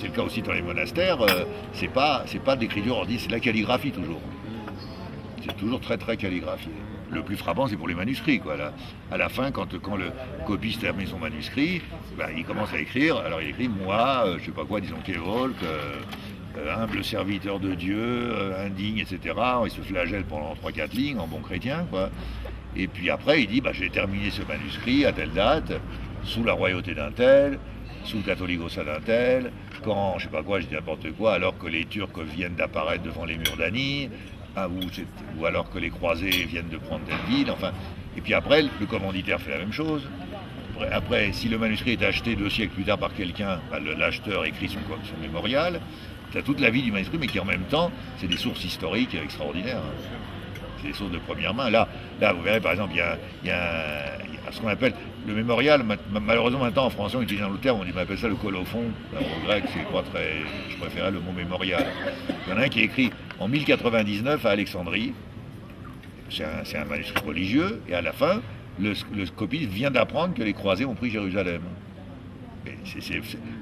c'est le cas aussi dans les monastères, c'est pas de l'écriture ordinaire, c'est de la calligraphie toujours. C'est toujours très très calligraphié. Le plus frappant, c'est pour les manuscrits, quoi. Là, à la fin, quand le copiste termine son manuscrit, il commence à écrire. Alors il écrit moi, je sais pas quoi, disons Kevolk, humble serviteur de Dieu, indigne, etc. Il se flagelle pendant 3-4 lignes en bon chrétien, quoi. Et puis après, il dit j'ai terminé ce manuscrit à telle date, sous la royauté d'un tel, sous le catholicosat d'un tel, quand, je sais pas quoi, je dis n'importe quoi, alors que les Turcs viennent d'apparaître devant les murs d'Ani. Ou alors que les croisés viennent de prendre telle ville, enfin. Et puis après, le commanditaire fait la même chose. Après, si le manuscrit est acheté 2 siècles plus tard par quelqu'un, l'acheteur écrit son mémorial. Tu as toute la vie du manuscrit, mais qui en même temps, c'est des sources historiques extraordinaires. C'est des sources de première main. Là vous verrez, par exemple, il y a ce qu'on appelle le mémorial. Malheureusement, maintenant, en français, on utilise un autre terme, on appelle ça le colophon. En grec, c'est pas très... Je préférais le mot mémorial. Il y en a un qui est écrit en 1099 à Alexandrie. C'est un manuscrit religieux, et à la fin, le copiste vient d'apprendre que les croisés ont pris Jérusalem.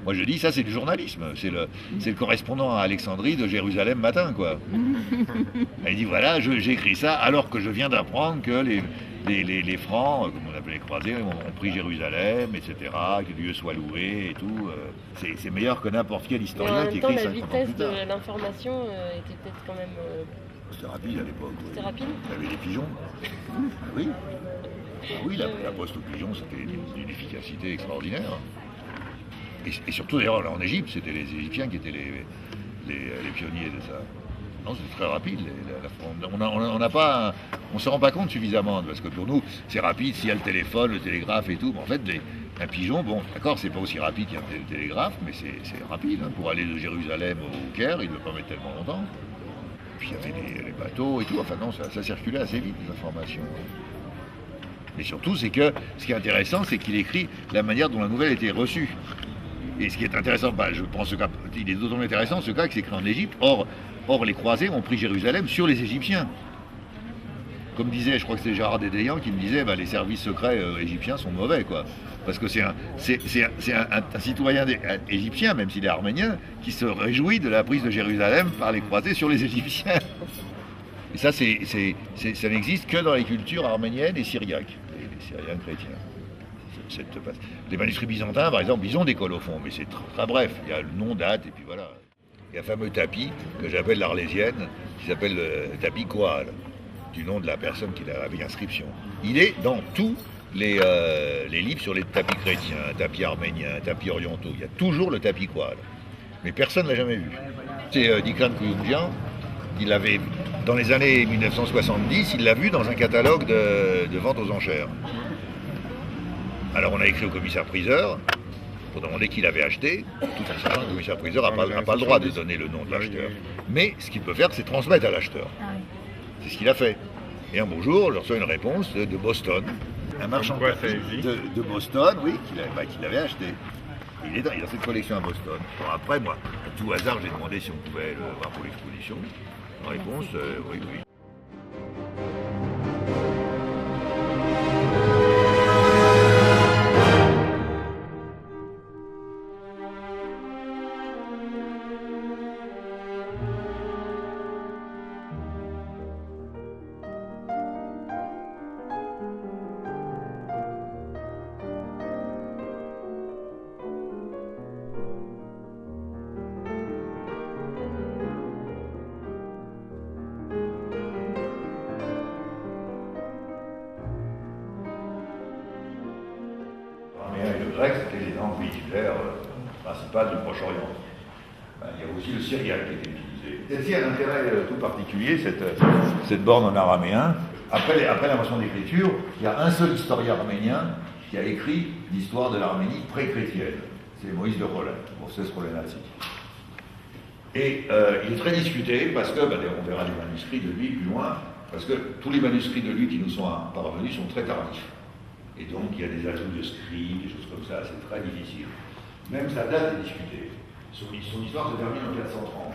Moi je dis, ça c'est du journalisme, c'est le correspondant à Alexandrie de Jérusalem matin, quoi. Il dit voilà, j'ai écrit ça alors que je viens d'apprendre que les Francs, comme on appelait les croisés, ont pris Jérusalem, etc., que Dieu soit loué et tout. C'est meilleur que n'importe quel historien qui écrit 50 ans plus tard. La vitesse de l'information était peut-être quand même... C'était rapide à l'époque. C'était rapide. Il y avait des pigeons. Oui. Oui, la poste aux pigeons, c'était d'une efficacité extraordinaire. Et surtout, d'ailleurs, en Égypte, c'était les Égyptiens qui étaient les pionniers de ça. Non, c'est très rapide. On ne se rend pas compte suffisamment, parce que pour nous, c'est rapide, s'il y a le téléphone, le télégraphe et tout. Mais en fait, un pigeon, bon, d'accord, c'est pas aussi rapide qu'un télégraphe, mais c'est rapide. Hein. Pour aller de Jérusalem au Caire, il ne doit pas mettre tellement longtemps. Puis il y avait les bateaux et tout. Enfin non, ça circulait assez vite, les informations. Mais surtout, c'est que ce qui est intéressant, c'est qu'il écrit la manière dont la nouvelle a été reçue. Et ce qui est intéressant, je prends ce cas, il est d'autant intéressant ce cas que c'est écrit en Égypte. Or, les croisés ont pris Jérusalem sur les Égyptiens. Comme disait, je crois que c'était Gérard Dédéian qui me disait, les services secrets égyptiens sont mauvais, quoi. Parce que c'est un citoyen égyptien, même s'il est arménien, qui se réjouit de la prise de Jérusalem par les croisés sur les Égyptiens. Et ça, ça n'existe que dans les cultures arméniennes et syriaques, les Syriens chrétiens. Les manuscrits byzantins, par exemple, ils ont des colophons, mais c'est très bref. Il y a le nom, date, et puis voilà. Il y a un fameux tapis que j'appelle l'Arlésienne, qui s'appelle le tapis Koal, du nom de la personne qui l'a avec inscription. Il est dans tous les livres sur les tapis chrétiens, tapis arméniens, tapis orientaux. Il y a toujours le tapis Koal. Mais personne ne l'a jamais vu. C'est Dikran Kuyumjian, il l'avait, dans les années 1970, il l'a vu dans un catalogue de vente aux enchères. Alors on a écrit au commissaire-priseur pour demander qui l'avait acheté, tout en sachant que le commissaire-priseur n'a pas le droit de donner le nom de l'acheteur. Mais ce qu'il peut faire, c'est transmettre à l'acheteur. C'est ce qu'il a fait. Et un beau jour, je reçois une réponse de Boston, un marchand de Boston, oui, qui l'avait acheté. Il est dans cette collection à Boston. Bon, après, moi, à tout hasard, j'ai demandé si on pouvait le voir pour l'exposition. La réponse, oui. Le grec, c'était les langues véhiculaires principales du Proche-Orient. Il y a aussi le syriaque qui était utilisé. Celle-ci a un intérêt tout particulier, cette borne en araméen. Après l'invention de l'écriture, il y a un seul historien arménien qui a écrit l'histoire de l'Arménie pré-chrétienne. C'est Moïse de Rollin, Moses Rollin-Hatzi. Et il est très discuté parce que, on verra les manuscrits de lui plus loin, parce que tous les manuscrits de lui qui nous sont parvenus sont très tardifs. Et donc il y a des ajouts de scribes, des choses comme ça, c'est très difficile. Même sa date est discutée. Son histoire se termine en 430.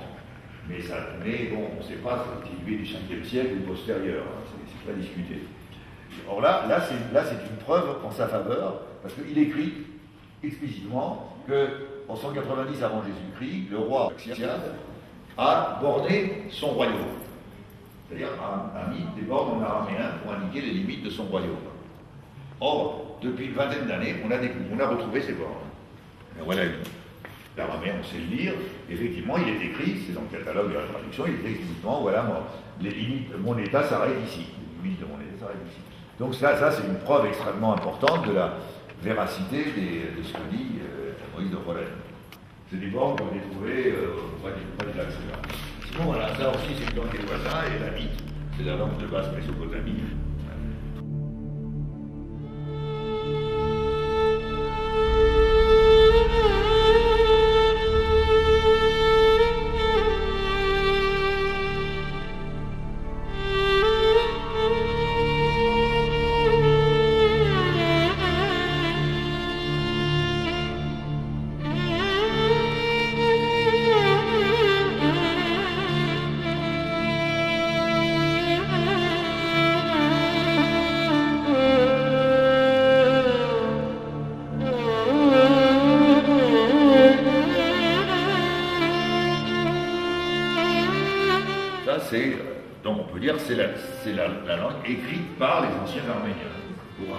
Mais bon, on ne sait pas si c'est du 5e siècle ou postérieur, hein, c'est très discuté. Or là c'est une preuve en sa faveur, parce qu'il écrit explicitement que en 190 avant Jésus-Christ, le roi Axiad a borné son royaume. C'est-à-dire a mis des bornes en araméen pour indiquer les limites de son royaume. Or, depuis une vingtaine d'années, on a retrouvé ces bornes. Et voilà une. L'araméen, on sait le lire. Effectivement, il est écrit, c'est dans le catalogue de la traduction, il est explicitement, voilà, les limites, mon État s'arrête ici. Les limites de mon État s'arrêtent ici. Donc ça c'est une preuve extrêmement importante de la véracité de ce que dit Moïse de Rollen. C'est des bornes qu'on a trouvées près du lac Sébar. Sinon, voilà, ça aussi c'est une langue des voisins, et la mythe, c'est la langue de basse Mésopotamie. Donc on peut dire que c'est la langue écrite par les anciens Arméniens, pour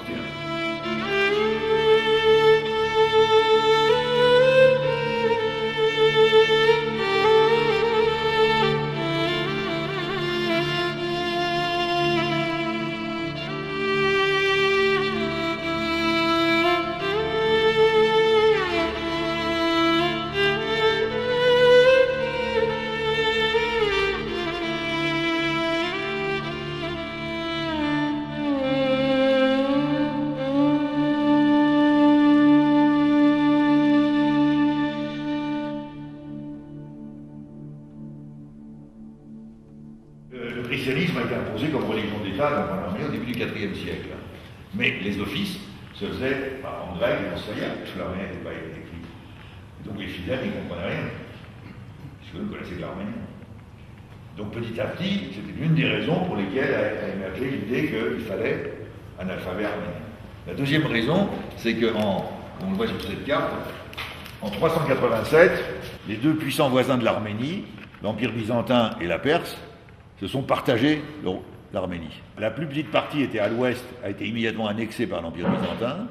Le christianisme a été imposé comme religion d'État dans l'armée au début du IVe siècle. Mais les offices se faisaient en grec et en syriaque, puisque l'arménien n'était pas écrit. Donc les fidèles n'y comprenaient rien, puisqu'eux ne connaissaient que l'arménien. Donc petit à petit, c'était l'une des raisons pour lesquelles a émergé l'idée qu'il fallait un alphabet arménien. La deuxième raison, c'est que, comme on le voit sur cette carte, en 387, les deux puissants voisins de l'Arménie, l'Empire byzantin et la Perse, se sont partagés l'Arménie. La plus petite partie était à l'ouest, a été immédiatement annexée par l'Empire byzantin,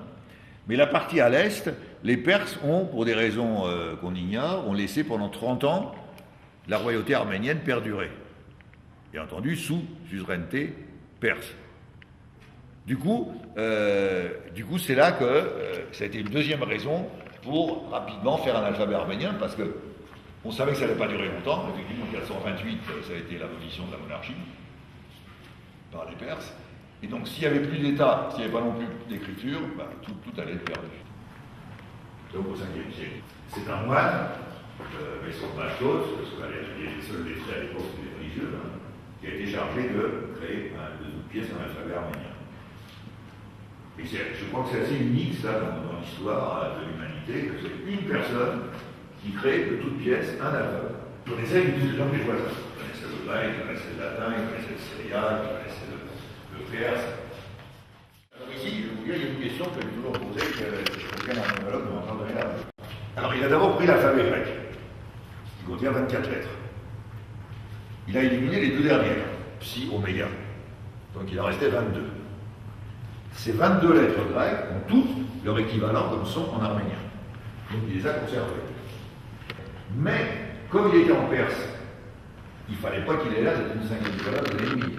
mais la partie à l'est, les Perses ont, pour des raisons qu'on ignore, ont laissé pendant 30 ans la royauté arménienne perdurer. Bien entendu, sous suzeraineté perse. Du coup, c'est là que ça a été une deuxième raison pour rapidement faire un alphabet arménien, parce que on savait que ça n'allait pas durer longtemps. Effectivement, en 428, ça a été l'abolition de la monarchie par les Perses. Et donc, s'il n'y avait plus d'État, s'il n'y avait pas non plus d'écriture, tout allait être perdu. Donc, au 5e siècle. C'est un moine, mais son Machos, parce qu'il est le seul lettré à l'époque des religieux, qui a été chargé de créer de toutes pièces un alphabet arménien. Et je crois que c'est assez unique, ça, dans l'histoire de l'humanité, que c'est une personne qui crée de toutes pièces un alphabet. On essaie d'utiliser les langues des voisins. Ils connaissaient le grec, ils connaissaient le latin, ils connaissaient le syriaque, ils connaissaient le perse. Alors ici, je vous dis, il y a une question que j'ai toujours posée, qu'aucun archéologue ne m'entendrait là. Alors il a d'abord pris l'alphabet grec, qui contient 24 lettres. Il a éliminé les deux dernières, psi, oméga. Donc il en restait 22. Ces 22 lettres grecques ont toutes leur équivalent comme son en arménien. Donc il les a conservées. Mais, comme il était en Perse, il ne fallait pas qu'il ait l'air d'être une cinquième colonne de l'ennemi.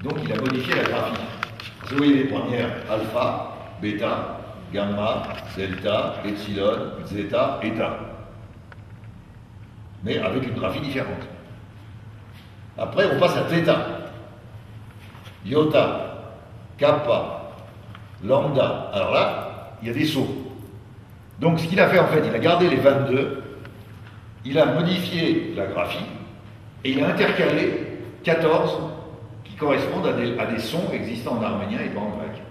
Donc il a modifié la graphie. Vous voyez les premières, alpha, bêta, gamma, delta, epsilon, zeta, eta. Mais avec une graphie différente. Après, on passe à theta, iota, kappa, lambda. Alors là, il y a des sauts. Donc ce qu'il a fait en fait, il a gardé les 22, il a modifié la graphie et il a intercalé 14 qui correspondent à des sons existants en arménien et pas en grec.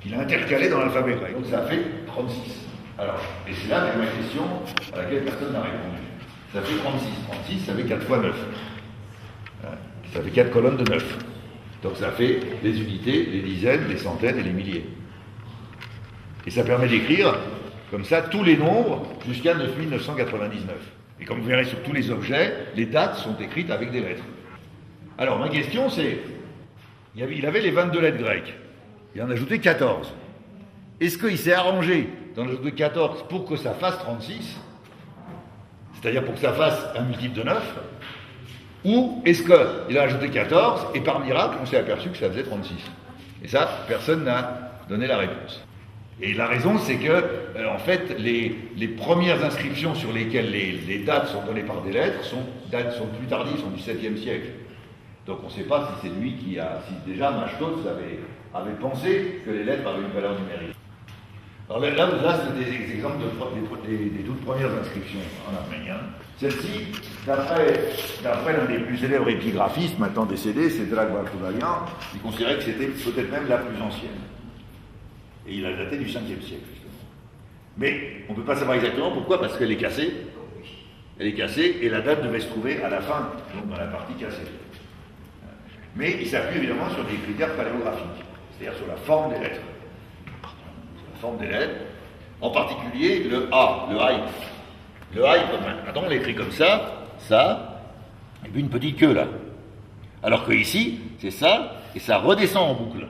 Il a intercalé dans l'alphabet grec. Donc ça fait 36. Alors, et c'est là ma question à laquelle personne n'a répondu. Ça fait 36. 36, ça fait 4 fois 9. Ça fait 4 colonnes de 9. Donc ça fait les unités, les dizaines, les centaines et les milliers. Et ça permet d'écrire comme ça, tous les nombres jusqu'à 9999. Et comme vous verrez sur tous les objets, les dates sont écrites avec des lettres. Alors, ma question c'est, il avait les 22 lettres grecques, il en a ajouté 14. Est-ce qu'il s'est arrangé d'en ajouter 14 pour que ça fasse 36, c'est-à-dire pour que ça fasse un multiple de 9, ou est-ce qu'il a ajouté 14 et par miracle on s'est aperçu que ça faisait 36? Et ça, personne n'a donné la réponse. Et la raison, c'est que, en fait, les premières inscriptions sur lesquelles les dates sont données par des lettres sont plus tardives, sont du 7e siècle. Donc on ne sait pas si c'est lui qui a, si déjà Machtos avait pensé que les lettres avaient une valeur numérique. Alors là c'est des exemples des toutes premières inscriptions en arménien. Celle-ci, d'après l'un des plus célèbres épigraphistes, maintenant décédé, c'est Drag Bartolomyan, il considérait que c'était peut-être même la plus ancienne. Et il a daté du 5e siècle, justement. Mais on ne peut pas savoir exactement pourquoi, parce qu'elle est cassée. Elle est cassée, et la date devait se trouver à la fin, donc dans la partie cassée. Mais il s'appuie évidemment sur des critères paléographiques, c'est-à-dire sur la forme des lettres. Sur la forme des lettres, en particulier le A, le I. Le I, maintenant on l'écrit comme ça, et puis une petite queue là. Alors que ici, c'est ça, et ça redescend en boucle.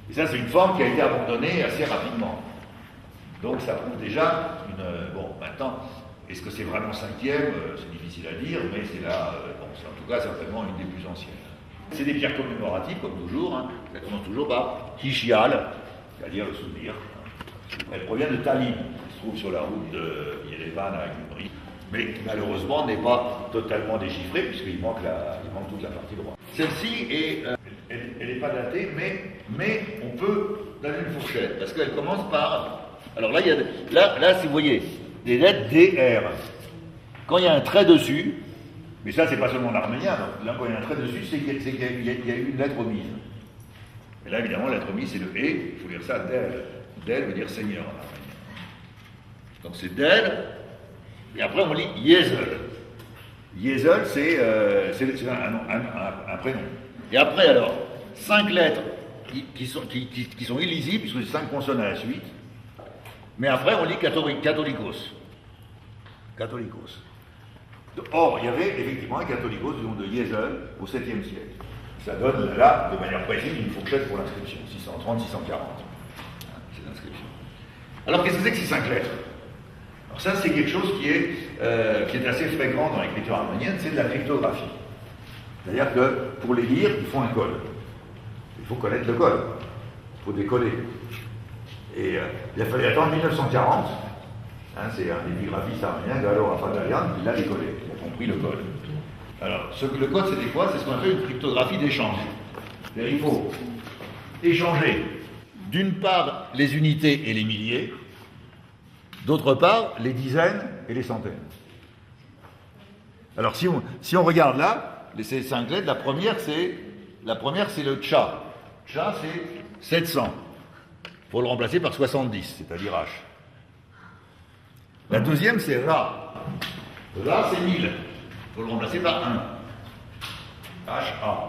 Et ça, c'est une forme qui a été abandonnée assez rapidement. Donc ça prouve déjà une... Bon, maintenant, est-ce que c'est vraiment 5e? C'est difficile à dire, mais c'est là, bon, c'est en tout cas certainement une des plus anciennes. C'est des pierres commémoratives, comme toujours, hein. Ça commence toujours par Kishial, c'est-à-dire le souvenir. Elle provient de Tallinn, qui se trouve sur la route de Yerevan à Gyumri, mais qui malheureusement n'est pas totalement déchiffrée, puisqu'il manque toute la partie droite. Celle-ci est... elle n'est pas datée, mais on peut donner une fourchette, parce qu'elle commence par... Alors là, là, si vous voyez, des lettres DR. Quand il y a un trait dessus, mais ça, c'est pas seulement en arménien, donc là, quand il y a un trait dessus, c'est qu'il y a eu une lettre omise. Et là, évidemment, la lettre omise, c'est le « et », il faut lire ça « del ». « Del » veut dire « seigneur » en arménien. Donc c'est « del », et après, on lit « Yezel ». Yezel, c'est un prénom. Et après, alors, 5 lettres qui sont illisibles, puisque c'est 5 consonnes à la suite. Mais après, on lit Catholicos. Catholicos. Or, il y avait effectivement un Catholicos du nom de Yezel au 7e siècle. Ça donne là, de manière précise, une fourchette pour l'inscription, 630, 640. C'est l'inscription. Alors, qu'est-ce que c'est que ces 5 lettres? Alors ça, c'est quelque chose qui est assez fréquent dans l'écriture arménienne, c'est de la cryptographie. C'est-à-dire que pour les lire, il faut un code. Il faut connaître le code. Il faut décoder. Et il a fallu attendre 1940. Hein, c'est un épigraphiste arménien, Galo Rafadarian, qui l'a décodé. Il a compris le code. Alors, le code, c'était quoi? C'est ce qu'on appelle une cryptographie d'échange. C'est-à-dire il faut échanger, d'une part, les unités et les milliers, d'autre part, les dizaines et les centaines. Alors, si on regarde là, ces 5 lettres, la première, c'est le tcha. Tcha, c'est 700. Il faut le remplacer par 70, c'est-à-dire H. La deuxième, c'est Ra. Ra, c'est 1000. Il faut le remplacer par 1. H-A.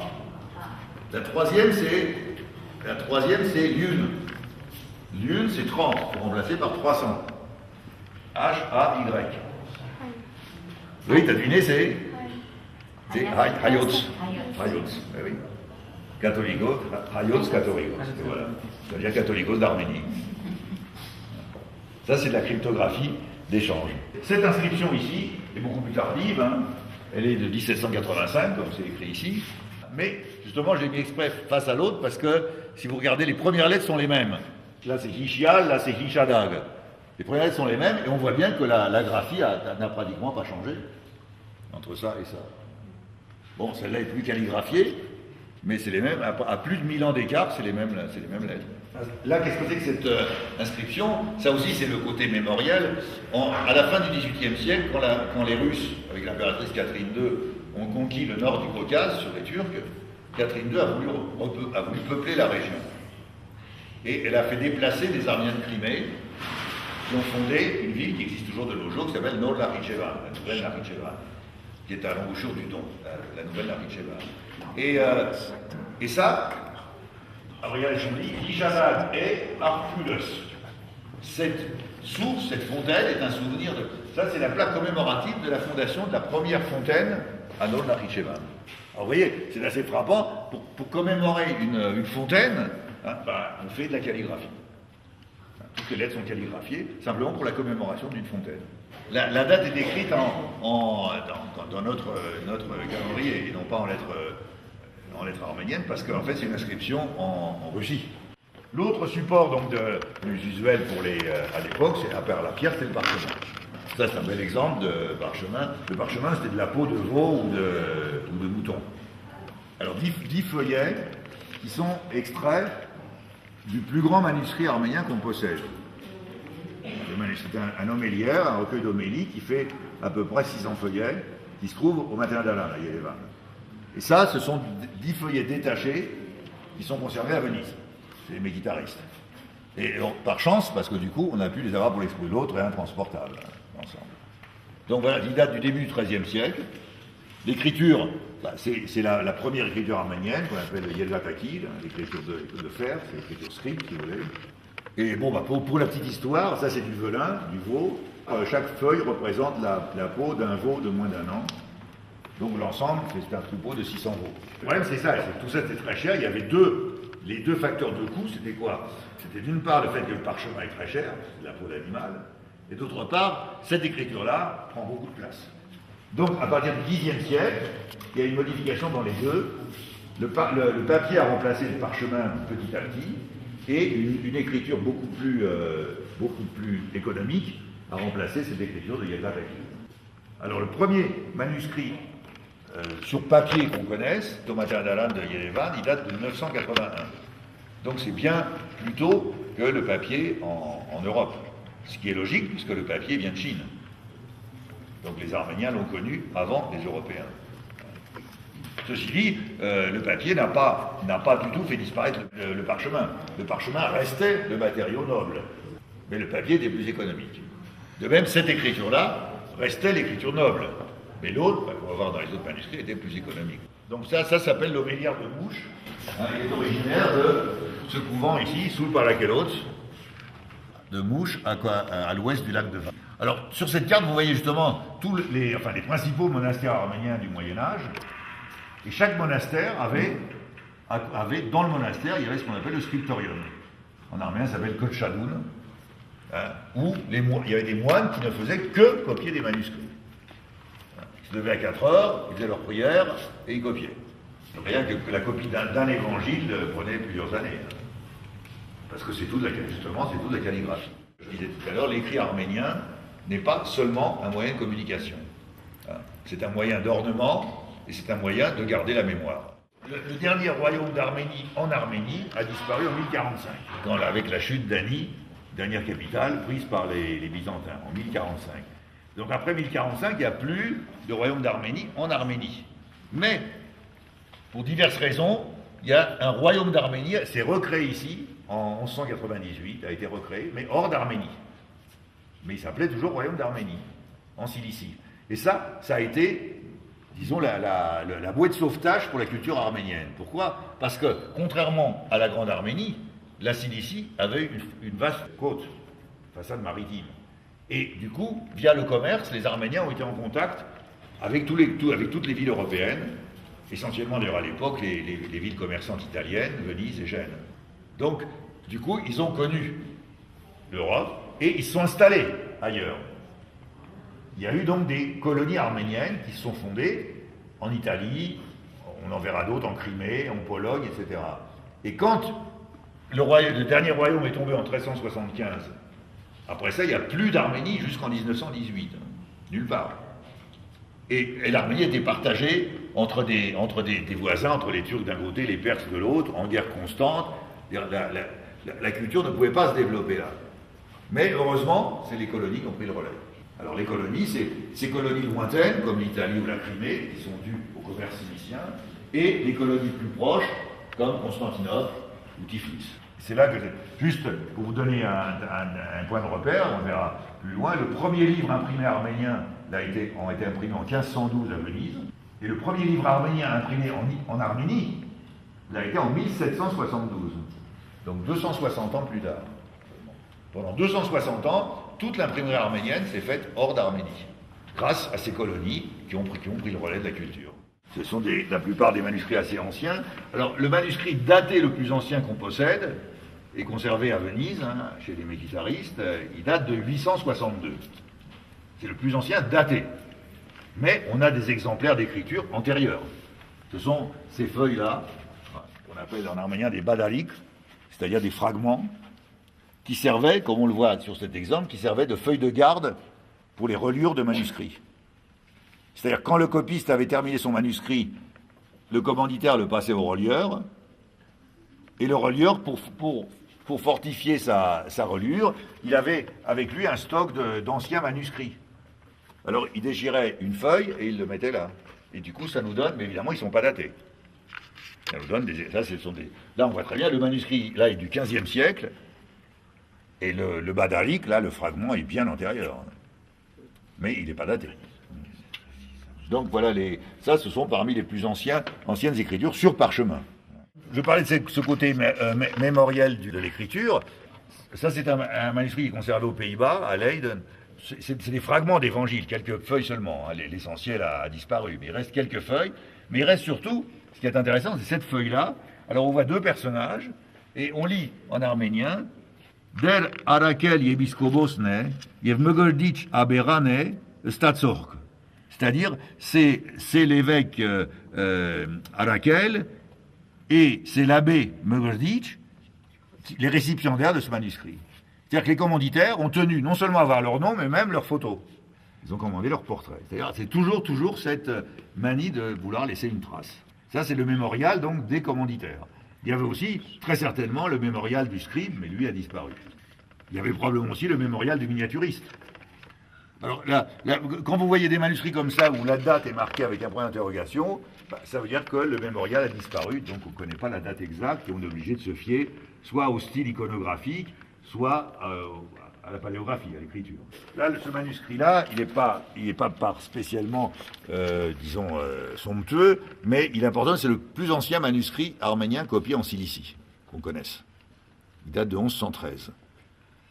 La troisième, c'est Lune. Lune, c'est 30. Il faut remplacer par 300. H-A-Y. Oui, t'as deviné, c'est Hayots. Hayots, oui. Catholicos, Hayots Catholicos. Voilà. C'est-à-dire Catholicos d'Arménie. Ça, c'est de la cryptographie d'échange. Cette inscription ici est beaucoup plus tardive. Hein. Elle est de 1785, comme c'est écrit ici. Mais, justement, je l'ai mis exprès face à l'autre parce que, si vous regardez, les premières lettres sont les mêmes. Là, c'est Hishial, là, c'est Hishadag. Les premières lettres sont les mêmes et on voit bien que la graphie n'a pratiquement pas changé entre ça et ça. Bon, celle-là est plus calligraphiée, mais c'est les mêmes, à plus de 1000 ans d'écart, c'est les mêmes lettres. Là, qu'est-ce que c'est que cette inscription? Ça aussi, c'est le côté mémoriel. À la fin du XVIIIe siècle, quand les Russes, avec l'impératrice Catherine II, ont conquis le nord du Caucase sur les Turcs, Catherine II a voulu peupler la région. Et elle a fait déplacer des Arméniens de Crimée qui ont fondé une ville qui existe toujours de nos jours, qui s'appelle Nord Nakhichevan, la nouvelle Nakhichevan, qui est à l'embouchure du Don, la nouvelle Nakhichevan. Et ça, regardez, je vous dis, Hishadag et Arculus. Cette source, cette fontaine est un souvenir de... Ça, c'est la plaque commémorative de la fondation de la première fontaine à Nol-Nakhichevan. Alors vous voyez, c'est assez frappant. Pour commémorer une fontaine, hein, on fait de la calligraphie. Toutes les lettres sont calligraphiées, simplement pour la commémoration d'une fontaine. La date est décrite dans notre calendrier, et non pas en lettres arméniennes, parce qu'en fait, c'est une inscription en Russie. L'autre support donc plus usuel à l'époque, c'est à part la pierre, c'est le parchemin. Ça, c'est un bel exemple de parchemin. Le parchemin, c'était de la peau de veau ou de mouton. Alors, 10 feuillets qui sont extraits du plus grand manuscrit arménien qu'on possède. C'est un homéliaire, un recueil d'homélie qui fait à peu près 600 feuillets, qui se trouve au Matin d'Alain, à Yerevan. Et ça, ce sont 10 feuillets détachés qui sont conservés à Venise. C'est mes guitaristes. Et donc, par chance, parce que du coup, on a pu les avoir pour l'esprit de l'autre et intransportables ensemble. Donc voilà, il date du début du XIIIe siècle. L'écriture, c'est la première écriture arménienne qu'on appelle le Yelvatakil, l'écriture de fer, c'est l'écriture script, si vous voulez. Et bon, pour la petite histoire, ça c'est du velin, du veau. Chaque feuille représente la peau d'un veau de moins d'1 an. Donc l'ensemble, c'est un troupeau de 600 veaux. Le problème, c'est ça, tout ça c'était très cher. Il y avait les deux facteurs de coût, c'était quoi? C'était d'une part le fait que le parchemin est très cher, c'est la peau d'animal, et d'autre part, cette écriture-là prend beaucoup de place. Donc, à partir du Xe siècle, il y a une modification dans les deux. Le papier a remplacé le parchemin petit à petit, et une écriture beaucoup plus économique a remplacé cette écriture de Yelvatakil. Alors, le premier manuscrit sur papier qu'on connaisse, Tomatin Dalan de Yerevan, il date de 1981. Donc c'est bien plus tôt que le papier en Europe. Ce qui est logique, puisque le papier vient de Chine. Donc les Arméniens l'ont connu avant les Européens. Ceci dit, le papier n'a pas du tout fait disparaître le parchemin. Le parchemin restait le matériau noble, mais le papier était plus économique. De même, cette écriture-là restait l'écriture noble. Mais l'autre, qu'on va voir dans les autres manuscrits, était plus économique. Donc ça s'appelle l'homéliaire de Mouche. Il est originaire de ce couvent ici, sous le Palakelots, de Mouche, à l'ouest du lac de Van. Alors, sur cette carte, vous voyez justement tous les principaux monastères arméniens du Moyen-Âge. Et chaque monastère avait, dans le monastère, il y avait ce qu'on appelle le scriptorium. En arménien, ça s'appelle Kotchadoun, où il y avait des moines qui ne faisaient que copier des manuscrits. Ils se levaient à 4 heures, ils faisaient leur prière et ils copiaient. Rien que la copie d'un évangile prenait plusieurs années. Parce que c'est tout de la calligraphie. Je disais tout à l'heure, l'écrit arménien n'est pas seulement un moyen de communication. C'est un moyen d'ornement et c'est un moyen de garder la mémoire. Le dernier royaume d'Arménie en Arménie a disparu en 1045, avec la chute d'Ani, dernière capitale prise par les Byzantins, en 1045. Donc après 1045, il n'y a plus de royaume d'Arménie en Arménie. Mais, pour diverses raisons, il y a un royaume d'Arménie, c'est recréé ici, en 1198, a été recréé, mais hors d'Arménie. Mais il s'appelait toujours royaume d'Arménie, en Cilicie. Et ça a été, disons, la bouée de sauvetage pour la culture arménienne. Pourquoi? Parce que, contrairement à la Grande Arménie, la Cilicie avait une vaste côte, façade maritime. Et du coup, via le commerce, les Arméniens ont été en contact avec toutes les villes européennes, essentiellement d'ailleurs à l'époque les villes commerçantes italiennes, Venise et Gênes. Donc, du coup, ils ont connu l'Europe et ils se sont installés ailleurs. Il y a eu donc des colonies arméniennes qui se sont fondées en Italie, on en verra d'autres en Crimée, en Pologne, etc. Et quand le dernier royaume est tombé en 1375, après ça, il n'y a plus d'Arménie jusqu'en 1918, nulle part. Et l'Arménie était partagée entre des voisins, entre les Turcs d'un côté, les Perses de l'autre, en guerre constante. La culture ne pouvait pas se développer là. Mais heureusement, c'est les colonies qui ont pris le relais. Alors les colonies, c'est ces colonies lointaines, comme l'Italie ou la Crimée, qui sont dues au commerce silicien, et les colonies plus proches, comme Constantinople ou Tiflis. C'est là que, juste pour vous donner un point de repère, on verra plus loin, le premier livre imprimé arménien a été imprimé en 1512 à Venise, et le premier livre arménien imprimé en Arménie l'a été en 1772, donc 260 ans plus tard. Pendant 260 ans, toute l'imprimerie arménienne s'est faite hors d'Arménie, grâce à ces colonies qui ont pris le relais de la culture. Ce sont la plupart des manuscrits assez anciens. Alors, le manuscrit daté le plus ancien qu'on possède est conservé à Venise, chez les mékitaristes. Il date de 862. C'est le plus ancien daté. Mais on a des exemplaires d'écriture antérieures. Ce sont ces feuilles-là, qu'on appelle en arménien des badaliks, c'est-à-dire des fragments, qui servaient, comme on le voit sur cet exemple, qui servaient de feuilles de garde pour les reliures de manuscrits. C'est-à-dire, quand le copiste avait terminé son manuscrit, le commanditaire le passait au relieur, et le relieur, pour fortifier sa reliure, il avait avec lui un stock d'anciens manuscrits. Alors, il déchirait une feuille et il le mettait là. Et du coup, ça nous donne, mais évidemment, ils ne sont pas datés. Ça nous donne là, on voit très bien, le manuscrit, là, est du XVe siècle, et le badalik, là, le fragment est bien antérieur. Mais il n'est pas daté. Donc voilà, ça, ce sont parmi les plus anciennes écritures sur parchemin. Je parlais de ce côté mémoriel de l'écriture. Ça, c'est un manuscrit qui est conservé aux Pays-Bas, à Leiden. C'est des fragments d'évangile, quelques feuilles seulement. L'essentiel a disparu, mais il reste quelques feuilles. Mais il reste surtout, ce qui est intéressant, c'est cette feuille-là. Alors on voit deux personnages, et on lit en arménien « Der Arakel Yebiskobosne, Yevmegordich Aberane, Statsorg ». C'est-à-dire, c'est l'évêque Arakel et c'est l'abbé Megordich, les récipiendaires de ce manuscrit. C'est-à-dire que les commanditaires ont tenu non seulement à avoir leur nom, mais même leur photo. Ils ont commandé leur portrait. C'est-à-dire, c'est toujours cette manie de vouloir laisser une trace. Ça, c'est le mémorial, donc, des commanditaires. Il y avait aussi, très certainement, le mémorial du scribe, mais lui a disparu. Il y avait probablement aussi le mémorial du miniaturiste. Alors là, quand vous voyez des manuscrits comme ça, où la date est marquée avec un point d'interrogation, ça veut dire que le mémorial a disparu, donc on ne connaît pas la date exacte, et on est obligé de se fier soit au style iconographique, soit à la paléographie, à l'écriture. Là, ce manuscrit-là, il n'est pas spécialement, somptueux, mais il est important, c'est le plus ancien manuscrit arménien copié en Cilicie, qu'on connaisse. Il date de 1113.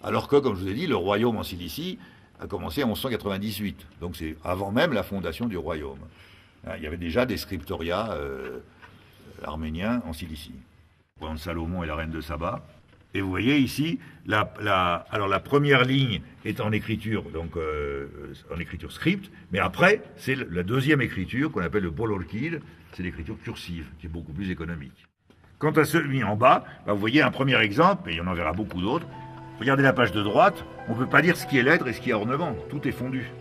Alors que, comme je vous ai dit, le royaume en Cilicie a commencé en 1198, donc c'est avant même la fondation du royaume. Il y avait déjà des scriptoria arméniens en Cilicie. Le roi de Salomon et la reine de Saba. Et vous voyez ici, alors la première ligne est en écriture, donc en écriture script, mais après, c'est la deuxième écriture qu'on appelle le bolorkid, c'est l'écriture cursive, qui est beaucoup plus économique. Quant à celui en bas, vous voyez un premier exemple, et on en verra beaucoup d'autres. Regardez la page de droite, on ne peut pas dire ce qui est lettre et ce qui est ornement, tout est fondu.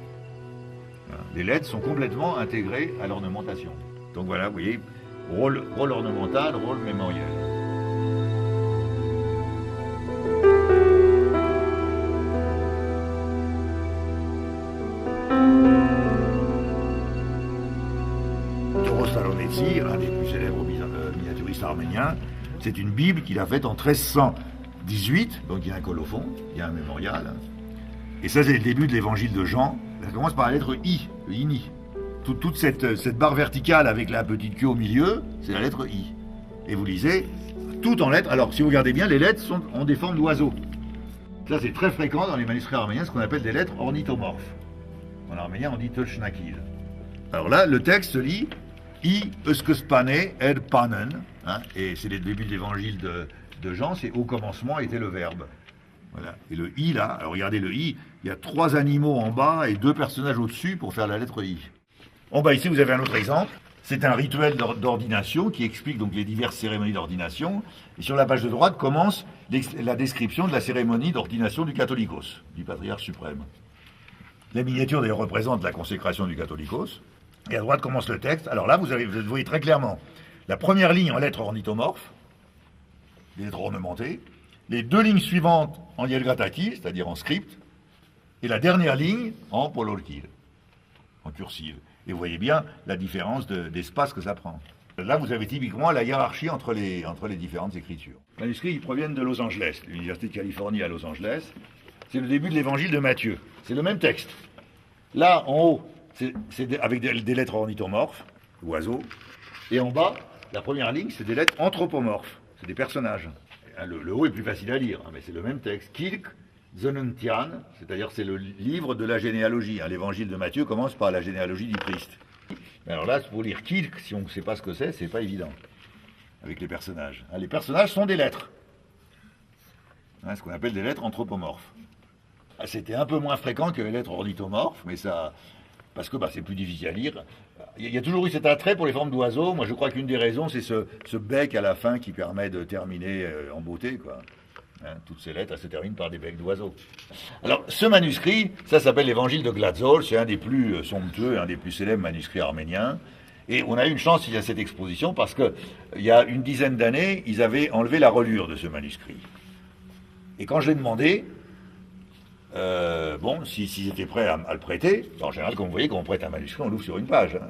Les lettres sont complètement intégrées à l'ornementation. Donc voilà, vous voyez, rôle ornemental, rôle mémoriel. Toros Salonetsi, un des plus célèbres miniaturistes arméniens, c'est une Bible qu'il a faite en 1318, donc il y a un colophon, il y a un mémorial. Et ça, c'est le début de l'évangile de Jean. Ça commence par la lettre I, le INI. Toute cette barre verticale avec la petite queue au milieu, c'est la lettre I. Et vous lisez tout en lettres. Alors, si vous regardez bien, les lettres ont des formes d'oiseaux. Ça, c'est très fréquent dans les manuscrits arméniens, ce qu'on appelle des lettres ornithomorphes. En arménien, on dit tolchnakil. Alors là, le texte se lit I euskespane ed panen. Et c'est le début de l'évangile de Jean, c'est au commencement était le verbe. Voilà. Et le I là, alors regardez le I, il y a 3 animaux en bas et 2 personnages au-dessus pour faire la lettre I. En bas ici vous avez un autre exemple, c'est un rituel d'ordination qui explique donc les diverses cérémonies d'ordination. Et sur la page de droite commence la description de la cérémonie d'ordination du catholicos, du patriarche suprême. La miniature d'ailleurs représente la consécration du catholicos. Et à droite commence le texte. Alors là vous voyez très clairement la première ligne en lettres ornithomorphes, les lettres ornementées, les 2 lignes suivantes en yelgataki, c'est-à-dire en script, et la dernière ligne en polorkil, en cursive. Et vous voyez bien la différence d'espace que ça prend. Là, vous avez typiquement la hiérarchie entre les différentes écritures. Les manuscrits proviennent de Los Angeles, l'Université de Californie à Los Angeles. C'est le début de l'évangile de Matthieu. C'est le même texte. Là, en haut, c'est avec des lettres ornithomorphes, oiseaux, et en bas, la première ligne, c'est des lettres anthropomorphes, c'est des personnages. Le haut est plus facile à lire, mais c'est le même texte. Kilk, Zhenentian, c'est-à-dire c'est le livre de la généalogie. Hein. L'évangile de Matthieu commence par la généalogie du Christ. Mais alors là, pour lire Kirk, si on ne sait pas ce que c'est pas évident avec les personnages. Hein, les personnages sont des lettres. Hein, ce qu'on appelle des lettres anthropomorphes. Ah, c'était un peu moins fréquent que les lettres ornithomorphes, mais ça, parce que c'est plus difficile à lire. Il y a toujours eu cet attrait pour les formes d'oiseaux. Moi, je crois qu'une des raisons, c'est ce bec à la fin qui permet de terminer en beauté, quoi. Hein, toutes ces lettres, elles se terminent par des becs d'oiseaux. Alors, ce manuscrit, ça s'appelle l'évangile de Glazol, c'est un des plus somptueux, un des plus célèbres manuscrits arméniens. Et on a eu une chance il y a cette exposition parce que il y a une dizaine d'années, ils avaient enlevé la reliure de ce manuscrit. Et quand je l'ai demandé, s'ils étaient prêts à le prêter, en général, comme vous voyez, quand on prête un manuscrit, on l'ouvre sur une page. Hein.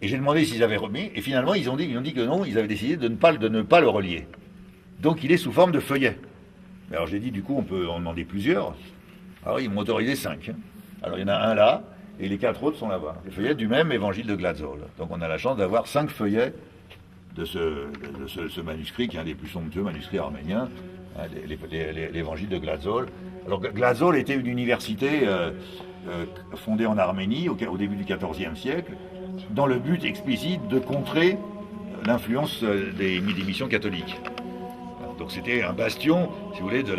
Et j'ai demandé s'ils avaient remis, et finalement, ils ont dit que non, ils avaient décidé de ne pas le relier. Donc, il est sous forme de feuillet. Alors, j'ai dit, du coup, on peut en demander plusieurs. Alors, ils m'ont autorisé 5. Hein. Alors, il y en a un là, et les 4 autres sont là-bas. Les feuillets du même évangile de Glazol. Donc, on a la chance d'avoir 5 feuillets de ce manuscrit, qui est un des plus somptueux manuscrits arméniens, hein, l'évangile de Glazol. Alors, Glazol était une université fondée en Arménie au début du XIVe siècle, dans le but explicite de contrer l'influence des missions catholiques. Donc c'était un bastion, si vous voulez, de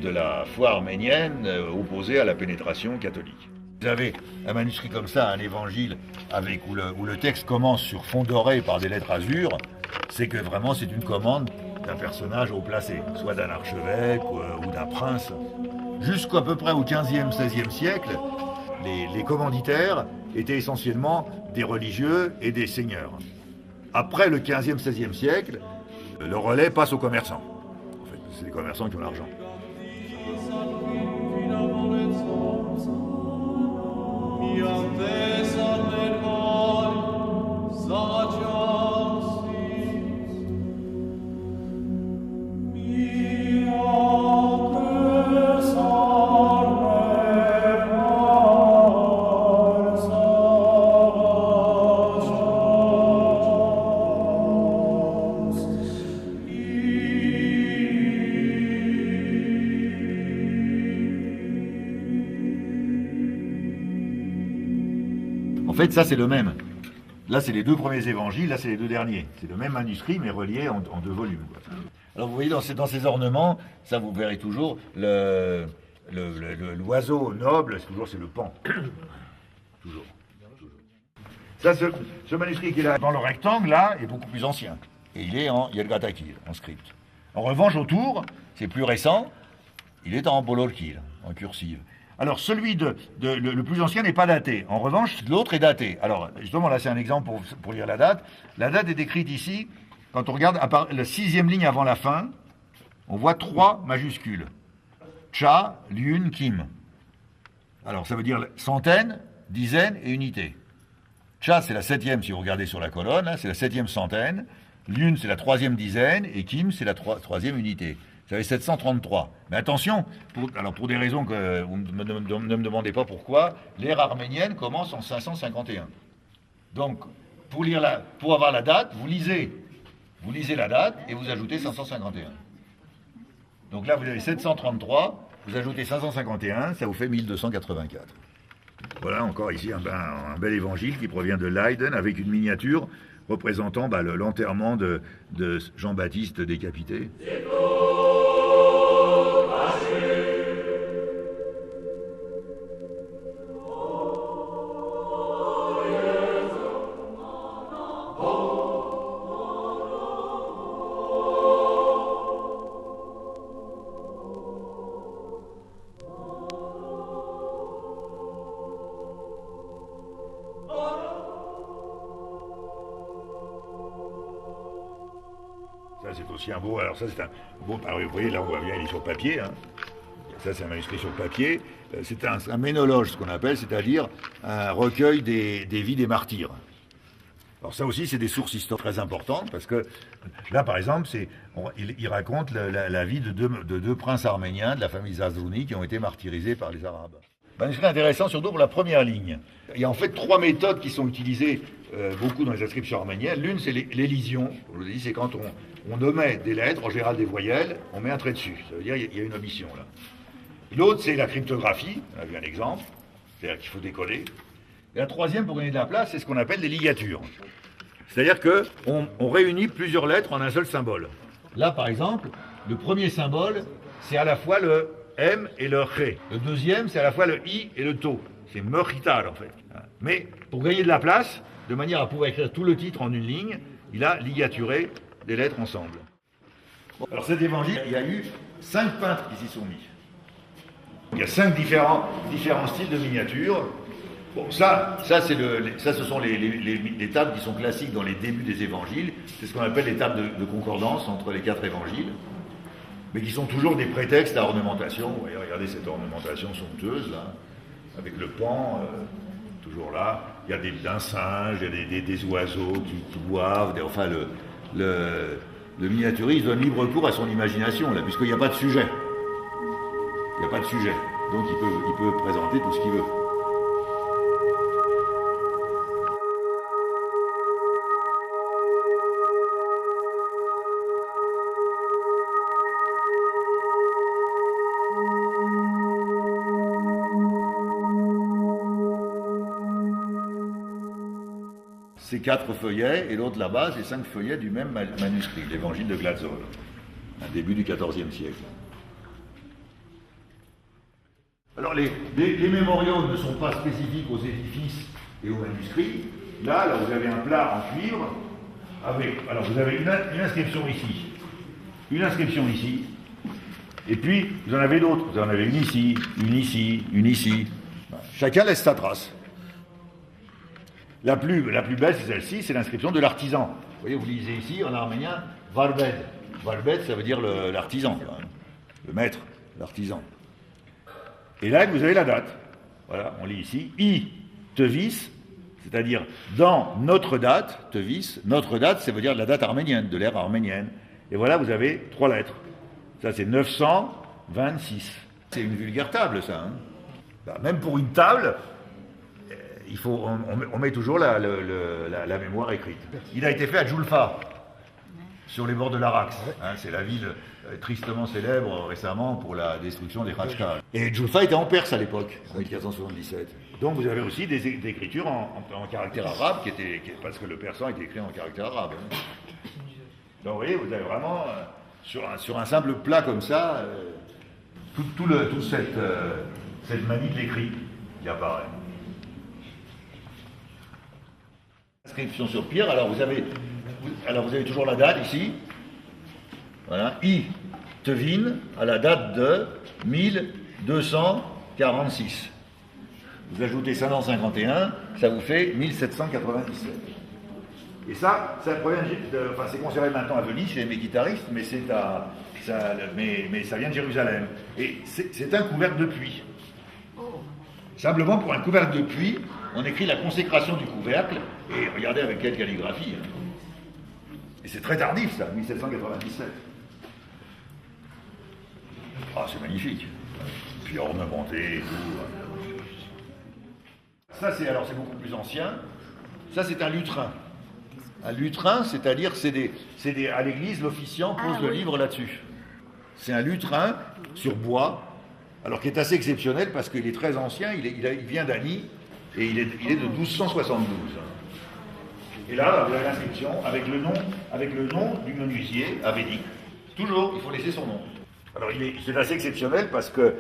la foi arménienne opposée à la pénétration catholique. Vous avez un manuscrit comme ça, un évangile où le texte commence sur fond doré par des lettres azur, c'est que vraiment c'est une commande d'un personnage haut placé, soit d'un archevêque ou d'un prince. Jusqu'à peu près au XVe, XVIe siècle, les commanditaires étaient essentiellement des religieux et des seigneurs. Après le XVe, XVIe siècle, le relais passe aux commerçants. En fait, c'est les commerçants qui ont l'argent. En fait, ça c'est le même. Là, c'est les 2 premiers évangiles, là, c'est les 2 derniers. C'est le même manuscrit, mais relié en 2 volumes. Alors, vous voyez, dans ces ornements, ça, vous verrez toujours, l'oiseau noble, c'est le pan. Toujours. Ça, ce manuscrit qui est là, dans le rectangle, là, est beaucoup plus ancien. Et il y a le Gratakil, en script. En revanche, autour, c'est plus récent, il est en bolorkil, en cursive. Alors, celui le plus ancien n'est pas daté. En revanche, l'autre est daté. Alors, justement, là, c'est un exemple pour lire la date. La date est écrite ici. Quand on regarde la 6e ligne avant la fin, on voit 3 majuscules. Cha, Lyun, Kim. Alors, ça veut dire centaine, dizaine et unité. Cha, c'est la 7e, si vous regardez sur la colonne, là, c'est la 7e centaine. Lyun, c'est la 3e dizaine. Et Kim, c'est la 3e unité. Vous avez 733. Mais attention, pour des raisons que vous ne me demandez pas pourquoi, l'ère arménienne commence en 551. Donc, pour avoir la date, vous lisez la date et vous ajoutez 551. Donc là, vous avez 733, vous ajoutez 551, ça vous fait 1284. Voilà encore ici un bel évangile qui provient de Leiden avec une miniature représentant l'enterrement de Jean-Baptiste décapité. Ça, c'est aussi un beau. Alors, ça, c'est un beau. Alors, vous voyez, là, on voit bien, il est sur papier. Hein. Ça, c'est un manuscrit sur papier. C'est un ménologe, ce qu'on appelle, c'est-à-dire un recueil des vies des martyrs. Alors, ça aussi, c'est des sources historiques très importantes, parce que là, par exemple, il raconte la vie de deux princes arméniens de la famille Zazrouni qui ont été martyrisés par les Arabes. Manuscrit intéressant, surtout pour la première ligne. Il y a en fait 3 méthodes qui sont utilisées beaucoup dans les inscriptions arméniennes. L'une, c'est l'élision. Je vous ai dit, c'est quand on omet des lettres, en général des voyelles, on met un trait dessus. Ça veut dire qu'il y a une omission là. L'autre, c'est la cryptographie. On a vu un exemple. C'est-à-dire qu'il faut décoller. Et la troisième, pour gagner de la place, c'est ce qu'on appelle des ligatures. C'est-à-dire qu'on réunit plusieurs lettres en un seul symbole. Là, par exemple, le premier symbole, c'est à la fois le M et le Ré. Le deuxième, c'est à la fois le I et le To. C'est meurchital, en fait. Mais pour gagner de la place, de manière à pouvoir écrire tout le titre en une ligne, il a ligaturé des lettres ensemble. Alors cet évangile, il y a eu 5 peintres qui s'y sont mis. Il y a 5 différents styles de miniatures. Bon, ça ce sont les tables qui sont classiques dans les débuts des évangiles. C'est ce qu'on appelle les tables de concordance entre les 4 évangiles, mais qui sont toujours des prétextes à ornementation. Vous voyez, regardez cette ornementation somptueuse, là, avec le pan, toujours là. Il y a un singe, il y a des oiseaux qui boivent. Enfin, le miniaturiste donne libre cours à son imagination, là, puisqu'il n'y a pas de sujet. Il n'y a pas de sujet. Donc il peut présenter tout ce qu'il veut. C'est 4 feuillets, et l'autre là-bas, c'est 5 feuillets du même manuscrit, l'évangile de Glatzel, un début du XIVe siècle. Alors les mémoriaux ne sont pas spécifiques aux édifices et aux manuscrits. Là, vous avez un plat en cuivre, alors vous avez une inscription ici, et puis vous en avez d'autres, vous en avez une ici, une ici, une ici. Chacun laisse sa trace. La plus belle, c'est celle-ci, c'est l'inscription de l'artisan. Vous voyez, vous lisez ici, en arménien, Varbed. Varbed, ça veut dire l'artisan, le maître, l'artisan. Et là, vous avez la date. Voilà, on lit ici, I tevis, c'est-à-dire dans notre date, tevis, notre date, ça veut dire la date arménienne, de l'ère arménienne. Et voilà, vous avez 3 lettres. Ça, c'est 926. C'est une vulgaire table, ça. Hein. Même pour une table, on met toujours la mémoire écrite. Il a été fait à Julfa, sur les bords de l'Arax. Hein, c'est la ville tristement célèbre récemment pour la destruction des Khachkars. Et Julfa était en Perse à l'époque, en 1477. Donc vous avez aussi des écritures en caractère arabe, parce que le persan était écrit en caractère arabe. Hein. Donc vous voyez, vous avez vraiment, sur un simple plat comme ça, toute cette manie de l'écrit qui apparaît. Inscription sur pierre, alors vous avez toujours la date ici, voilà, I Tevin, à la date de 1246. Vous ajoutez 551, ça vous fait 1797. Et ça provient c'est conservé maintenant à Venise chez les méguitaristes, mais ça vient de Jérusalem. Et c'est un couvercle de puits. Simplement pour un couvercle de puits, on écrit la consécration du couvercle, et regardez avec quelle calligraphie. Hein. Et c'est très tardif, ça, 1797. Ah, c'est magnifique. Puis ornementé et tout. Ça, c'est beaucoup plus ancien. Ça, c'est un lutrin. Un lutrin, c'est-à-dire, à l'église, l'officiant pose le livre là-dessus. C'est un lutrin sur bois, alors qui est assez exceptionnel parce qu'il est très ancien, il vient d'Ani, et il est de 1272. Et là, vous avez l'inscription avec le nom du menuisier Avedi. Toujours, il faut laisser son nom. Alors c'est assez exceptionnel parce que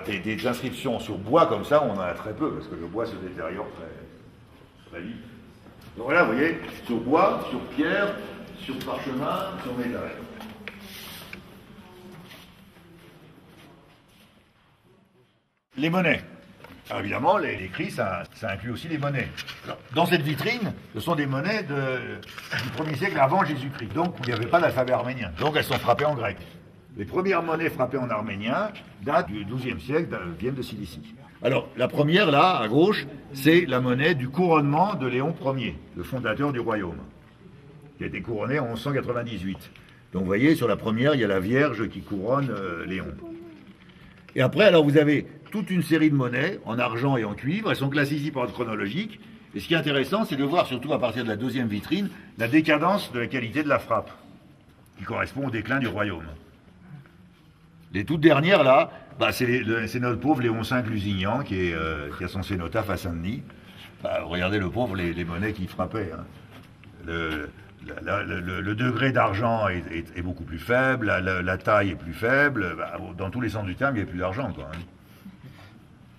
des inscriptions sur bois comme ça, on en a très peu, parce que le bois se détériore très vite. Donc voilà, vous voyez, sur bois, sur pierre, sur parchemin, sur métal. Les monnaies. Alors évidemment, l'écrit, ça inclut aussi les monnaies. Alors, dans cette vitrine, ce sont des monnaies du 1er siècle avant Jésus-Christ. Donc, il n'y avait pas d'alphabet arménien. Donc, elles sont frappées en grec. Les premières monnaies frappées en arménien datent du XIIe siècle, viennent de Cilicie. Alors, la première, là, à gauche, c'est la monnaie du couronnement de Léon Ier, le fondateur du royaume, qui a été couronné en 1198. Donc, vous voyez, sur la première, il y a la Vierge qui couronne Léon. Et après, alors, vous avez toute une série de monnaies, en argent et en cuivre. Elles sont classées ici par ordre chronologique. Et ce qui est intéressant, c'est de voir, surtout à partir de la deuxième vitrine, la décadence de la qualité de la frappe, qui correspond au déclin du royaume. Les toutes dernières, là, Bah, c'est notre pauvre Léon V Lusignan qui a son cénotaphe à Saint-Denis. Bah, regardez le pauvre, les monnaies qu'il frappait. Hein. Le degré d'argent est beaucoup plus faible, la taille est plus faible. Bah, dans tous les sens du terme, il n'y a plus d'argent, quoi. Hein.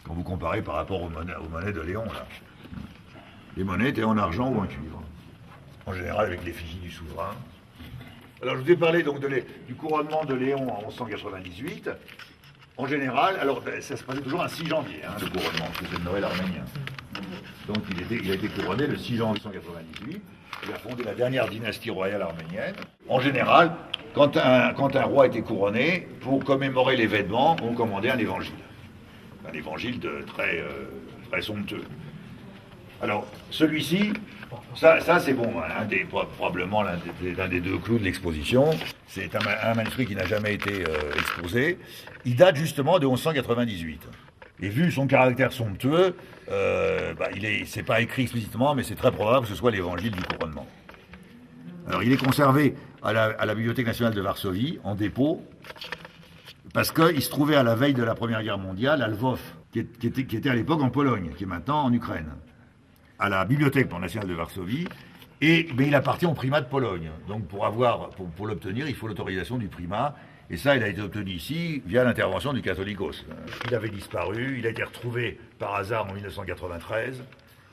Quand vous comparez par rapport aux monnaies de Léon, là. Les monnaies étaient en argent ou en cuivre. En général, avec l'effigie du souverain. Alors, je vous ai parlé donc du couronnement de Léon en 1198. En général, alors ça se passait toujours un 6 janvier, hein, le couronnement, c'était le Noël arménien. Donc il a été couronné le 6 janvier 1198. Il a fondé la dernière dynastie royale arménienne. En général, quand un roi était couronné, pour commémorer l'événement, on commandait un évangile. Un évangile très somptueux. Alors, celui-ci, ça c'est bon, probablement l'un des deux clous de l'exposition. C'est un manuscrit qui n'a jamais été exposé. Il date justement de 1198. Et vu son caractère somptueux, c'est pas écrit explicitement, mais c'est très probable que ce soit l'évangile du couronnement. Alors, il est conservé à la Bibliothèque nationale de Varsovie, en dépôt, parce qu'il se trouvait à la veille de la Première Guerre mondiale à Lvov, qui était à l'époque en Pologne, qui est maintenant en Ukraine, à la Bibliothèque nationale de Varsovie, mais il appartient au primat de Pologne. Donc pour l'obtenir, il faut l'autorisation du primat, et ça, il a été obtenu ici via l'intervention du Catholicos. Il avait disparu, il a été retrouvé par hasard en 1993,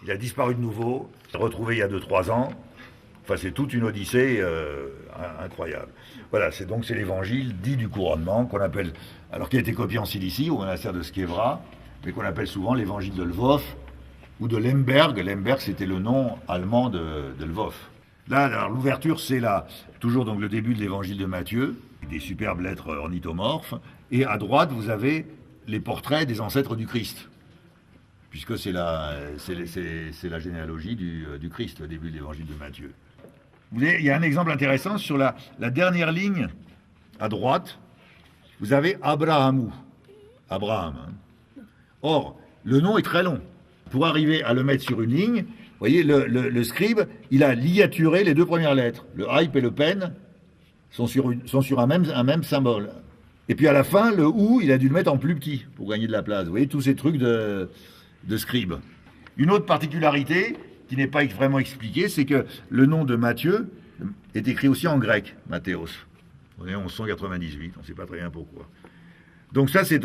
il a disparu de nouveau, retrouvé il y a 2-3 ans. Enfin, c'est toute une odyssée incroyable. Voilà, c'est l'évangile dit du couronnement, qu'on appelle, alors qui a été copié en Cilicie, au monastère de Skievra, mais qu'on appelle souvent l'évangile de Lvov, ou de Lemberg. Lemberg, c'était le nom allemand de Lvov. Là, alors, l'ouverture, c'est toujours donc le début de l'évangile de Matthieu, des superbes lettres ornithomorphes, et à droite, vous avez les portraits des ancêtres du Christ, puisque c'est la généalogie du Christ, le début de l'évangile de Matthieu. Il y a un exemple intéressant sur la dernière ligne à droite. Vous avez Abrahamou. Abraham. Hein. Or, le nom est très long. Pour arriver à le mettre sur une ligne, vous voyez, le scribe, il a ligaturé les deux premières lettres. Le hype et le pen sont sur un même symbole. Et puis à la fin, le ou, il a dû le mettre en plus petit pour gagner de la place. Vous voyez, tous ces trucs de scribe. Une autre particularité qui n'est pas vraiment expliqué, c'est que le nom de Matthieu est écrit aussi en grec, Mathéos. On est en 1198, on ne sait pas très bien pourquoi. Donc ça, c'est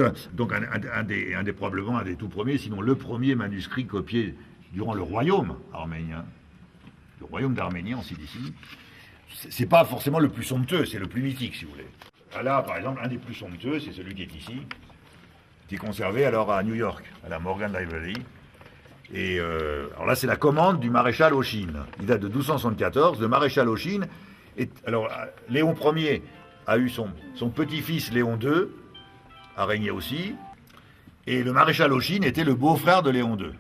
probablement un des tout premiers, sinon le premier manuscrit copié durant le royaume arménien, le royaume d'Arménie en Cilicie. C'est pas forcément le plus somptueux, c'est le plus mythique, si vous voulez. Là, par exemple, un des plus somptueux, c'est celui qui est ici, qui est conservé alors à New York, à la Morgan Library. Et alors là, c'est la commande du maréchal Oschine. Il date de 1274. Le maréchal Oschine, alors Léon Ier a eu son petit-fils Léon II, a régné aussi. Et le maréchal Oschine était le beau-frère de Léon II.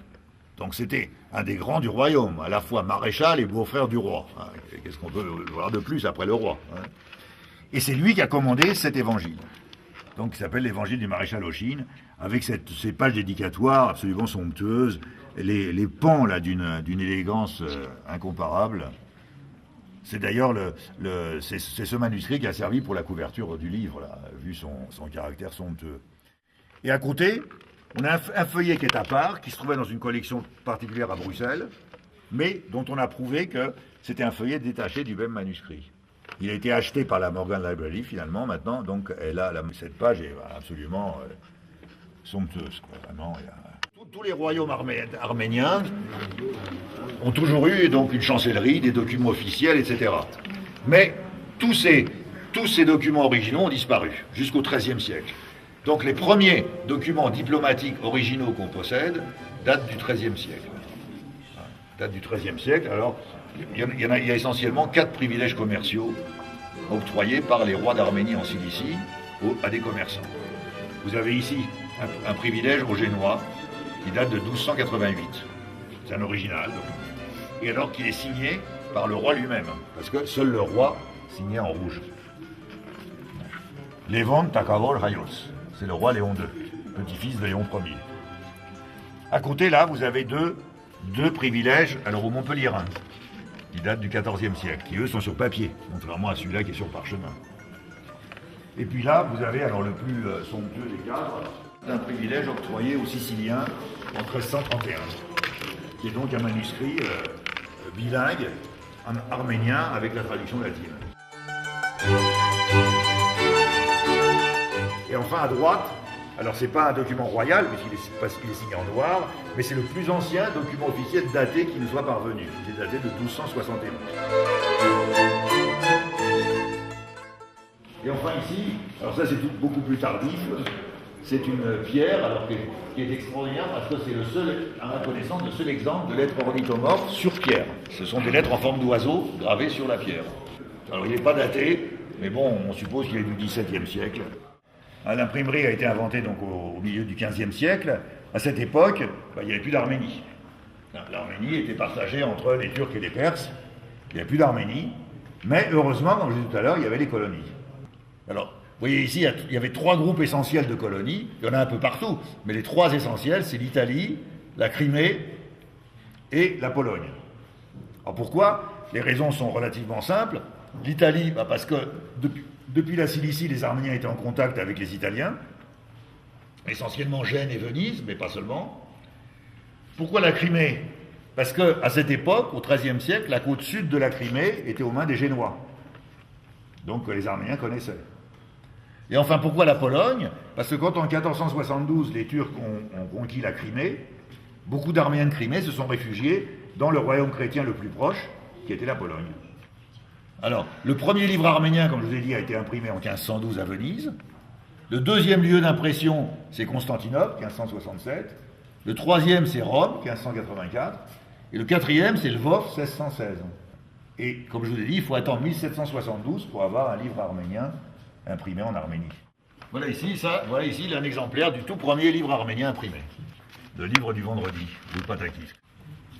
Donc c'était un des grands du royaume, à la fois maréchal et beau-frère du roi. Qu'est-ce qu'on peut voir de plus après le roi, hein. Et c'est lui qui a commandé cet évangile. Donc, qui s'appelle l'évangile du maréchal Oschine, avec ces pages dédicatoires absolument somptueuses, les pans là d'une élégance incomparable. C'est d'ailleurs c'est ce manuscrit qui a servi pour la couverture du livre, là, vu son caractère somptueux. Et à côté, on a un feuillet qui est à part, qui se trouvait dans une collection particulière à Bruxelles, mais dont on a prouvé que c'était un feuillet détaché du même manuscrit. Il a été acheté par la Morgan Library, finalement, maintenant, donc cette page est absolument somptueuse, quoi. Vraiment, tous les royaumes arméniens ont toujours eu donc une chancellerie, des documents officiels, etc. Mais tous ces documents originaux ont disparu, jusqu'au XIIIe siècle. Donc les premiers documents diplomatiques originaux qu'on possède datent du XIIIe siècle. Datent du XIIIe siècle, alors il y a essentiellement 4 privilèges commerciaux octroyés par les rois d'Arménie en Cilicie à des commerçants. Vous avez ici un privilège aux Génois qui date de 1288. C'est un original. Donc. Et alors qu'il est signé par le roi lui-même, parce que seul le roi signait en rouge. Lévon Takavol Rayos, c'est le roi Léon II, petit-fils de Léon Ier. À côté, là, vous avez deux privilèges, alors au Montpellierin, qui datent du XIVe siècle, qui eux sont sur papier, contrairement à celui-là qui est sur parchemin. Et puis là, vous avez alors le plus somptueux des cadres, un privilège octroyé aux Siciliens en 1331, qui est donc un manuscrit bilingue en arménien avec la traduction latine. Et enfin à droite, alors c'est pas un document royal puisqu'il est signé en noir, mais c'est le plus ancien document officiel daté qui nous soit parvenu. Il est daté de 1271. Et enfin ici, alors ça c'est beaucoup plus tardif, c'est une pierre alors qui est extraordinaire parce que c'est le seul, à ma connaissance, le seul exemple de lettres ornithomorphes sur pierre. Ce sont des lettres en forme d'oiseau gravées sur la pierre. Alors il n'est pas daté, mais bon, on suppose qu'il est du XVIIe siècle. L'imprimerie a été inventée donc au milieu du XVe siècle. À cette époque, il n'y avait plus d'Arménie. L'Arménie était partagée entre les Turcs et les Perses. Il n'y avait plus d'Arménie. Mais heureusement, comme je disais tout à l'heure, il y avait les colonies. Alors, vous voyez ici, il y avait 3 groupes essentiels de colonies. Il y en a un peu partout. Mais les 3 essentiels, c'est l'Italie, la Crimée et la Pologne. Alors pourquoi? Les raisons sont relativement simples. L'Italie, parce que depuis la Cilicie, les Arméniens étaient en contact avec les Italiens, essentiellement Gênes et Venise, mais pas seulement. Pourquoi la Crimée? Parce qu'à cette époque, au XIIIe siècle, la côte sud de la Crimée était aux mains des Génois, donc que les Arméniens connaissaient. Et enfin, pourquoi la Pologne? Parce que quand en 1472, les Turcs ont conquis la Crimée, beaucoup d'Arméniens de Crimée se sont réfugiés dans le royaume chrétien le plus proche, qui était la Pologne. Alors, le premier livre arménien, comme je vous ai dit, a été imprimé en 1512 à Venise. Le deuxième lieu d'impression, c'est Constantinople, 1567. Le troisième, c'est Rome, 1584. Et le quatrième, c'est Lvov, 1616. Et comme je vous ai dit, il faut attendre 1772 pour avoir un livre arménien imprimé en Arménie. Voilà ici un exemplaire du tout premier livre arménien imprimé. Le livre du vendredi, de Patakis.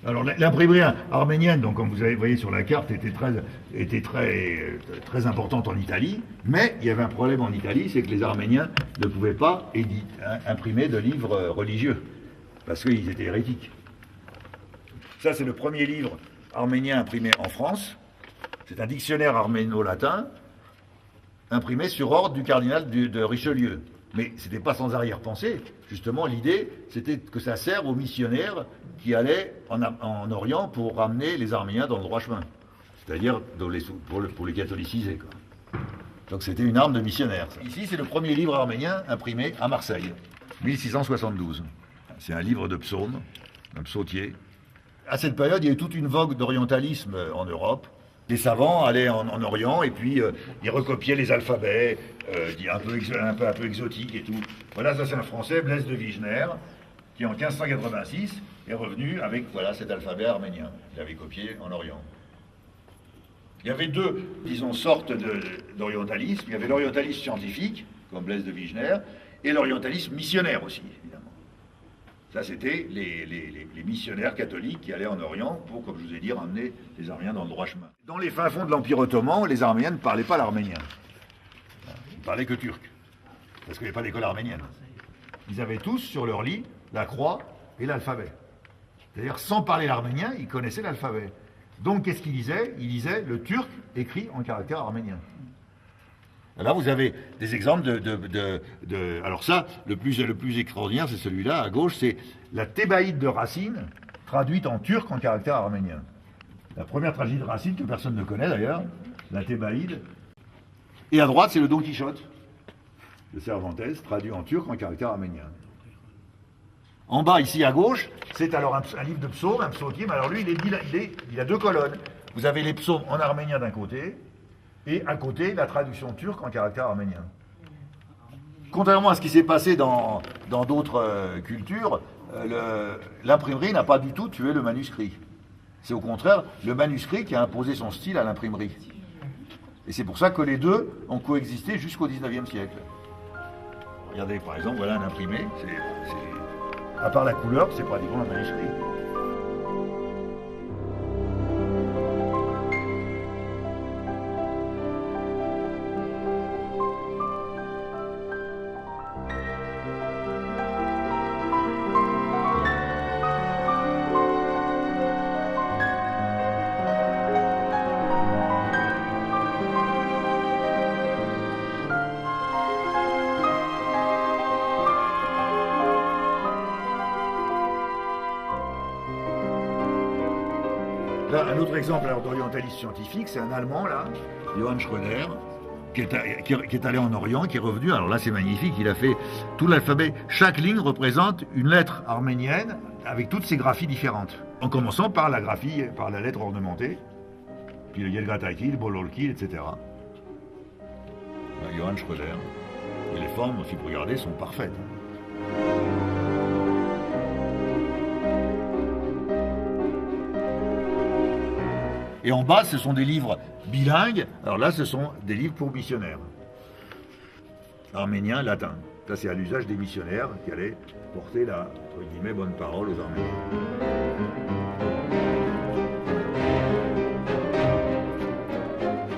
Alors l'imprimerie arménienne, donc comme vous voyez sur la carte, était très importante en Italie, mais il y avait un problème en Italie, c'est que les Arméniens ne pouvaient pas imprimer de livres religieux, parce qu'ils étaient hérétiques. Ça, c'est le premier livre arménien imprimé en France. C'est un dictionnaire arméno-latin, imprimé sur ordre du cardinal de Richelieu. Mais ce n'était pas sans arrière-pensée. Justement, l'idée, c'était que ça sert aux missionnaires qui allaient en Orient pour ramener les Arméniens dans le droit chemin. C'est-à-dire pour les catholiciser, quoi. Donc c'était une arme de missionnaire. Ici, c'est le premier livre arménien imprimé à Marseille, 1672. C'est un livre de psaumes, un psautier. À cette période, il y a eu toute une vogue d'orientalisme en Europe. Les savants allaient en Orient et puis ils recopiaient les alphabets, un peu exotiques et tout. Voilà, ça c'est un Français, Blaise de Vigenère, qui en 1586 est revenu avec cet alphabet arménien. Il avait copié en Orient. Il y avait deux, disons, sortes d'orientalisme. Il y avait l'orientalisme scientifique, comme Blaise de Vigenère, et l'orientalisme missionnaire aussi, évidemment. Ça, c'était les missionnaires catholiques qui allaient en Orient pour, comme je vous ai dit, ramener les Arméniens dans le droit chemin. Dans les fins fonds de l'Empire ottoman, les Arméniens ne parlaient pas l'arménien. Ils ne parlaient que turc, parce qu'il n'y avait pas d'école arménienne. Ils avaient tous sur leur lit la croix et l'alphabet. C'est-à-dire, sans parler l'arménien, ils connaissaient l'alphabet. Donc, qu'est-ce qu'ils lisaient? Ils lisaient le turc écrit en caractère arménien. Là, vous avez des exemples alors ça, le plus extraordinaire, c'est celui-là, à gauche, c'est la Thébaïde de Racine, traduite en turc en caractère arménien. La première tragédie de Racine, que personne ne connaît d'ailleurs, la Thébaïde. Et à droite, c'est le Don Quichotte de Cervantes, traduit en turc en caractère arménien. En bas, ici à gauche, c'est alors un livre de psaumes, un psautier, mais alors lui, il a deux colonnes. Vous avez les psaumes en arménien d'un côté, et à côté, la traduction turque en caractère arménien. Contrairement à ce qui s'est passé dans d'autres cultures, l'imprimerie n'a pas du tout tué le manuscrit. C'est au contraire le manuscrit qui a imposé son style à l'imprimerie. Et c'est pour ça que les deux ont coexisté jusqu'au XIXe siècle. Regardez, par exemple, voilà un imprimé. À part la couleur, c'est pratiquement un manuscrit. Là, un autre exemple d'orientaliste scientifique, c'est un Allemand, là, Johann Schröder, qui est allé en Orient, qui est revenu. Alors là, c'est magnifique, il a fait tout l'alphabet. Chaque ligne représente une lettre arménienne avec toutes ses graphies différentes. En commençant par la graphie, par la lettre ornementée, puis le Yelgatakil, Bololkil, etc. Là, Johann Schröder. Et les formes, si vous regardez, sont parfaites. Et en bas, ce sont des livres bilingues. Alors là, ce sont des livres pour missionnaires. Arménien, latin. Ça, c'est à l'usage des missionnaires qui allaient porter la, entre guillemets, bonne parole aux Arméniens.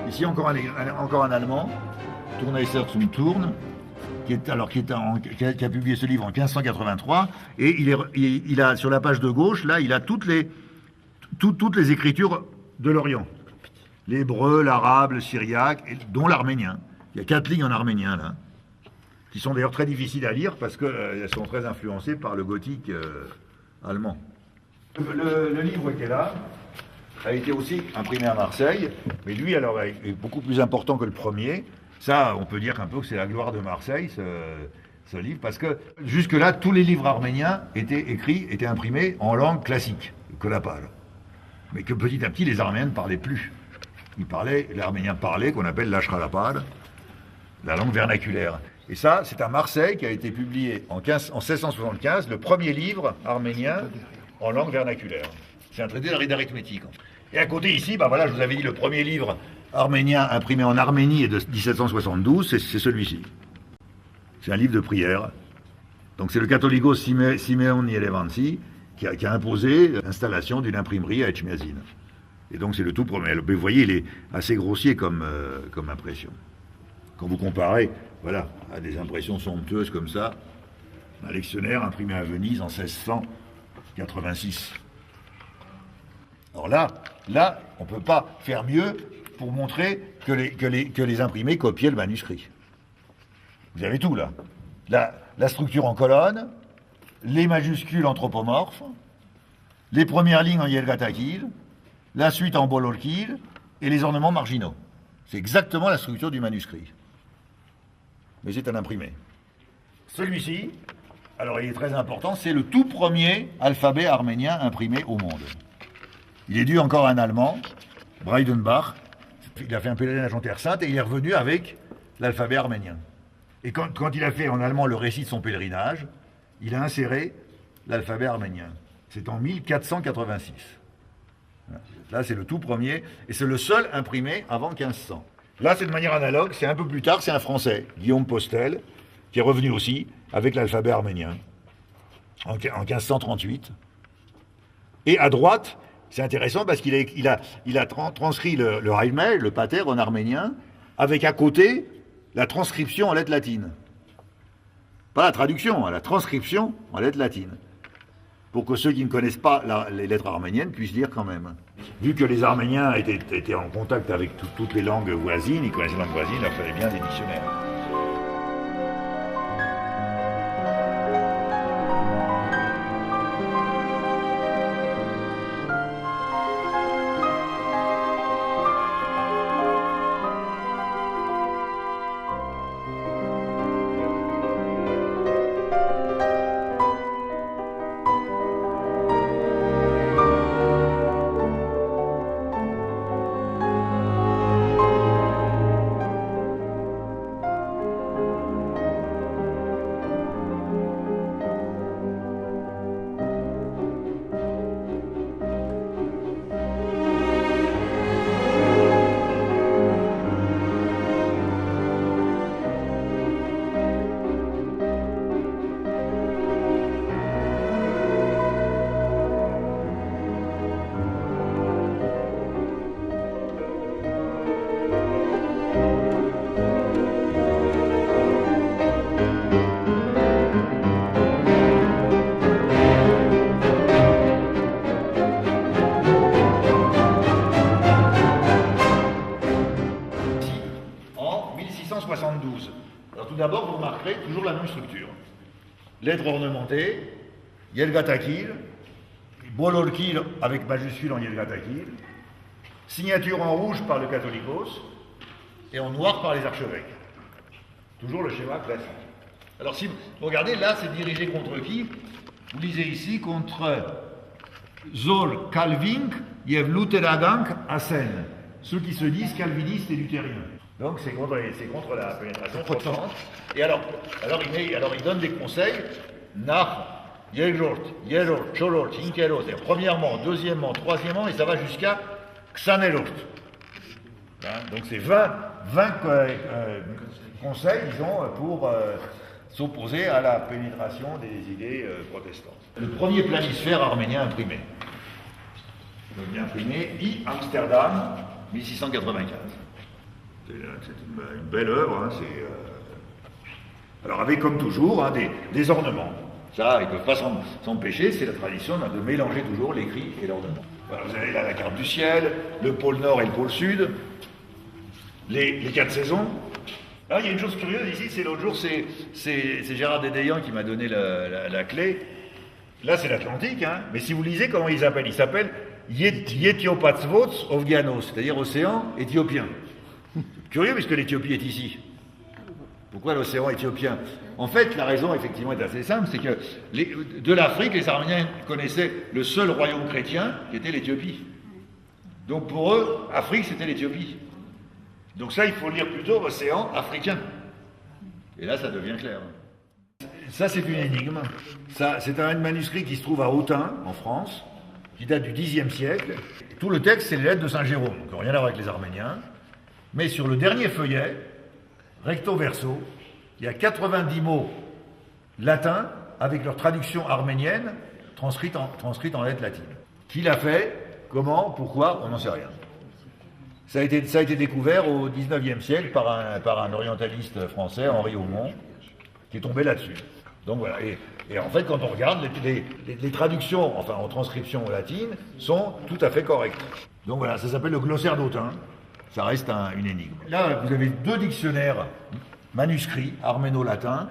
Ici, encore un Allemand, Tourneiser zum Turn, qui a publié ce livre en 1583. Et il a, sur la page de gauche, là, il a toutes les écritures de l'Orient. L'hébreu, l'arabe, le syriaque, dont l'arménien. Il y a 4 lignes en arménien, là, qui sont d'ailleurs très difficiles à lire parce qu'elles sont très influencées par le gothique allemand. Le livre qui est là a été aussi imprimé à Marseille, mais lui, alors, est beaucoup plus important que le premier. Ça, on peut dire un peu que c'est la gloire de Marseille, ce livre, parce que jusque-là, tous les livres arméniens étaient imprimés en langue classique, collapale. Mais que petit à petit, les Arméniens ne parlaient plus. L'arménien parlait, qu'on appelle l'ashkhalapad, la langue vernaculaire. Et ça, c'est à Marseille qu'a été publié en 1675 le premier livre arménien en langue vernaculaire. C'est un traité d'arithmétique. Et à côté ici, ben voilà, je vous avais dit, le premier livre arménien imprimé en Arménie est de 1772, c'est celui-ci. C'est un livre de prière. Donc c'est le catholicos Simeon Yelevansi qui a imposé l'installation d'une imprimerie à Etchmiadzin. Et donc c'est le tout premier. Vous voyez, il est assez grossier comme impression. Quand vous comparez, voilà, à des impressions somptueuses comme ça, un lectionnaire imprimé à Venise en 1686. Alors là, on ne peut pas faire mieux pour montrer que les imprimés copiaient le manuscrit. Vous avez tout là. La structure en colonne, les majuscules anthropomorphes, les premières lignes en Yelgatakil, la suite en Bololkil et les ornements marginaux. C'est exactement la structure du manuscrit. Mais c'est un imprimé. Celui-ci, alors il est très important, c'est le tout premier alphabet arménien imprimé au monde. Il est dû encore à un Allemand, Breidenbach. Il a fait un pèlerinage en Terre Sainte et il est revenu avec l'alphabet arménien. Et quand il a fait en allemand le récit de son pèlerinage, il a inséré l'alphabet arménien. C'est en 1486. Là, c'est le tout premier, et c'est le seul imprimé avant 1500. Là, c'est de manière analogue, c'est un peu plus tard, c'est un Français, Guillaume Postel, qui est revenu aussi avec l'alphabet arménien, en 1538. Et à droite, c'est intéressant parce qu'il a transcrit le Raimel, le pater en arménien, avec à côté la transcription en lettres latines. Pas la traduction, la transcription en lettres latines. Pour que ceux qui ne connaissent pas les lettres arméniennes puissent lire quand même. Vu que les Arméniens étaient en contact avec toutes les langues voisines, ils connaissaient les langues voisines, il leur fallait bien des dictionnaires. Alors tout d'abord, vous remarquerez toujours la même structure. Lettres ornementées, Yelgatakil, Bolorkil avec majuscule en Yelgatakil, signature en rouge par le catholicos et en noir par les archevêques. Toujours le schéma classique. Alors si vous regardez, là c'est dirigé contre qui? Vous lisez ici contre Zol Calvin Yev Lutheragank Assen, ceux qui se disent calvinistes et luthériens. Donc c'est contre la pénétration protestante. Et alors il donne des conseils. Nach Yelort, Cholort, Inkelot, premièrement, deuxièmement, troisièmement, et ça va jusqu'à Xanelort. Donc c'est 20 conseils, disons, pour s'opposer à la pénétration des idées protestantes. Le premier planisphère arménien imprimé. Donc imprimé, Amsterdam, 1695. C'est une belle œuvre. Hein, alors avec comme toujours des ornements. Ça, ils ne peuvent pas s'empêcher, c'est la tradition de mélanger toujours l'écrit et l'ornement. Voilà, vous avez là la carte du ciel, le pôle nord et le pôle sud, les 4 saisons. Alors il y a une chose curieuse ici, c'est l'autre jour, c'est Gérard Dédéian qui m'a donné la clé. Là c'est l'Atlantique, hein, mais si vous lisez comment il s'appelle Yetiopatsvots Ovgianos, c'est-à-dire océan éthiopien. Curieux puisque l'Éthiopie est ici. Pourquoi l'océan éthiopien? En fait, la raison, effectivement, est assez simple, c'est que de l'Afrique, les Arméniens connaissaient le seul royaume chrétien, qui était l'Éthiopie. Donc pour eux, Afrique, c'était l'Éthiopie. Donc ça, il faut lire plutôt océan africain. Et là, ça devient clair. Ça, c'est une énigme. Ça, c'est un manuscrit qui se trouve à Autun, en France, qui date du Xe siècle. Tout le texte, c'est les lettres de Saint Jérôme, donc rien à voir avec les Arméniens. Mais sur le dernier feuillet, recto verso, il y a 90 mots latins avec leur traduction arménienne transcrite en lettres latines. Qui l'a fait? Comment? Pourquoi? On n'en sait rien. Ça a été découvert au XIXe siècle par un orientaliste français, Henri Aumont, qui est tombé là-dessus. Donc voilà. Et en fait, quand on regarde, les traductions, enfin en transcription latine, sont tout à fait correctes. Donc voilà, ça s'appelle le glossaire d'Autun. Ça reste une énigme. Là, vous avez 2 dictionnaires manuscrits, arméno-latin,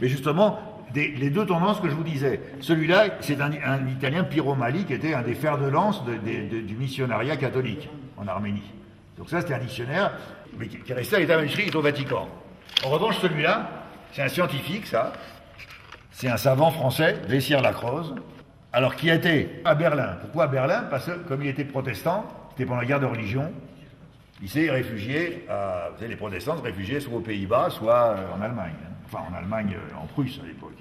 mais justement, les 2 tendances que je vous disais. Celui-là, c'est un Italien, Piero Mali, qui était un des fers de lance du missionnariat catholique en Arménie. Donc ça, c'était un dictionnaire, mais qui est resté à l'état manuscrit, qui est au Vatican. En revanche, celui-là, c'est un scientifique, ça. C'est un savant français, Vessières-Lacroze, alors qui était à Berlin. Pourquoi à Berlin? Parce que, comme il était protestant, c'était pendant la guerre de religion, il s'est réfugié, vous savez, les protestants se réfugiaient soit aux Pays-Bas, soit en Allemagne. Enfin, en Allemagne, en Prusse à l'époque.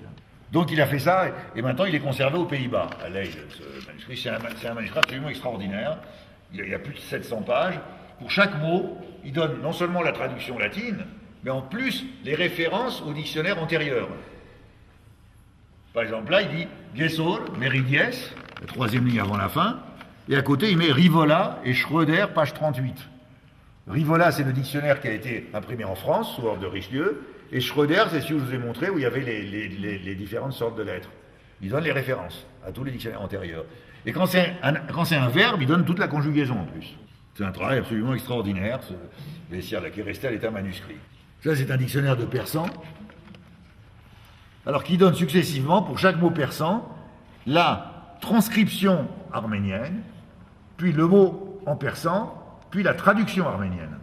Donc il a fait ça, et maintenant il est conservé aux Pays-Bas, à Leyde, ce manuscrit. C'est un manuscrit absolument extraordinaire. Il y a plus de 700 pages. Pour chaque mot, il donne non seulement la traduction latine, mais en plus les références au dictionnaire antérieur. Par exemple, là, il dit Gesol, Méridiès, la 3e ligne avant la fin, et à côté, il met Rivola et Schröder, page 38. Rivola, c'est le dictionnaire qui a été imprimé en France, sous ordre de Richelieu, et Schröder, c'est celui que je vous ai montré, où il y avait les différentes sortes de lettres. Il donne les références à tous les dictionnaires antérieurs. Et quand c'est un verbe, il donne toute la conjugaison en plus. C'est un travail absolument extraordinaire, ce Vessières-là, qui est resté à l'état manuscrit. Ça, c'est un dictionnaire de persan, alors qui donne successivement, pour chaque mot persan, la transcription arménienne, puis le mot en persan, puis la traduction arménienne.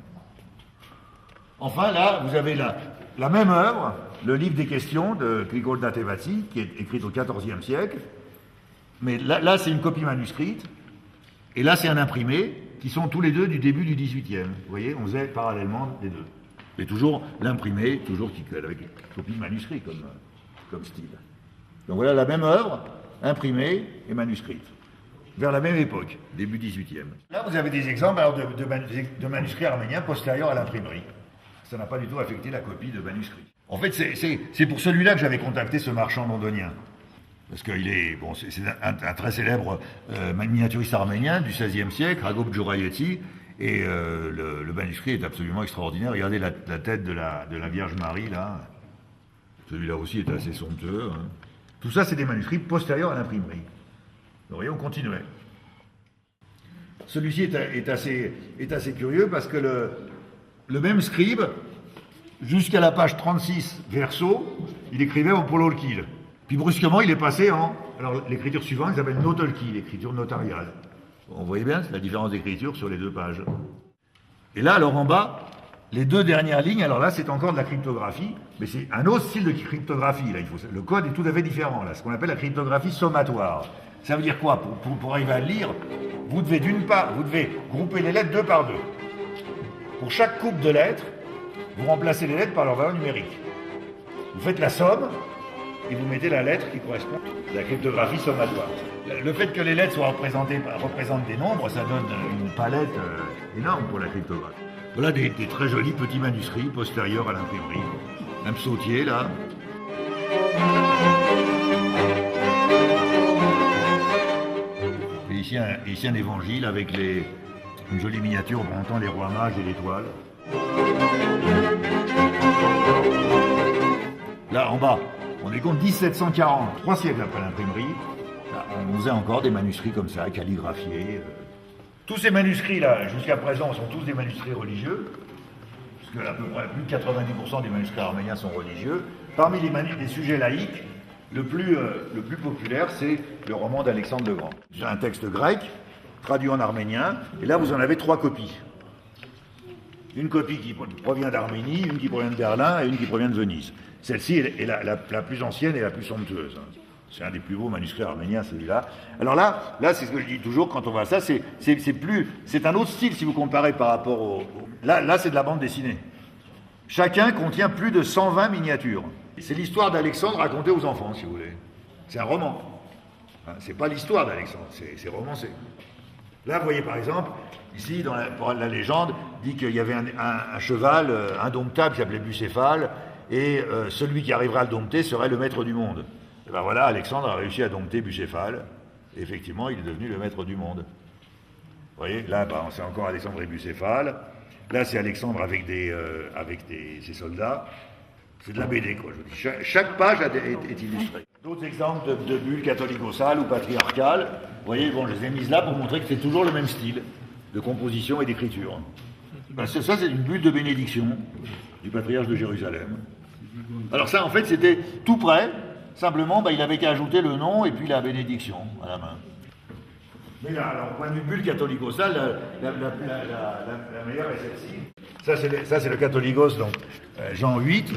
Enfin, là, vous avez la même œuvre, le livre des questions de Grigol Datevatsi, qui est écrite au XIVe siècle, mais là c'est une copie manuscrite, et là c'est un imprimé, qui sont tous les deux du début du XVIIIe. Vous voyez, on faisait parallèlement les deux. Et toujours l'imprimé, toujours avec une copie manuscrite comme style. Donc voilà la même œuvre, imprimée et manuscrite, vers la même époque, début XVIIIe. Là, vous avez des exemples alors, de manuscrits arméniens postérieurs à l'imprimerie. Ça n'a pas du tout affecté la copie de manuscrit. En fait, c'est pour celui-là que j'avais contacté ce marchand londonien. Parce qu'il est, bon, c'est un très célèbre miniaturiste arménien du XVIe siècle, Ragop Djourayeti, et le manuscrit est absolument extraordinaire. Regardez la tête de la Vierge Marie, là. Celui-là aussi est assez somptueux. Hein. Tout ça, c'est des manuscrits postérieurs à l'imprimerie. Vous voyez, on continuait. Celui-ci est assez curieux parce que le même scribe, jusqu'à la page 36 verso, il écrivait au Pololkil. Puis brusquement, il est passé en... Alors l'écriture suivante, il s'appelle notalkie, l'écriture notariale. On voyait bien la différence d'écriture sur les deux pages. Et là, alors en bas, les deux dernières lignes, alors là, c'est encore de la cryptographie, mais c'est un autre style de cryptographie. Là, le code est tout à fait différent, là, ce qu'on appelle la cryptographie sommatoire. Ça veut dire quoi? Pour arriver à le lire, vous devez d'une part, vous devez grouper les lettres deux par deux. Pour chaque couple de lettres, vous remplacez les lettres par leur valeur numérique. Vous faites la somme, et vous mettez la lettre qui correspond à la cryptographie sommatoire. Le fait que les lettres représentent des nombres, ça donne une palette énorme pour la cryptographie. Voilà des très jolis petits manuscrits postérieurs à l'imprimerie. Un psautier, là. Et ici un évangile avec une jolie miniature représentant les rois mages et l'étoile. Là, en bas, on est compte 1740, 3 siècles après l'imprimerie. Là, on faisait encore des manuscrits comme ça, calligraphiés. Tous ces manuscrits-là, jusqu'à présent, sont tous des manuscrits religieux, puisque à peu près plus de 90% des manuscrits arméniens sont religieux. Parmi les sujets laïques, le plus populaire, c'est le roman d'Alexandre le Grand. C'est un texte grec, traduit en arménien, et là, vous en avez 3 copies. Une copie qui provient d'Arménie, une qui provient de Berlin et une qui provient de Venise. Celle-ci est la plus ancienne et la plus somptueuse. C'est un des plus beaux manuscrits arméniens, celui-là. Alors là, c'est ce que je dis toujours quand on voit ça, c'est un autre style si vous comparez par rapport au... Là, c'est de la bande dessinée. Chacun contient plus de 120 miniatures. C'est l'histoire d'Alexandre racontée aux enfants, si vous voulez. C'est un roman. C'est pas l'histoire d'Alexandre, c'est romancé. Là, vous voyez par exemple, ici, dans la légende, dit qu'il y avait un cheval indomptable qui s'appelait Bucéphale, et celui qui arrivera à le dompter serait le maître du monde. Et ben voilà, Alexandre a réussi à dompter Bucéphale, et effectivement, il est devenu le maître du monde. Vous voyez, là, c'est encore Alexandre et Bucéphale. Là, c'est Alexandre avec ses soldats. C'est de la BD, quoi. Je dis. Chaque page est illustrée. D'autres exemples de bulles catholicosales ou patriarcales, vous voyez, bon, je les ai mises là pour montrer que c'est toujours le même style de composition et d'écriture. Ben, ça, c'est une bulle de bénédiction du patriarche de Jérusalem. Alors ça, en fait, c'était tout près. Simplement, il avait qu'à ajouter le nom et puis la bénédiction à la main. Mais là, alors, au point de vue bulle catholicosale, la meilleure est celle-ci. Ça, c'est le catholicos, donc Jean 8,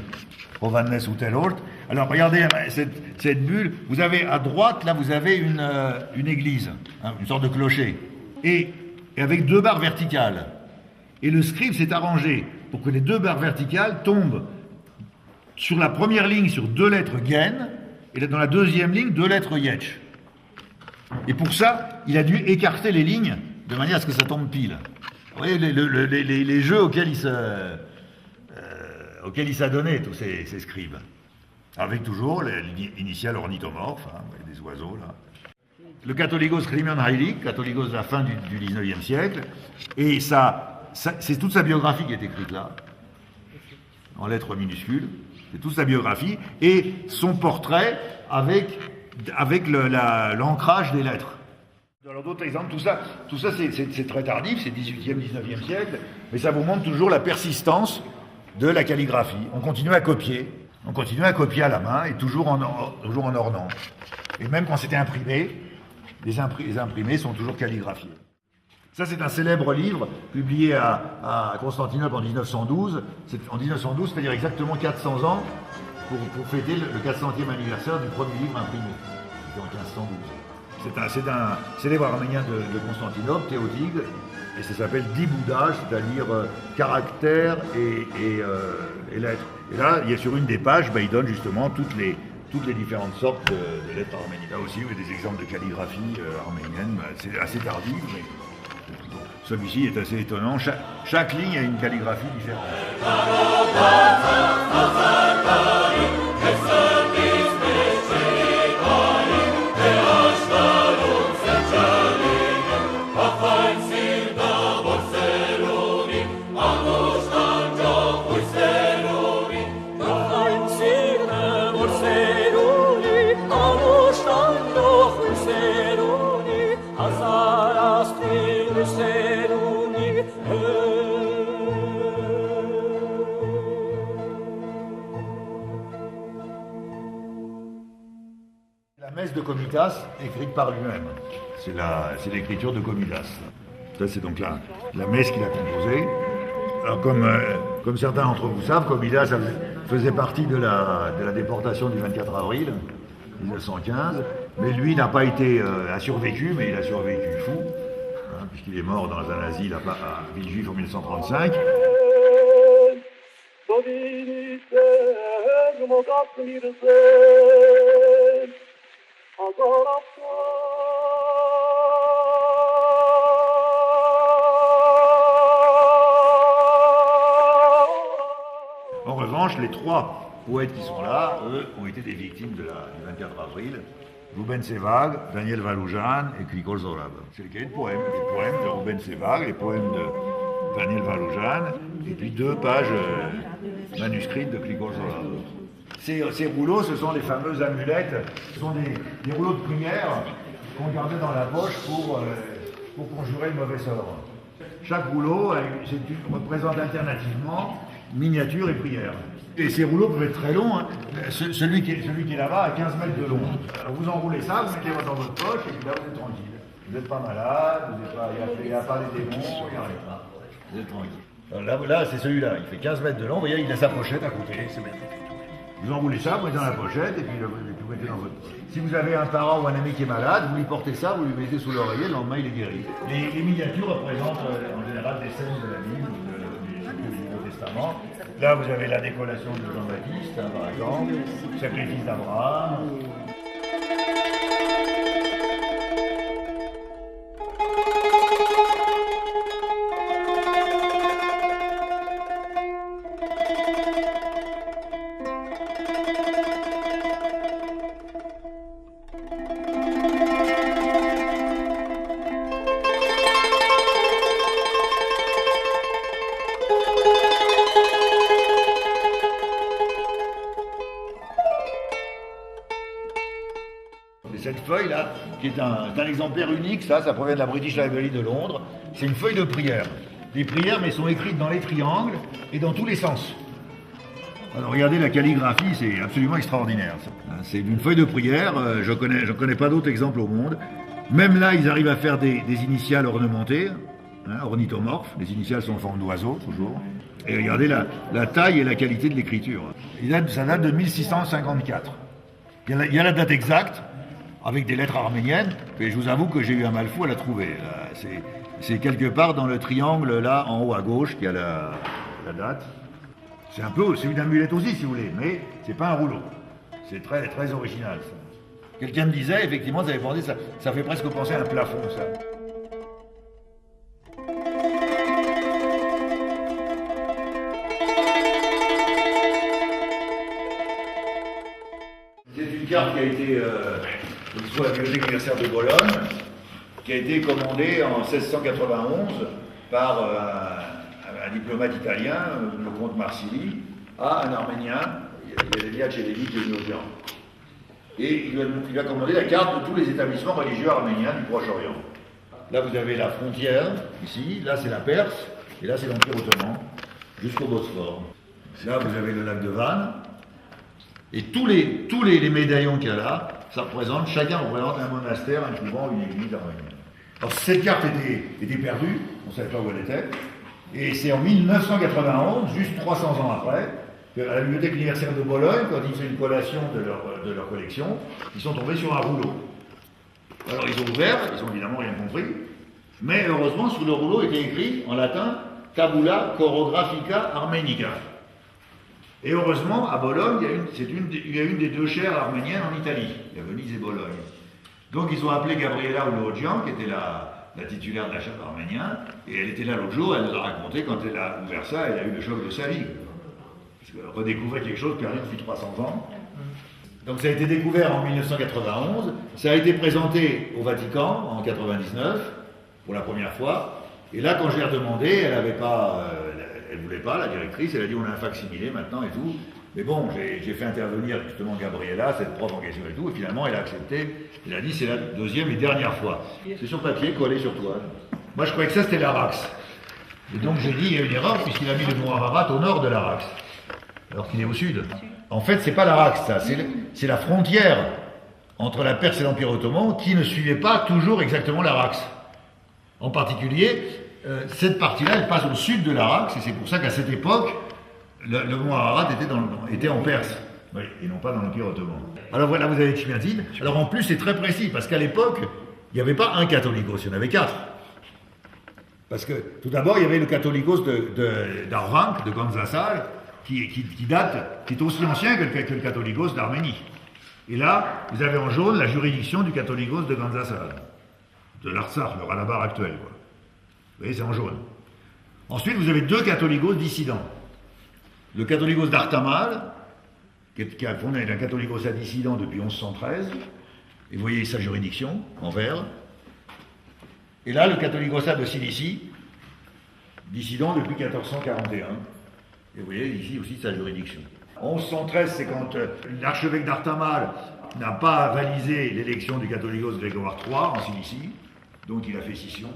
Ovannes Utelort. Alors, regardez cette bulle. Vous avez à droite, là, vous avez une église, une sorte de clocher, et avec 2 barres verticales. Et le scribe s'est arrangé pour que les 2 barres verticales tombent sur la première ligne sur 2 lettres Gen, et dans la deuxième ligne 2 lettres Yetch. Et pour ça, il a dû écarter les lignes de manière à ce que ça tombe pile. Vous voyez les jeux auxquels il s'adonnait, tous ces scribes. Avec toujours l'initiale ornithomorphe, des oiseaux là. Le Catholicos Rimion Heilig, Catholicos de la fin du 19e siècle, et c'est toute sa biographie qui est écrite là, en lettres minuscules, c'est toute sa biographie, et son portrait avec l'ancrage des lettres. Alors d'autres exemples, tout ça c'est très tardif, c'est 18e, 19e siècle, mais ça vous montre toujours la persistance de la calligraphie. On continue à copier à la main, et toujours en ornant. Et même quand c'était imprimé, les imprimés sont toujours calligraphiés. Ça, c'est un célèbre livre publié à Constantinople en 1912. En 1912, c'est-à-dire exactement 400 ans pour fêter le 400e anniversaire du premier livre imprimé. C'était en 1512. C'est un célèbre arménien de Constantinople, Théotigle, et ça s'appelle Dibouda, c'est-à-dire caractères et lettres. Et là, il y a sur une des pages, il donne justement toutes les différentes sortes de lettres arméniennes. Là aussi, vous avez des exemples de calligraphie arménienne, c'est assez tardif, mais celui-ci est assez étonnant. Chaque ligne a une calligraphie différente. de Komitas écrite par lui-même. C'est l'écriture de Komitas. Ça, c'est donc la messe qu'il a composée. Alors, comme certains d'entre vous savent, Komitas faisait partie de la déportation du 24 avril 1915, mais lui a survécu, mais il a survécu fou, hein, puisqu'il est mort dans un asile à Villejuif en 1935. En revanche, les trois poètes qui sont là, eux, ont été des victimes du 24 avril. Ruben Sevag, Daniel Valoujan et Krikol Zorab. C'est les cahiers de poèmes. Les poèmes de Ruben Sevag, les poèmes de Daniel Valoujan, et puis 2 pages manuscrites de Krikol Zorab. Ces rouleaux, ce sont les fameuses amulettes, ce sont des rouleaux de prière qu'on gardait dans la poche pour conjurer le mauvais sort. Chaque rouleau représente alternativement miniature et prière. Et ces rouleaux peuvent être très longs. Hein. Celui qui est là-bas a 15 mètres de long. Alors vous enroulez ça, vous mettez dans votre poche et puis là vous êtes tranquille. Vous n'êtes pas malade, il n'y a pas des démons, il n'y a rien. Vous êtes tranquille. Alors là c'est celui-là, il fait 15 mètres de long, vous voyez, il a sa pochette à côté. Vous enroulez ça, vous mettez dans la pochette et puis vous mettez dans votre poche. Si vous avez un parent ou un ami qui est malade, vous lui portez ça, vous lui mettez sous l'oreiller, le lendemain il est guéri. Les miniatures représentent en général des scènes de la Bible ou du Nouveau Testament. Là, vous avez la décollation de Jean-Baptiste, hein, par exemple, le sacrifice d'Abraham. Cette feuille-là, qui est un exemplaire unique, ça provient de la British Library de Londres, c'est une feuille de prière. Des prières, mais sont écrites dans les triangles et dans tous les sens. Alors regardez la calligraphie, c'est absolument extraordinaire. C'est une feuille de prière, je connais pas d'autres exemples au monde. Même là, ils arrivent à faire des initiales ornementées, hein, ornithomorphes, les initiales sont en forme d'oiseau, toujours. Et regardez la taille et la qualité de l'écriture. Ça date de 1654. Il y a la date exacte, avec des lettres arméniennes, mais je vous avoue que j'ai eu un mal fou à la trouver. C'est quelque part dans le triangle, là, en haut à gauche, qu'il y a la date. C'est une amulette aussi, si vous voulez, mais c'est pas un rouleau. C'est très, très original, ça. Quelqu'un me disait, effectivement, ça fait presque penser à un plafond, ça. C'est une carte qui a été... soit la Bibliothèque universitaire de Bologne, qui a été commandée en 1691 par un diplomate italien, le comte Marsili, à un Arménien, Yelia Tchélévi, qui est Inovian. Et il lui a commandé la carte de tous les établissements religieux arméniens du Proche-Orient. Là, vous avez la frontière, ici, là c'est la Perse, et là c'est l'Empire ottoman, jusqu'au Bosphore. Là, vous avez le lac de Van, et tous les médaillons qu'il y a là, chacun représente un monastère, un couvent, une église arménienne. Alors cette carte était perdue, on ne savait pas où elle était, et c'est en 1991, juste 300 ans après, qu'à la Bibliothèque universitaire de Bologne, quand ils font une collation de leur collection, ils sont tombés sur un rouleau. Alors ils ont ouvert, ils ont évidemment rien compris, mais heureusement sur le rouleau était écrit en latin Tabula Chorographica Armenica. Et heureusement, à Bologne, il y a une des 2 chaires arméniennes en Italie. Il y a Venise et Bologne. Donc ils ont appelé Gabriela Ologian, qui était la titulaire de la chaire arménien, et elle était là l'autre jour, elle nous a raconté, quand elle a ouvert ça, elle a eu le choc de sa vie. Parce qu'elle redécouvrait quelque chose perdu depuis 300 ans. Donc ça a été découvert en 1991, ça a été présenté au Vatican en 1999, pour la première fois, et là quand je l'ai redemandé, elle ne voulait pas, la directrice, elle a dit on a un facsimilé maintenant et tout. Mais bon, j'ai fait intervenir justement Gabriela, cette prof en question et tout, et finalement elle a accepté. Elle a dit c'est la 2e et dernière fois. C'est sur papier, collé sur toile. Moi je croyais que ça c'était l'Arax. Et donc j'ai dit il y a une erreur puisqu'il a mis le mot Ararat au nord de l'Arax, alors qu'il est au sud. En fait c'est pas l'Arax ça, c'est la frontière entre la Perse et l'Empire ottoman qui ne suivait pas toujours exactement l'Araxe. En particulier, cette partie-là, elle passe au sud de l'Araxe, et c'est pour ça qu'à cette époque, le mont Ararat était en Perse, oui, et non pas dans l'Empire ottoman. Alors voilà, vous avez Chmiadzin. Alors en plus, c'est très précis, parce qu'à l'époque, il n'y avait pas un catholicos, il y en avait 4. Parce que, tout d'abord, il y avait le catholicos d'Arvank, de Gandzasal, qui est aussi ancien que le catholicos d'Arménie. Et là, vous avez en jaune la juridiction du catholicos de Gandzasal, de l'Artsakh, le Ralabar actuel, quoi. Vous voyez, c'est en jaune. Ensuite, vous avez 2 catholicos dissidents. Le catholicos d'Artamal, qui a fondé un catholicos dissident depuis 1113, et vous voyez sa juridiction, en vert. Et là, le catholicos de Cilicie, dissident depuis 1441. Et vous voyez ici aussi sa juridiction. En 1113, c'est quand l'archevêque d'Artamal n'a pas avalisé l'élection du catholicos Grégoire III en Cilicie, donc il a fait scission.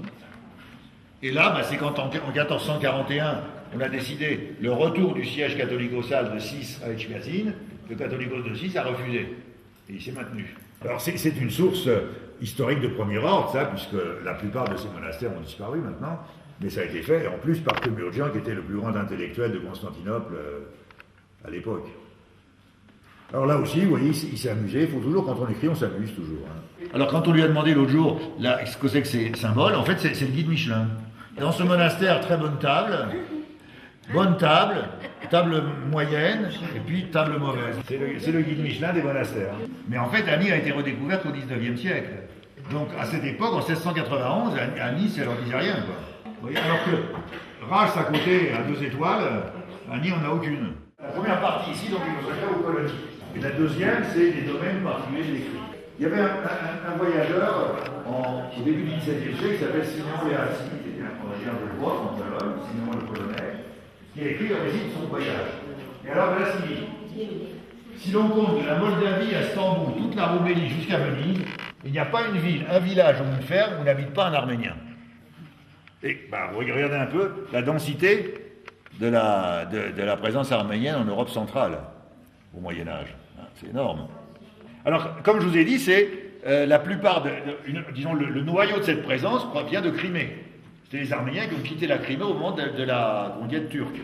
Et là, c'est quand en 1441, on a décidé le retour du siège catholicosal de Sis à Etchmiadzin, le catholicos de Sis a refusé. Et il s'est maintenu. Alors c'est une source historique de premier ordre, ça, puisque la plupart de ces monastères ont disparu maintenant, mais ça a été fait, en plus, par Temurjan, qui était le plus grand intellectuel de Constantinople à l'époque. Alors là aussi, vous voyez, il s'est amusé. Il faut toujours, quand on écrit, on s'amuse toujours. Hein. Alors quand on lui a demandé l'autre jour ce que c'est que ces symboles, en fait, c'est le guide Michelin. Dans ce monastère, très bonne table, table moyenne, et puis table mauvaise. C'est le guide Michelin des monastères. Mais en fait, Annie a été redécouverte au XIXe siècle. Donc à cette époque, en 1691, Annie, ça leur disait rien, quoi. Vous voyez, alors que Rach, à côté, à 2 étoiles, Annie en a aucune. La première partie ici, donc, il nous réfère aux colonies. Et la deuxième, c'est les domaines particuliers décrits. Il y avait un voyageur au début du XVIIe siècle qui s'appelle Simeon Leazzi, qui était un originaire de Lvov, en Pologne, Simeon le Polonais, qui a écrit le récit de son voyage. Et alors voilà ce qu'il dit. Si l'on compte de la Moldavie à Stamboul, toute la Roumélie jusqu'à Venise, il n'y a pas une ville, un village ou une ferme où n'habite pas un Arménien. Et vous regardez un peu la densité de la présence arménienne en Europe centrale au Moyen-Âge. C'est énorme. Alors, comme je vous ai dit, c'est la plupart, disons, le noyau de cette présence provient de Crimée. C'était les Arméniens qui ont quitté la Crimée au moment de la conquête turque.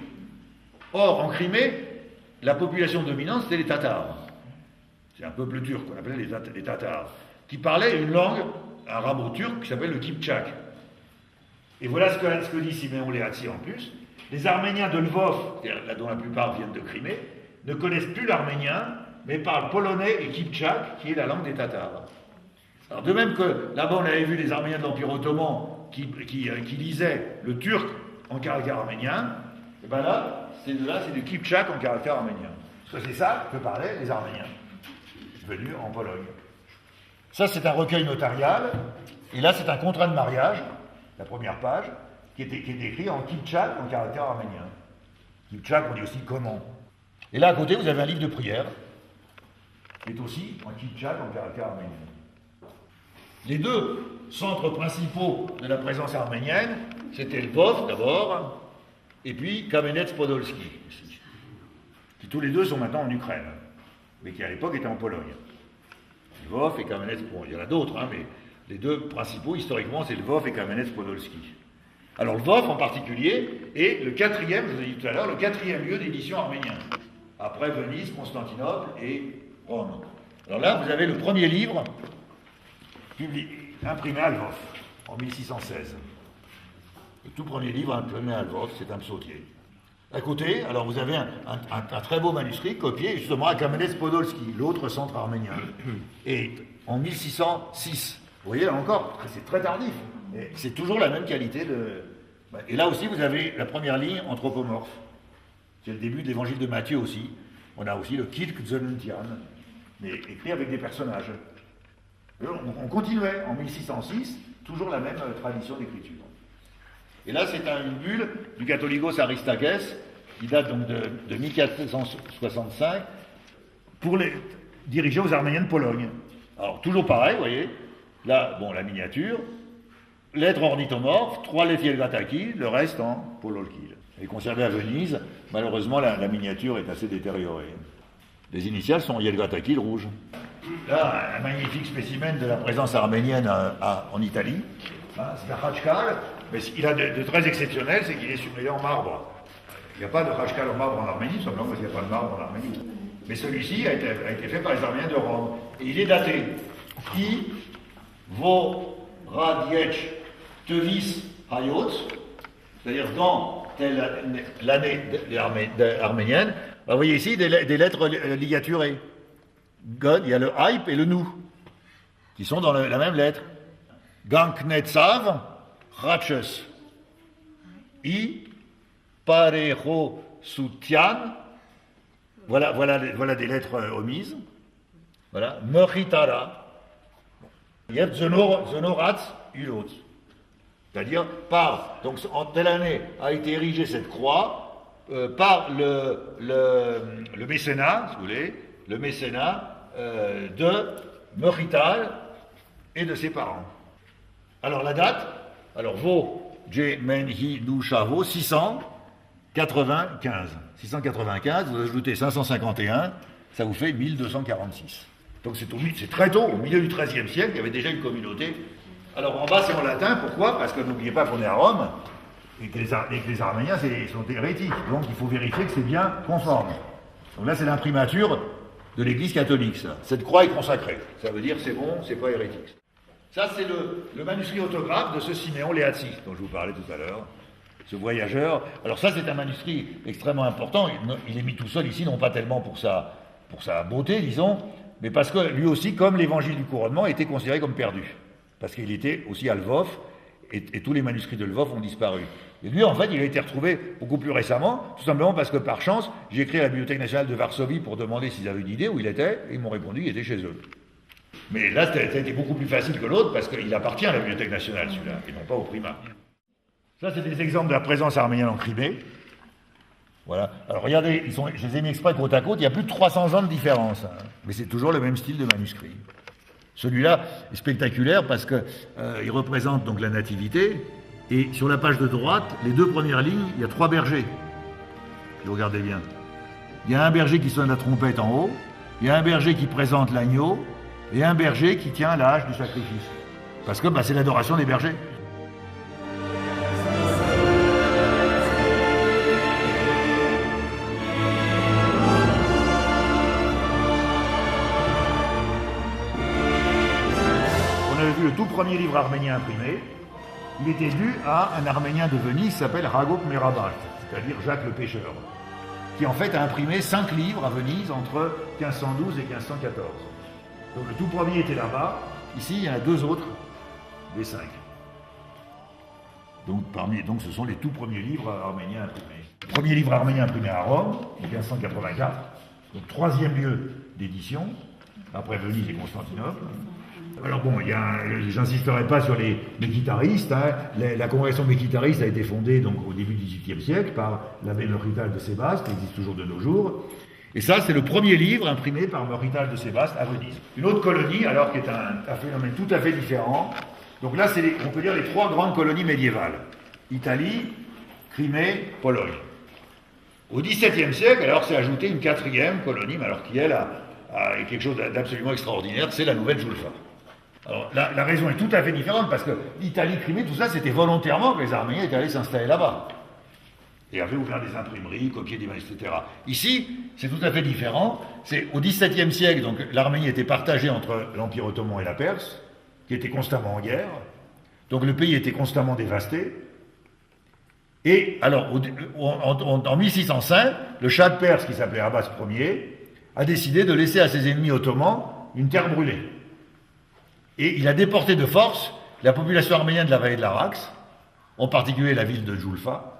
Or, en Crimée, la population dominante, c'était les Tatars. C'est un peuple turc qu'on appelait les Tatars, qui parlaient une langue arabo-turque qui s'appelle le Kiptchak. Et voilà ce que dit Simeon Leazzi en plus. Les Arméniens de Lvov, dont la plupart viennent de Crimée, ne connaissent plus l'arménien, mais parlent polonais et kiptchak, qui est la langue des Tatars. Alors de même que là-bas on avait vu les Arméniens de l'Empire ottoman qui lisaient le turc en caractère arménien, et bien là, c'est du kiptchak en caractère arménien. Parce que c'est ça que parlaient les Arméniens, venus en Pologne. Ça c'est un recueil notarial, et là c'est un contrat de mariage, la première page, qui est écrit en kiptchak en caractère arménien. Kiptchak, on dit aussi comment. Et là à côté, vous avez un livre de prière, qui est aussi en kiptchak en caractère arménien. Les 2 centres principaux de la présence arménienne, c'était Lvov d'abord, et puis Kamenets-Podolski, qui tous les 2 sont maintenant en Ukraine, mais qui à l'époque étaient en Pologne. Lvov et Kamenets, il y en a d'autres, mais les 2 principaux, historiquement, c'est Lvov et Kamenets-Podolski. Alors Lvov en particulier est le 4e, je vous ai dit tout à l'heure, le 4e lieu d'édition arménien, après Venise, Constantinople et Rome. Alors là, vous avez le premier livre imprimé à Lvov, en 1616. Le tout premier livre imprimé à Lvov, c'est un psautier. À côté, alors vous avez un très beau manuscrit copié justement à Kamenets-Podolski, l'autre centre arménien. Et en 1606, vous voyez, là encore, c'est très tardif. Et c'est toujours la même qualité de... Et là aussi, vous avez la première ligne anthropomorphe. C'est le début de l'évangile de Matthieu aussi. On a aussi le Kirk Zonentian, mais écrit avec des personnages. Et on continuait en 1606, toujours la même tradition d'écriture. Et là, c'est une bulle du Catholicos Aristakès, qui date donc de 1465, pour diriger aux Arméniens de Pologne. Alors, toujours pareil, vous voyez, là, la miniature, lettres ornithomorphes, 3 lettres Yelgataki, le reste en pololkil. Et conservé à Venise, malheureusement, la miniature est assez détériorée. Les initiales sont Yelgataki, le rouge. Là, un magnifique spécimen de la présence arménienne en Italie. C'est un Khachkal, mais il a de très exceptionnel, c'est qu'il est surmonté en marbre. Il n'y a pas de Khachkal en marbre en Arménie, simplement parce qu'il n'y a pas de marbre en Arménie. Mais celui-ci a été fait par les Arméniens de Rome. Et il est daté. I, vo, radiech, tevis, hayot, c'est-à-dire dans l'année arménienne. Vous voyez ici des lettres ligaturées. God, il y a le hype et le nous, qui sont dans la même lettre. Ganknetsav, Ratches, I, Pareho, Soutian, voilà des lettres omises. Voilà, Mechitara, Yet Zenoratz, Ulot. C'est-à-dire, donc en telle année a été érigée cette croix par le mécénat, si vous voulez, le mécénat de Mechital et de ses parents. Alors la date, Vo, J, Men, Hi, Nu, Chavo, 695. 695, vous ajoutez 551, ça vous fait 1246. Donc c'est très tôt, au milieu du XIIIe siècle, il y avait déjà une communauté. Alors en bas c'est en latin, pourquoi? Parce que n'oubliez pas qu'on est à Rome, et que les Arméniens sont hérétiques, donc il faut vérifier que c'est bien conforme. Donc là c'est l'imprimature de l'Église catholique, ça. Cette croix est consacrée, ça veut dire c'est bon, c'est pas hérétique. Ça c'est le manuscrit autographe de ce Siméon Léatsy, dont je vous parlais tout à l'heure, ce voyageur. Alors ça c'est un manuscrit extrêmement important, il est mis tout seul ici, non pas tellement pour sa beauté, disons, mais parce que lui aussi, comme l'évangile du couronnement, était considéré comme perdu. Parce qu'il était aussi à Lvov, et tous les manuscrits de Lvov ont disparu. Et lui, en fait, il a été retrouvé beaucoup plus récemment, tout simplement parce que, par chance, j'ai écrit à la Bibliothèque nationale de Varsovie pour demander s'ils avaient une idée où il était, et ils m'ont répondu qu'il était chez eux. Mais là, ça a été beaucoup plus facile que l'autre, parce qu'il appartient à la Bibliothèque nationale, celui-là, et non pas au primat. Ça, c'est des exemples de la présence arménienne en Crimée. Voilà. Alors regardez, je les ai mis exprès côte à côte, il y a plus de 300 ans de différence, hein. Mais c'est toujours le même style de manuscrit. Celui-là est spectaculaire parce que il représente donc la nativité, et sur la page de droite, les deux premières lignes, il y a 3 bergers. Si vous regardez bien. Il y a un berger qui sonne la trompette en haut, il y a un berger qui présente l'agneau, et un berger qui tient la hache du sacrifice. Parce que c'est l'adoration des bergers. Le tout premier livre arménien imprimé, il était dû à un Arménien de Venise qui s'appelle Ragop Merabat, c'est-à-dire Jacques le Pêcheur, qui en fait a imprimé 5 livres à Venise entre 1512 et 1514. Donc le tout premier était là-bas, ici il y en a 2 autres, des 5. Donc ce sont les tout premiers livres arméniens imprimés. Le premier livre arménien imprimé à Rome, en 1584, donc 3e lieu d'édition, après Venise et Constantinople. Alors bon, j'insisterai pas sur les mékitaristes, hein. La congrégation mékitariste a été fondée donc au début du XVIIIe siècle par l'abbé Mechital de Sébaste, qui existe toujours de nos jours. Et ça, c'est le premier livre imprimé par Mechital de Sébaste à Venise. Une autre colonie, alors qui est un phénomène tout à fait différent. Donc là, on peut dire les 3 grandes colonies médiévales. Italie, Crimée, Pologne. Au XVIIe siècle, alors s'est ajoutée une 4e colonie, mais alors qui elle a quelque chose d'absolument extraordinaire, c'est la Nouvelle Julfa. Alors, la raison est tout à fait différente, parce que l'Italie, Crimée, tout ça, c'était volontairement que les Arméniens étaient allés s'installer là-bas. Et avaient ouvert des imprimeries, copié des manuscrits, etc. Ici, c'est tout à fait différent. C'est au XVIIe siècle, donc l'Arménie était partagée entre l'Empire ottoman et la Perse, qui étaient constamment en guerre. Donc le pays était constamment dévasté. Et alors, en 1605, le Shah de Perse, qui s'appelait Abbas Ier, a décidé de laisser à ses ennemis ottomans une terre brûlée. Et il a déporté de force la population arménienne de la vallée de l'Arax, en particulier la ville de Julfa,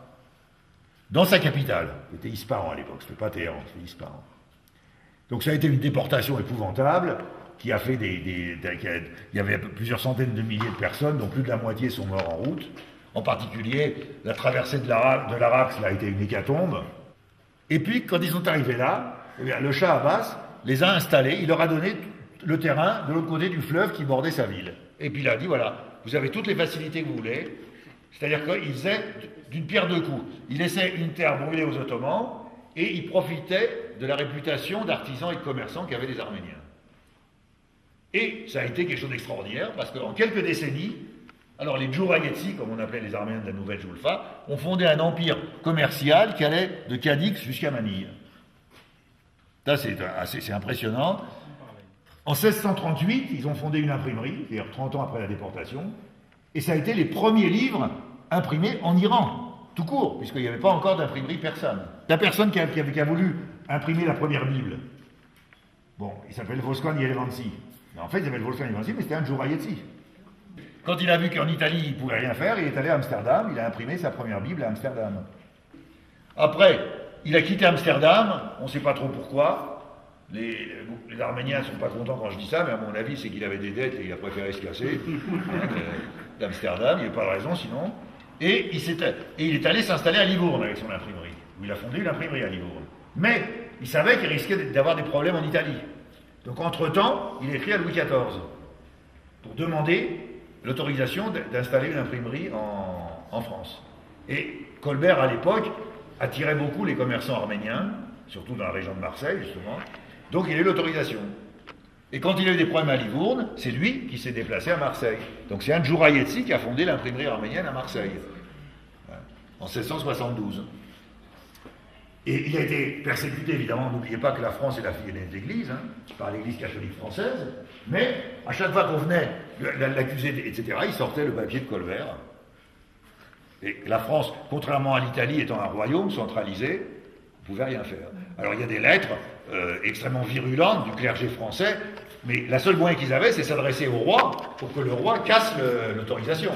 dans sa capitale, qui était Ispahan à l'époque, c'était pas Téhéran, c'était Ispahan. Donc ça a été une déportation épouvantable, qui a fait il y avait plusieurs centaines de milliers de personnes, dont plus de la moitié sont morts en route. En particulier, la traversée de l'Arax a été une hécatombe. Et puis, quand ils sont arrivés là, le Shah Abbas les a installés, il leur a donné le terrain de l'autre côté du fleuve qui bordait sa ville. Et puis il a dit, voilà, vous avez toutes les facilités que vous voulez, c'est-à-dire qu'il faisait d'une pierre deux coups. Il laissait une terre brûlée aux Ottomans, et il profitait de la réputation d'artisans et de commerçants qu'avaient les Arméniens. Et ça a été quelque chose d'extraordinaire, parce qu'en quelques décennies, alors les Djourayetsi, comme on appelait les Arméniens de la Nouvelle Julfa, ont fondé un empire commercial qui allait de Cadix jusqu'à Manille. Ça, c'est impressionnant. En 1638, ils ont fondé une imprimerie, c'est-à-dire 30 ans après la déportation, et ça a été les premiers livres imprimés en Iran, tout court, puisqu'il n'y avait pas encore d'imprimerie persane. La personne qui a voulu imprimer la première Bible, bon, il s'appelle Wolfgang Yerevantsi. En fait, il s'appelle Wolfgang Yerevantsi, mais c'était un Djourayetsi. Quand il a vu qu'en Italie, il ne pouvait rien faire, il est allé à Amsterdam, il a imprimé sa première Bible à Amsterdam. Après, il a quitté Amsterdam, on ne sait pas trop pourquoi. Les Arméniens ne sont pas contents quand je dis ça, mais à mon avis, c'est qu'il avait des dettes et il a préféré se casser d'Amsterdam, il n'y a pas de raison sinon. Et il est allé s'installer à Livourne avec son imprimerie, où il a fondé une imprimerie à Livourne. Mais il savait qu'il risquait d'avoir des problèmes en Italie. Donc entre-temps, il écrit à Louis XIV pour demander l'autorisation d'installer une imprimerie en France. Et Colbert, à l'époque, attirait beaucoup les commerçants arméniens, surtout dans la région de Marseille, justement. Donc il a eu l'autorisation. Et quand il a eu des problèmes à Livourne, c'est lui qui s'est déplacé à Marseille. Donc c'est un Djourayetsi qui a fondé l'imprimerie arménienne à Marseille, en 1672. Et il a été persécuté, évidemment, n'oubliez pas que la France est la fille aînée de l'Église, par l'Église catholique française, mais à chaque fois qu'on venait l'accuser, etc., il sortait le papier de Colbert. Et la France, contrairement à l'Italie, étant un royaume centralisé, ne pouvait rien faire. Alors il y a des lettres extrêmement virulentes du clergé français, mais la seule moyen qu'ils avaient, c'est s'adresser au roi pour que le roi casse l'autorisation.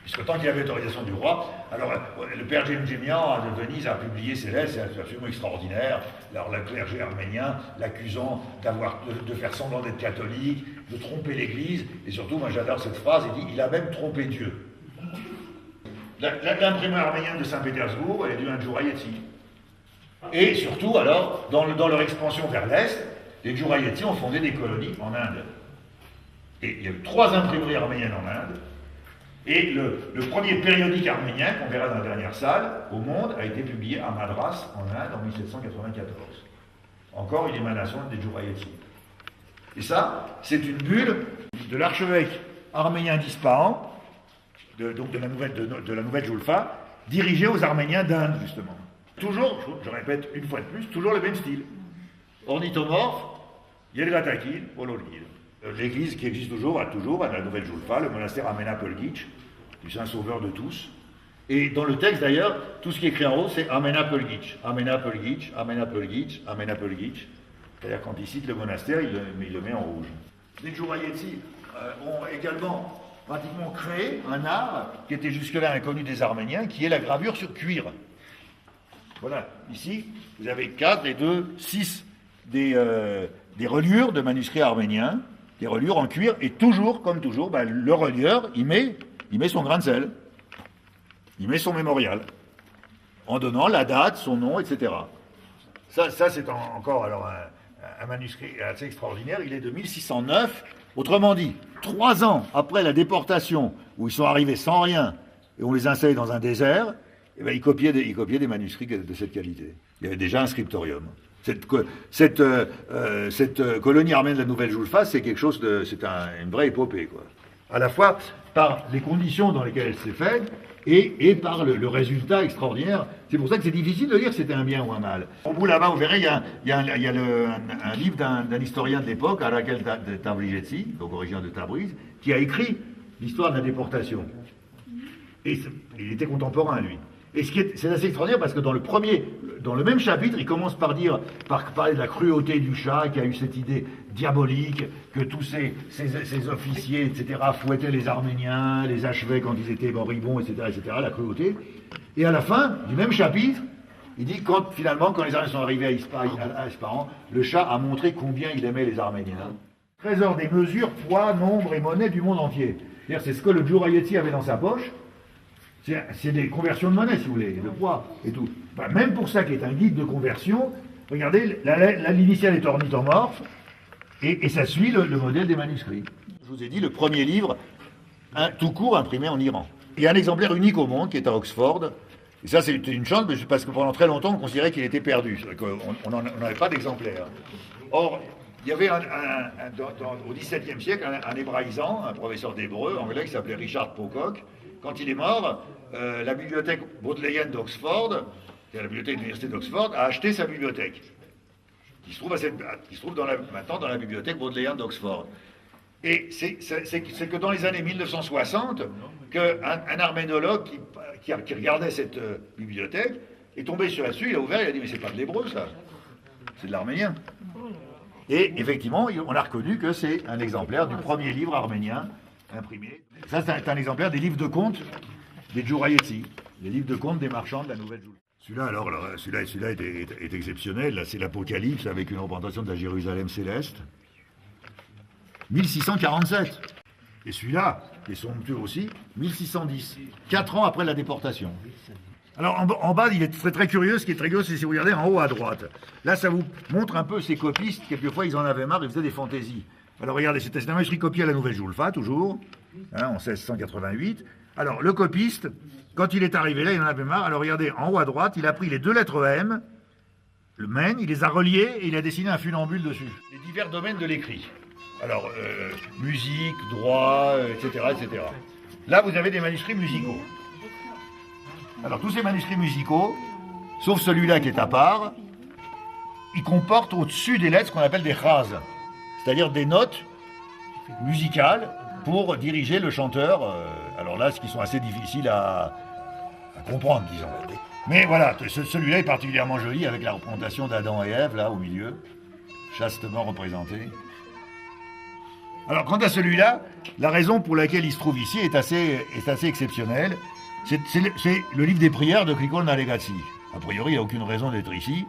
Puisque tant qu'il y avait l'autorisation du roi, alors le père Djemdjemian de Venise a publié ses lettres, c'est absolument extraordinaire. Alors le clergé arménien l'accusant de faire semblant d'être catholique, de tromper l'Église, et surtout, moi j'adore cette phrase, il dit, il a même trompé Dieu. L'imprimeur arménien de Saint-Pétersbourg est dû à un Djourayetsi. Et surtout, alors, dans leur expansion vers l'Est, les Djourayetsi ont fondé des colonies en Inde. Et il y a eu 3 imprimeries arméniennes en Inde. Et le premier périodique arménien, qu'on verra dans la dernière salle, au monde, a été publié à Madras, en Inde, en 1794. Encore une émanation des Djourayetsi. Et ça, c'est une bulle de l'archevêque arménien d'Ispahan, donc de la nouvelle Julfa, dirigée aux Arméniens d'Inde, justement. Toujours, je répète une fois de plus, toujours le même style. Ornithomorphe, Yelgatakil, Ololgil. L'église qui existe toujours, à la Nouvelle Julfa, le monastère Amenapelgitch, du Saint-Sauveur de tous. Et dans le texte d'ailleurs, tout ce qui est écrit en haut, c'est Amenapelgitch, Amenapelgitch, Amenapelgitch, Amenapelgitch. C'est-à-dire quand il cite le monastère, il le met en rouge. Les Djourayetsi ont également pratiquement créé un art qui était jusque-là inconnu des Arméniens, qui est la gravure sur cuir. Voilà, ici, vous avez 4 et 2, 6 des reliures de manuscrits arméniens, des reliures en cuir, et toujours, comme toujours, le relieur, il met son grain de sel, il met son mémorial, en donnant la date, son nom, etc. Ça c'est encore alors un manuscrit assez extraordinaire, il est de 1609, autrement dit, 3 ans après la déportation, où ils sont arrivés sans rien, et on les installait dans un désert, et ils copiaient des manuscrits de cette qualité. Il y avait déjà un scriptorium. Cette colonie arménienne de la Nouvelle Julfa, c'est quelque chose c'est une vraie épopée, quoi. À la fois par les conditions dans lesquelles elle s'est faite et par le résultat extraordinaire. C'est pour ça que c'est difficile de dire si c'était un bien ou un mal. Au bout là-bas, vous verrez, il y a un livre d'un historien de l'époque, Arakel Tabrizetsi, donc originaire de Tabriz, qui a écrit l'histoire de la déportation. Et il était contemporain, lui. Et c'est assez extraordinaire parce que dans le même chapitre, il commence par parler de la cruauté du Shah, qui a eu cette idée diabolique, que tous ces officiers, etc., fouettaient les Arméniens, les achevaient quand ils étaient moribonds, etc., la cruauté. Et à la fin du même chapitre, il dit quand les Arméniens sont arrivés à Ispahan, le Shah a montré combien il aimait les Arméniens. Trésor des mesures, poids, nombre et monnaie du monde entier. C'est-à-dire, c'est ce que le Djourayetsi avait dans sa poche. C'est des conversions de monnaie, si vous voulez, de poids et tout. Même pour ça, qui est un guide de conversion, regardez, l'initiale est ornithomorphe, et ça suit le modèle des manuscrits. Je vous ai dit, le premier livre, tout court, imprimé en Iran. Il y a un exemplaire unique au monde, qui est à Oxford, Et ça, c'était une chance, parce que pendant très longtemps, on considérait qu'il était perdu. On n'avait pas d'exemplaire. Or, il y avait au XVIIe siècle un hébraïsant, un professeur d'hébreu anglais qui s'appelait Richard Pocock. Quand il est mort, la bibliothèque bodléienne d'Oxford, la bibliothèque de l'université d'Oxford, a acheté sa bibliothèque, qui se trouve, maintenant dans la bibliothèque bodléenne d'Oxford. Et c'est que dans les années 1960, qu'un arménologue qui regardait cette bibliothèque est tombé sur là-dessus, il a ouvert, il a dit « mais c'est pas de l'hébreu ça, c'est de l'arménien ». Et effectivement, on a reconnu que c'est un exemplaire du premier livre arménien imprimé. Ça, c'est un exemplaire des livres de contes des Djourayetsi, les livres de contes des marchands de la Nouvelle-Joule. Celui-là est exceptionnel. Là, c'est l'Apocalypse avec une représentation de la Jérusalem céleste. 1647. Et celui-là, qui est somptueux aussi, 1610. 4 ans après la déportation. Alors en bas, il est très très curieux. Ce qui est très curieux, c'est si vous regardez en haut à droite. Là, ça vous montre un peu ces copistes. Quelquefois, ils en avaient marre, ils faisaient des fantaisies. Alors regardez, c'est un manuscrit copié à la Nouvelle Joulfa, toujours, en 1688. Alors le copiste, quand il est arrivé là, il en avait marre. Alors regardez, en haut à droite, il a pris les 2 lettres M, le men, il les a reliées et il a dessiné un funambule dessus. Les divers domaines de l'écrit. Alors, musique, droit, etc., etc. Là, vous avez des manuscrits musicaux. Alors, tous ces manuscrits musicaux, sauf celui-là qui est à part, ils comportent au-dessus des lettres ce qu'on appelle des chazes, c'est-à-dire des notes musicales pour diriger le chanteur. Alors là, ce qui sont assez difficiles à comprendre, disons. Mais voilà, celui-là est particulièrement joli avec la représentation d'Adam et Ève, là, au milieu, chastement représentés. Alors, quant à celui-là, la raison pour laquelle il se trouve ici est assez exceptionnelle. C'est le livre des prières de Krikol Nalegasi. A priori, il n'y a aucune raison d'être ici.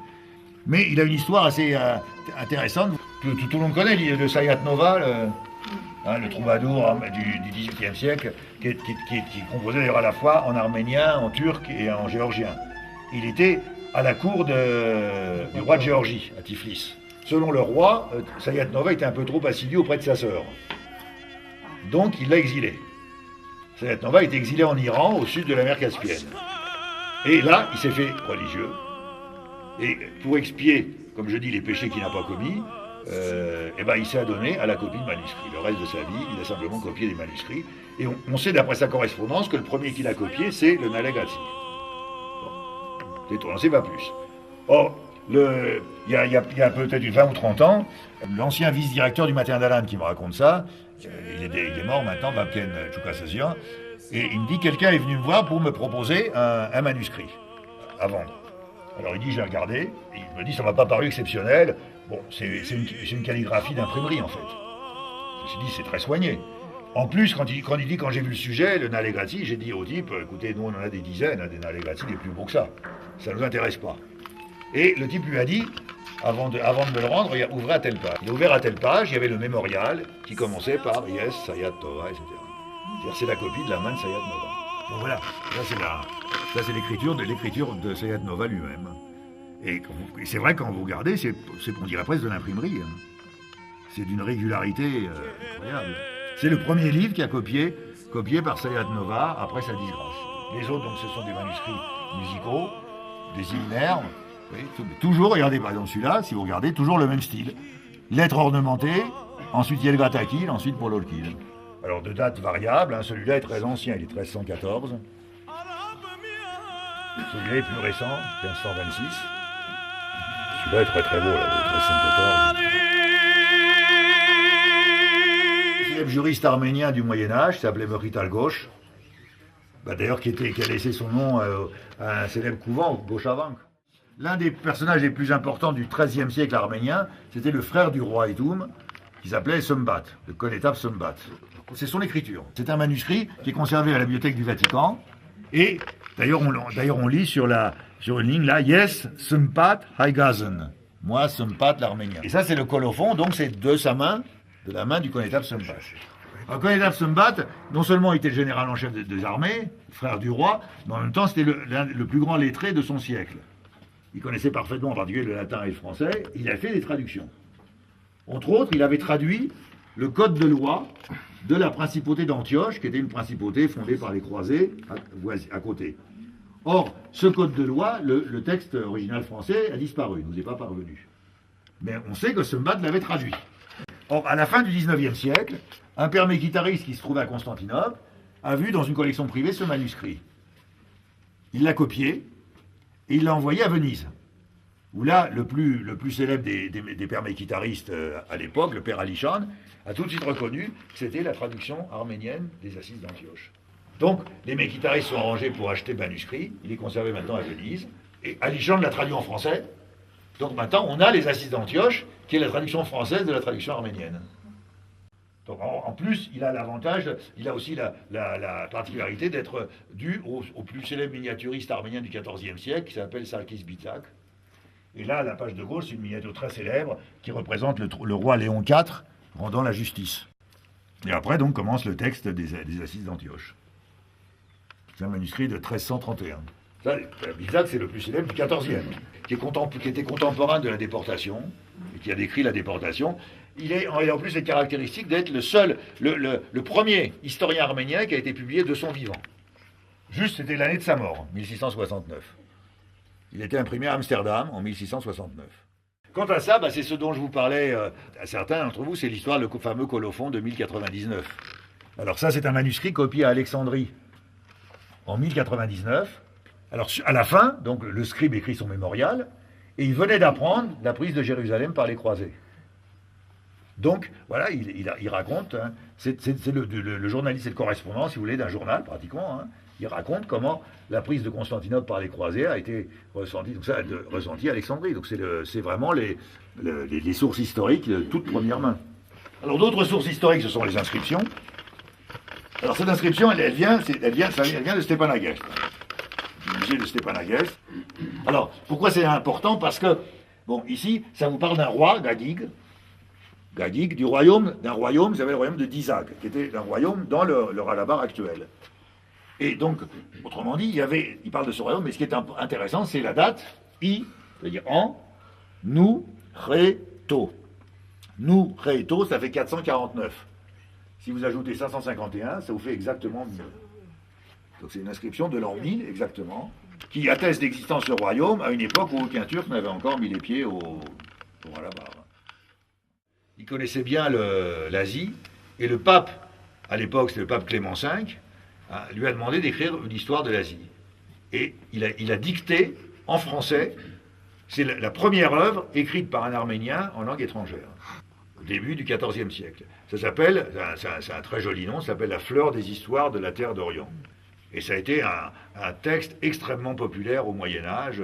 Mais il a une histoire assez intéressante. Tout le monde connaît le Sayat Nova, le troubadour du XVIIIe siècle, qui est composé d'ailleurs à la fois en arménien, en turc et en géorgien. Il était à la cour du roi de Géorgie, à Tiflis. Selon le roi, Sayat Nova était un peu trop assidu auprès de sa sœur. Donc il l'a exilé. Sayat Nova est exilé en Iran, au sud de la mer Caspienne. Et là, il s'est fait religieux. Et pour expier, comme je dis, les péchés qu'il n'a pas commis, il s'est adonné à la copie de manuscrits. Le reste de sa vie, il a simplement copié des manuscrits. Et on sait d'après sa correspondance que le premier qu'il a copié, c'est le Nalegasi. Bon. On n'en sait pas plus. Or, il y a peut-être 20 ou 30 ans, l'ancien vice-directeur du Matin d'Alan qui me raconte ça, il est mort maintenant, Babken Choukasazian, et il me dit, quelqu'un est venu me voir pour me proposer un manuscrit à vendre. Alors il dit, j'ai regardé, et il me dit, ça m'a pas paru exceptionnel. Bon, c'est une calligraphie d'imprimerie en fait. Je me suis dit, c'est très soigné. En plus, quand il dit, quand j'ai vu le sujet, le Nalegasi, j'ai dit au type, écoutez, nous on en a des dizaines, des Nalegasi, des plus beaux que ça. Ça ne nous intéresse pas. Et le type lui a dit, avant de me le rendre, ouvrez à telle page. Il a ouvert à telle page, il y avait le mémorial qui commençait par Yes, Sayat Nova, etc. C'est-à-dire c'est la copie de la main de Sayat Nova. Bon voilà, ça c'est l'écriture de Sayat Nova lui-même. Et c'est vrai, quand vous regardez, on dirait presque de l'imprimerie. Hein. C'est d'une régularité incroyable. C'est le premier livre qui a copié par Sayat Nova après sa disgrâce. Les autres, donc, ce sont des manuscrits musicaux, des hymnaires. Oui, toujours, regardez par exemple celui-là, si vous regardez, toujours le même style. Lettres ornementées, ensuite Yelgatakil, ensuite Pololkil. Alors de dates variables, hein, celui-là est très ancien, il est 1314. Celui-là est plus récent, 1526. Celui-là est très très beau, là, de 1314. Le célèbre juriste arménien du Moyen-Âge, qui s'appelait Merital Ghosh, d'ailleurs qui a laissé son nom à un célèbre couvent, Goshavank. L'un des personnages les plus importants du XIIIe siècle arménien, c'était le frère du roi Itoum, qui s'appelait Sumbat, le Konetav Sumbat. C'est son écriture. C'est un manuscrit qui est conservé à la bibliothèque du Vatican. Et d'ailleurs, on lit sur une ligne là, Yes, Sumbat Haigazen. Moi, Sumbat l'arménien. Et ça, c'est le colophon, donc c'est de la main du Konetav Sumbat. Alors, Konetav Sumbat, non seulement était le général en chef des armées, frère du roi, mais en même temps, c'était le plus grand lettré de son siècle. Il connaissait parfaitement en particulier le latin et le français, il a fait des traductions. Entre autres, il avait traduit le code de loi de la principauté d'Antioche, qui était une principauté fondée par les croisés à côté. Or, ce code de loi, le texte original français a disparu, il nous est pas parvenu. Mais on sait que ce Mbad l'avait traduit. Or, à la fin du XIXe siècle, un père méquitariste qui se trouvait à Constantinople a vu dans une collection privée ce manuscrit. Il l'a copié et il l'a envoyé à Venise. Où là, le plus célèbre des pères méquitaristes à l'époque, le père Alishan, a tout de suite reconnu que c'était la traduction arménienne des Assises d'Antioche. Donc, les méquitaristes sont arrangés pour acheter le manuscrit, il est conservé maintenant à Venise, et Alishan l'a traduit en français. Donc maintenant, on a les Assises d'Antioche, qui est la traduction française de la traduction arménienne. Donc en plus, il a l'avantage, il a aussi la particularité d'être dû au plus célèbre miniaturiste arménien du XIVe siècle, qui s'appelle Sarkis Bitsak. Et là, à la page de gauche, c'est une miniature très célèbre qui représente le roi Léon IV rendant la justice. Et après, donc, commence le texte des Assises d'Antioche. C'est un manuscrit de 1331. Ça, Bitsak, c'est le plus célèbre du XIVe, qui était contemporain de la déportation, et qui a décrit la déportation. Il a en plus les caractéristiques d'être le premier historien arménien qui a été publié de son vivant. Juste, c'était l'année de sa mort, 1669. Il était imprimé à Amsterdam en 1669. Quant à ça, c'est ce dont je vous parlais à certains d'entre vous, c'est l'histoire, le fameux colophon de 1099. Alors ça, c'est un manuscrit copié à Alexandrie en 1099. Alors à la fin, donc le scribe écrit son mémorial, et il venait d'apprendre la prise de Jérusalem par les croisés. Donc, voilà, il raconte, hein, c'est le journaliste et le correspondant, si vous voulez, d'un journal, pratiquement, hein, il raconte comment la prise de Constantinople par les croisés a été ressentie, donc ça, ressentie à Alexandrie. Donc c'est vraiment les sources historiques de toute première main. Alors d'autres sources historiques, ce sont les inscriptions. Alors cette inscription, elle vient de Stepanakert. Du musée de Stepanakert. Alors, pourquoi c'est important? Parce que, bon, ici, ça vous parle d'un roi, Gagig, d'un royaume, vous savez, le royaume de Dizag, qui était un royaume dans le Ralabar actuel. Et donc, autrement dit, il parle de ce royaume, mais ce qui est intéressant, c'est la date, c'est-à-dire en, nous, reto. Nous, reto, ça fait 449. Si vous ajoutez 551, ça vous fait exactement 1000. Donc c'est une inscription de l'an 1000, exactement, qui atteste l'existence du royaume à une époque où aucun Turc n'avait encore mis les pieds au Ralabar. Il connaissait bien l'Asie, et le pape, à l'époque, c'était le pape Clément V, lui a demandé d'écrire une histoire de l'Asie. Et il a dicté, en français, c'est la première œuvre écrite par un Arménien en langue étrangère, au début du XIVe siècle. Ça s'appelle, c'est un très joli nom, ça s'appelle La fleur des histoires de la terre d'Orient. Et ça a été un texte extrêmement populaire au Moyen-Âge.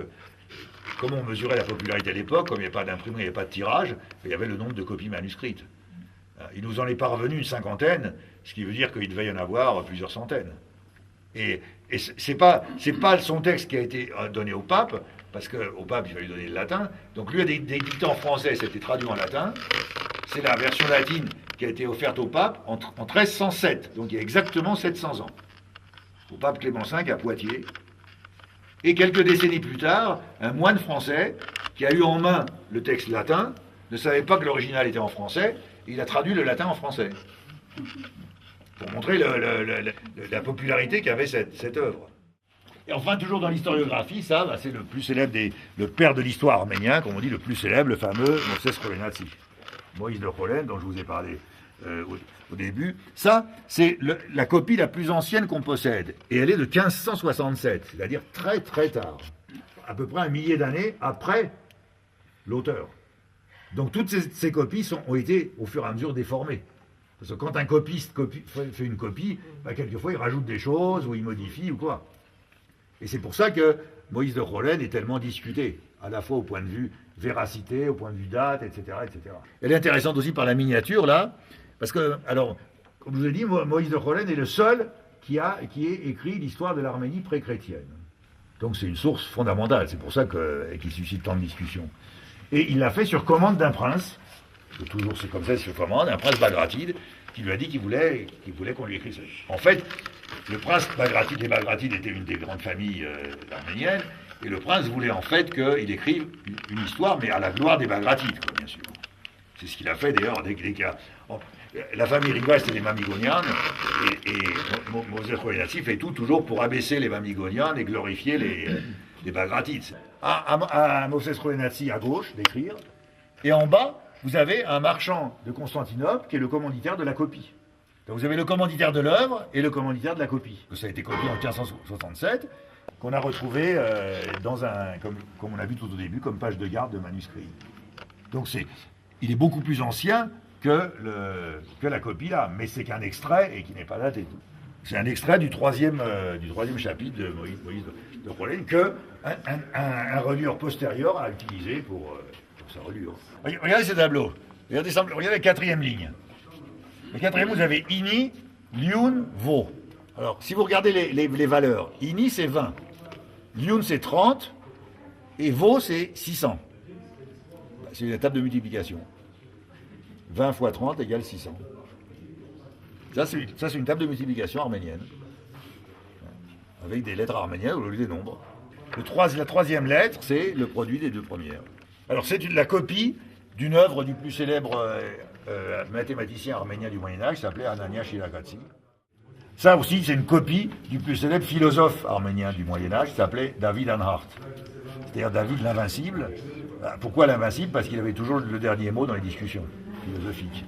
Comment on mesurait la popularité à l'époque? Comme il n'y avait pas d'imprimerie, il n'y avait pas de tirage, il y avait le nombre de copies manuscrites. Il nous en est parvenu une cinquantaine, ce qui veut dire qu'il devait y en avoir plusieurs centaines. Et c'est pas son texte qui a été donné au pape, parce qu'au pape, il fallait lui donner le latin. Donc lui a des dictées en français, c'était traduit en latin. C'est la version latine qui a été offerte au pape en 1307, donc il y a exactement 700 ans. Au pape Clément V à Poitiers. Et quelques décennies plus tard, un moine français qui a eu en main le texte latin ne savait pas que l'original était en français, et il a traduit le latin en français. Pour montrer la popularité qu'avait cette œuvre. Et enfin, toujours dans l'historiographie, ça, c'est le plus célèbre le père de l'histoire arménien, comme on dit, le plus célèbre, le fameux Moses Khorenatsi. Moïse de Kholène, dont je vous ai parlé au début. Ça, c'est la copie la plus ancienne qu'on possède. Et elle est de 1567, c'est-à-dire très très tard. À peu près 1 millier d'années après l'auteur. Donc toutes ces copies ont été au fur et à mesure déformées. Parce que quand un copiste fait une copie, quelquefois il rajoute des choses, ou il modifie, ou quoi. Et c'est pour ça que Moïse de Kholène est tellement discuté, à la fois au point de vue véracité, au point de vue date, etc., etc. Elle est intéressante aussi par la miniature, là, parce que, alors, comme je vous ai dit, Moïse de Kholène est le seul qui ait écrit l'histoire de l'Arménie pré-chrétienne. Donc c'est une source fondamentale, c'est pour ça qu'il suscite tant de discussions. Et il l'a fait sur commande d'un prince, toujours c'est comme ça, sur commande, un prince Bagratide, qui lui a dit qu'il voulait qu'on lui écrive ça. En fait, le prince Bagratide, les Bagratides étaient une des grandes familles arméniennes, et le prince voulait en fait qu'il écrive une histoire, mais à la gloire des Bagratides, quoi, bien sûr. C'est ce qu'il a fait d'ailleurs dès qu'il a... La famille Riva, c'était les Mamigonian, et Moses Khomeini fait tout toujours pour abaisser les Mamigonian et glorifier les Bagratides. À Moses Khomeini à gauche, d'écrire, et en bas, vous avez un marchand de Constantinople qui est le commanditaire de la copie. Donc vous avez le commanditaire de l'œuvre et le commanditaire de la copie. Ça a été copié en 1567, qu'on a retrouvé dans comme on a vu tout au début, comme page de garde de manuscrit. Donc il est beaucoup plus ancien que la copie là, mais c'est qu'un extrait et qui n'est pas daté. C'est un extrait du troisième chapitre de Moïse de Rollen que un relieur postérieur a utilisé pour sa reliure. Regardez ces tableaux. Regardez la quatrième ligne. La quatrième, vous avez Ini, Liun, Vo. Alors, si vous regardez les valeurs, Ini c'est 20, Liun c'est 30, et Vo c'est 600. C'est la table de multiplication. 20 fois 30 égale 600. Ça, c'est une table de multiplication arménienne, avec des lettres arméniennes au lieu des nombres. La troisième lettre, c'est le produit des deux premières. Alors, c'est la copie d'une œuvre du plus célèbre mathématicien arménien du Moyen-Âge, qui s'appelait Anania Shiragatsi. Ça aussi, c'est une copie du plus célèbre philosophe arménien du Moyen-Âge, qui s'appelait David Anhart. C'est-à-dire David l'Invincible. Pourquoi l'Invincible? Parce qu'il avait toujours le dernier mot dans les discussions philosophiques.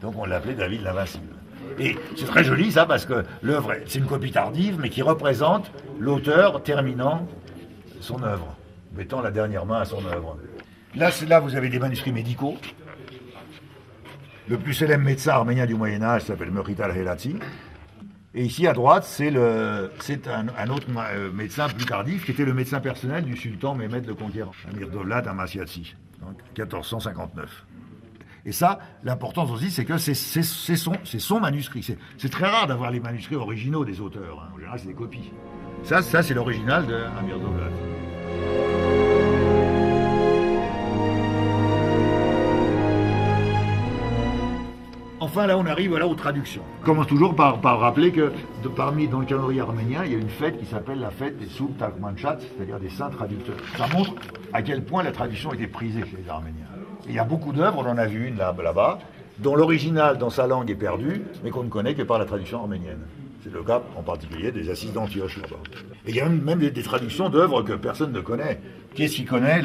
Donc on l'appelait David l'Invincible. Et c'est très joli ça, parce que l'œuvre, c'est une copie tardive, mais qui représente l'auteur terminant son œuvre, mettant la dernière main à son œuvre. Là, vous avez des manuscrits médicaux. Le plus célèbre médecin arménien du Moyen-Âge s'appelle Merital Helatsi. Et ici, à droite, c'est un autre médecin plus tardif, qui était le médecin personnel du sultan Mehmed le Conquérant, Amir Dovlat Amasyatsi, donc 1459. Et ça, l'importance aussi, c'est que c'est son manuscrit. C'est très rare d'avoir les manuscrits originaux des auteurs. Hein. En général, c'est des copies. Ça c'est l'original de Amir Dovlat. Enfin, là, on arrive aux traductions. On commence toujours par rappeler que dans le calendrier arménien, il y a une fête qui s'appelle la fête des Soub Takmanchat, c'est-à-dire des saints traducteurs. Ça montre à quel point la traduction était prisée chez les Arméniens. Et il y a beaucoup d'œuvres, on en a vu une là-bas, dont l'original dans sa langue est perdu, mais qu'on ne connaît que par la traduction arménienne. C'est le cas en particulier des Assises d'Antioche là-bas. Et il y a même des traductions d'œuvres que personne ne connaît. Qui est-ce qui connaît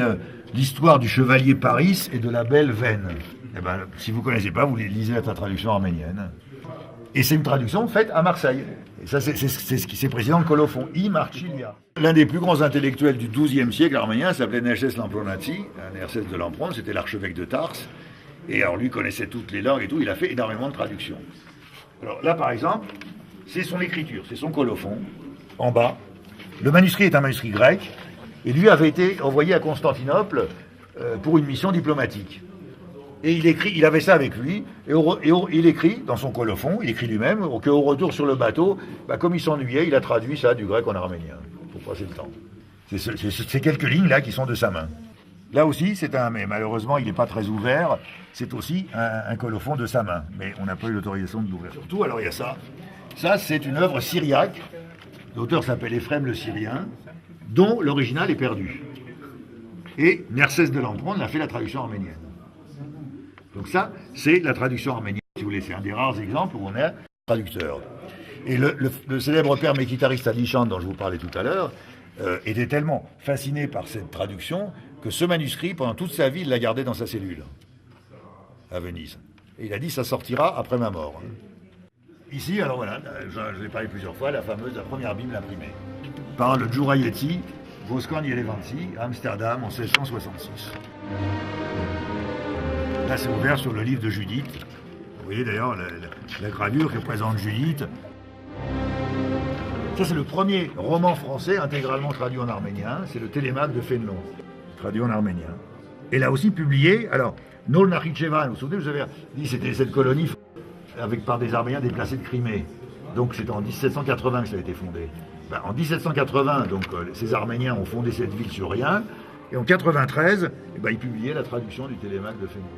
l'histoire du chevalier Paris et de la belle Veine? Eh ben, si vous ne connaissez pas, vous lisez la traduction arménienne. Et c'est une traduction faite à Marseille. Et ça, c'est président de Colophon, I. Marchilia. L'un des plus grands intellectuels du XIIe siècle arménien s'appelait Nerses Lampronati. Nerses de Lampron, c'était l'archevêque de Tars. Et alors, lui connaissait toutes les langues et tout. Il a fait énormément de traductions. Alors là, par exemple, c'est son écriture, c'est son colophon, en bas. Le manuscrit est un manuscrit grec. Et lui avait été envoyé à Constantinople pour une mission diplomatique. Et il avait ça avec lui, et il écrit dans son colophon, il écrit lui-même, qu'au retour sur le bateau, comme il s'ennuyait, il a traduit ça du grec en arménien, pour passer le temps. C'est ces quelques lignes-là qui sont de sa main. Là aussi, mais malheureusement, il n'est pas très ouvert, c'est aussi un colophon de sa main, mais on n'a pas eu l'autorisation de l'ouvrir. Surtout, alors il y a ça. Ça, c'est une œuvre syriaque, l'auteur s'appelle Éphrem le Syrien, dont l'original est perdu. Et Nerses de Lampron a fait la traduction arménienne. Donc ça, c'est la traduction arménienne, si vous voulez, c'est un des rares exemples où on est traducteur. Et le célèbre père Mekhitariste Adichan, dont je vous parlais tout à l'heure, était tellement fasciné par cette traduction que ce manuscrit, pendant toute sa vie, il l'a gardé dans sa cellule, à Venise. Et il a dit, ça sortira après ma mort. Ici, alors voilà, je l'ai parlé plusieurs fois, la première Bible imprimée, par le Djourayeti, Voskan Yelevansi, à Amsterdam, en 1666. Là, c'est ouvert sur le livre de Judith. Vous voyez d'ailleurs la gravure qui représente Judith. Ça, c'est le premier roman français intégralement traduit en arménien. C'est le Télémaque de Fénelon, traduit en arménien. Et là aussi publié, alors, Nol Nakhichevan, vous vous souvenez, vous avez dit c'était cette colonie par des Arméniens déplacés de Crimée. Donc c'est en 1780 que ça a été fondé. En 1780, donc, ces Arméniens ont fondé cette ville sur rien. Et en 1993, ils publiaient la traduction du Télémaque de Fénelon.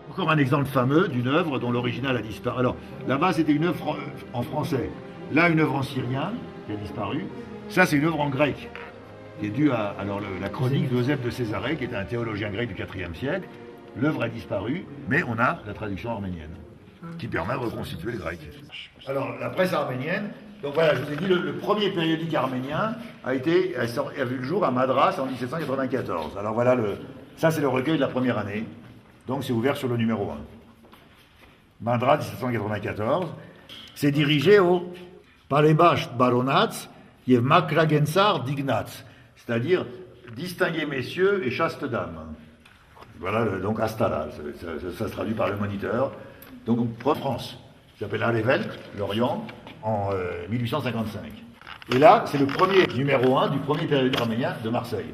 Encore un exemple fameux d'une œuvre dont l'original a disparu. Alors, là-bas, c'était une œuvre en français. Là, une œuvre en syrien, qui a disparu. Ça, c'est une œuvre en grec, qui est due à la chronique d'Eusèbe de Césarée, qui était un théologien grec du IVe siècle. L'œuvre a disparu, mais on a la traduction arménienne. qui permet de reconstituer le grec. Alors, la presse arménienne, donc voilà, je vous ai dit, le premier périodique arménien a vu le jour à Madras en 1794. Alors voilà, ça c'est le recueil de la première année, donc c'est ouvert sur le numéro 1. Madras 1794, c'est dirigé par les Bâches Baronats et Makragensar Dignats, c'est-à-dire distingués messieurs et chastes dames. Voilà, donc Astara, ça se traduit par le moniteur. Donc, France, qui s'appelle Arlevelk, l'Orient, en 1855. Et là, c'est le premier numéro 1 du premier périodique arménien de Marseille.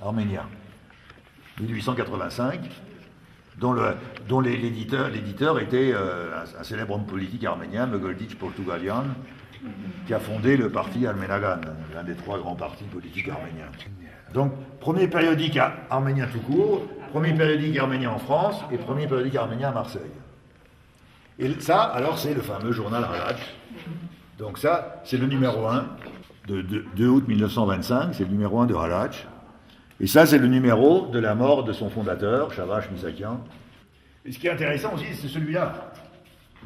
Arménien. 1885, dont l'éditeur était un célèbre homme politique arménien, Mogoldic Portugalian, qui a fondé le parti Almenagan, l'un des 3 grands partis politiques arméniens. Donc, premier périodique arménien tout court, premier périodique arménien en France et premier périodique arménien à Marseille. Et ça, alors, c'est le fameux journal Halatch. Donc ça, c'est le numéro 1 de 2 août 1925, c'est le numéro 1 de Halatch. Et ça, c'est le numéro de la mort de son fondateur, Shavash Misakian. Et ce qui est intéressant aussi, c'est celui-là.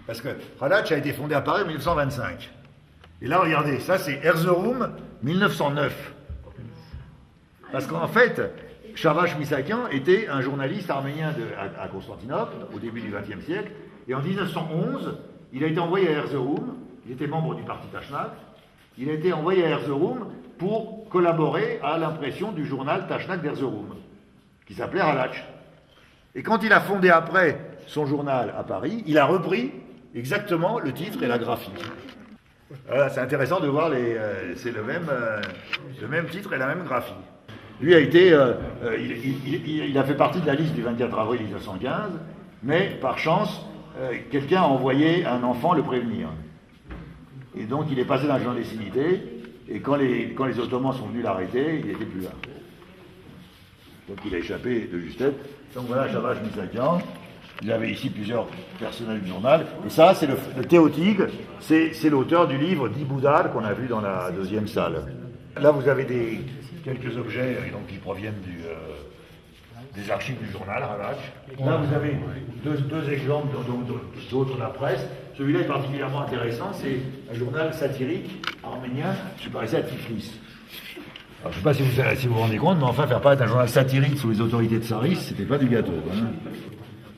Parce que Halatch a été fondé à Paris en 1925. Et là, regardez, ça, c'est Erzurum 1909. Parce qu'en fait, Shavash Misakian était un journaliste arménien à Constantinople, au début du XXe siècle, et en 1911, il a été envoyé à Erzurum, il était membre du parti Tashnak, il a été envoyé à Erzurum pour collaborer à l'impression du journal Tashnak d'Erzurum, qui s'appelait Halatch. Et quand il a fondé après son journal à Paris, il a repris exactement le titre et la graphie. Voilà, c'est intéressant de voir, c'est le même titre et la même graphie. Lui a été, il a fait partie de la liste du 24 avril 1915, mais par chance, quelqu'un a envoyé un enfant le prévenir. Et donc il est passé dans la clandestinité, et quand les Ottomans sont venus l'arrêter, il n'était plus là. Donc il a échappé de justesse. Donc voilà, Shavash Misakian. Il avait ici plusieurs personnages du journal. Et ça, c'est le Théotique, c'est l'auteur du livre d'Iboudal qu'on a vu dans la deuxième salle. Là, vous avez quelques objets donc, qui proviennent des archives du journal Halatch. Là, vous avez deux exemples d'autres de la presse. Celui-là est particulièrement intéressant, c'est un journal satirique arménien qui paraissait à Tiflis. Alors, je ne sais pas si vous vous rendez compte, mais enfin, faire paraître un journal satirique sous les autorités de Tsaris, c'était pas du gâteau. Hein.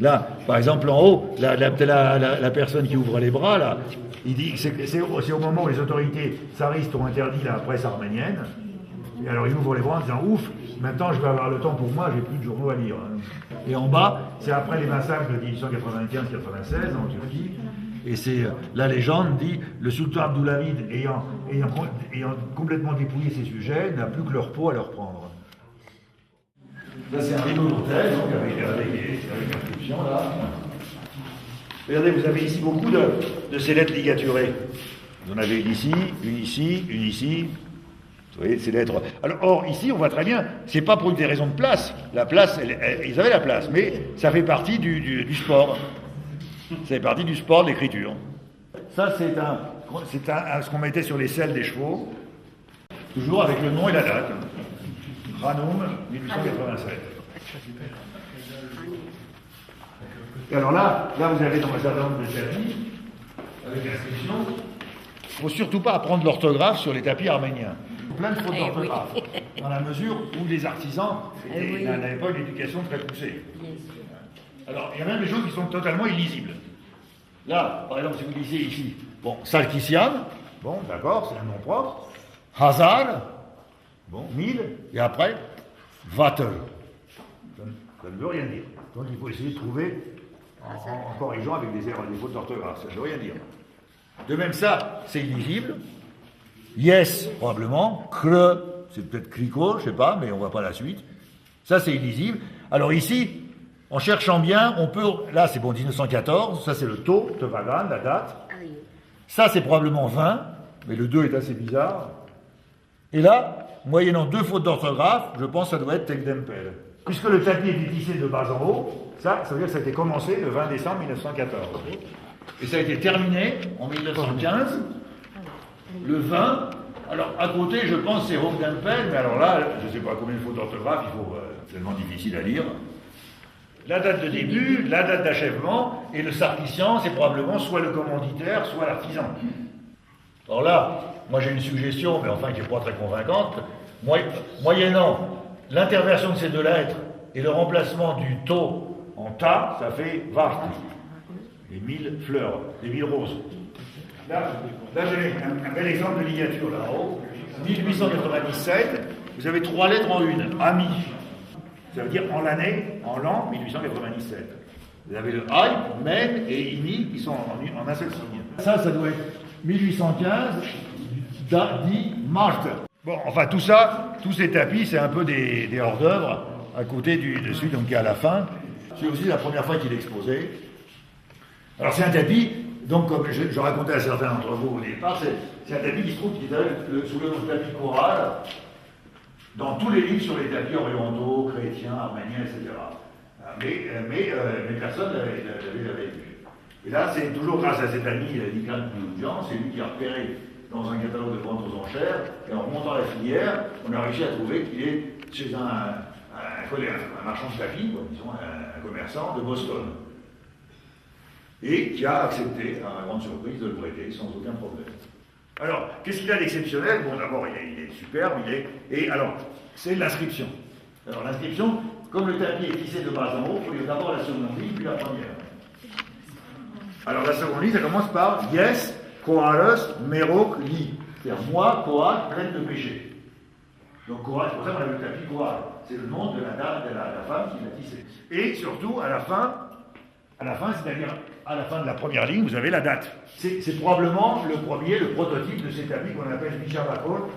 Là, par exemple, en haut, la personne qui ouvre les bras, là, il dit que c'est au moment où les autorités tsaristes ont interdit la presse arménienne. Et alors il ouvre les bras en disant « Ouf, maintenant je vais avoir le temps pour moi, j'ai plus de journaux à lire. » Et en bas, c'est après les massacres de 1895-96 en Turquie. Et c'est la légende dit « Le sultan Abdulhamid, ayant complètement dépouillé ses sujets, n'a plus que leur peau à leur prendre. » Là, c'est un rideau d'hôtel, donc avec l'inscription, là. Regardez, vous avez ici beaucoup de ces lettres ligaturées. Vous en avez une ici, une ici, une ici. Vous voyez, ces lettres. Alors, or, ici, on voit très bien, c'est pas pour des raisons de place. La place, ils avaient la place, mais ça fait partie du sport. Ça fait partie du sport de l'écriture. Ça, c'est ce qu'on mettait sur les selles des chevaux, toujours avec le nom et la date. Ranum, 1887. Et alors là, vous avez dans un certain nombre de tapis, avec l'inscription, il ne faut surtout pas apprendre l'orthographe sur les tapis arméniens. Plein de fautes d'orthographe, dans la mesure où les artisans n'avaient pas une éducation très poussée. Alors, il y a même des choses qui sont totalement illisibles. Là, par exemple, si vous lisez ici, bon, Salkisian, bon, d'accord, c'est un nom propre. Hazar, bon, 1000, et après, Vatel. Ça ne veut rien dire. Donc il faut essayer de trouver, en corrigeant avec des erreurs, des fautes d'orthographe, ça ne veut rien dire. De même ça, c'est illisible. Yes, probablement. Cre, c'est peut-être Crico, je ne sais pas, mais on ne voit pas la suite. Ça, c'est illisible. Alors ici, en cherchant bien, on peut... Là, c'est bon, 1914, ça c'est le taux, Tevagan, la date. Ça, c'est probablement 20, mais le 2 est assez bizarre. Et là, moyennant 2 fautes d'orthographe, je pense que ça doit être Tekdempel. Puisque le tapis était tissé de bas en haut, ça veut dire que ça a été commencé le 20 décembre 1914. Et ça a été terminé en 1915, le 20. Alors, à côté, je pense c'est Hofdempel, mais alors là, je ne sais pas combien de fautes d'orthographe, c'est tellement difficile à lire. la date de début, la date d'achèvement, et le sarkisian, c'est probablement soit le commanditaire, soit l'artisan. Alors là, moi j'ai une suggestion, mais enfin qui n'est pas très convaincante. Moyennant l'interversion de ces deux lettres et le remplacement du tau en ta, ça fait vart, les 1000 fleurs, les 1000 roses. Là j'ai un bel exemple de ligature là-haut. 1897, vous avez 3 lettres en une, ami. Ça veut dire en l'année, en l'an 1897. Vous avez le I, men et ini qui sont en un seul signe. Ça doit être 1815, dit Marthe. Bon, enfin tout ça, tous ces tapis, c'est un peu des hors-d'œuvre à côté de celui donc, qui est à la fin. C'est aussi la première fois qu'il est exposé. Alors c'est un tapis, donc comme je racontais à certains d'entre vous au départ, c'est un tapis qui se trouve sous le nom de tapis choral dans tous les livres sur les tapis orientaux, chrétiens, arméniens, etc. Mais personne ne l'avait vu. Et là, c'est toujours grâce à cet ami Nicolas Pouloudian, c'est lui qui a repéré dans un catalogue de vente aux enchères, et en remontant la filière, on a réussi à trouver qu'il est chez un marchand de tapis, disons un commerçant de Boston, et qui a accepté, à ma grande surprise, de le prêter sans aucun problème. Alors, qu'est-ce qu'il a d'exceptionnel? Bon, d'abord, il est superbe, et alors, c'est l'inscription. Alors, l'inscription, comme le tapis est tissé de bas en haut, il faut lire d'abord la seconde ligne, puis la première. Alors, la seconde ligne, ça commence par Yes, Koaros, Merok, Li. C'est-à-dire, moi, Koa, pleine de péché. Donc, Koa, c'est pour ça qu'on a le tapis Koa. C'est le nom de la femme qui l'a tissé. Et surtout, à la fin, c'est-à-dire à la fin de la première ligne, vous avez la date. C'est probablement le prototype de ces tapis qu'on appelle Bichabakol,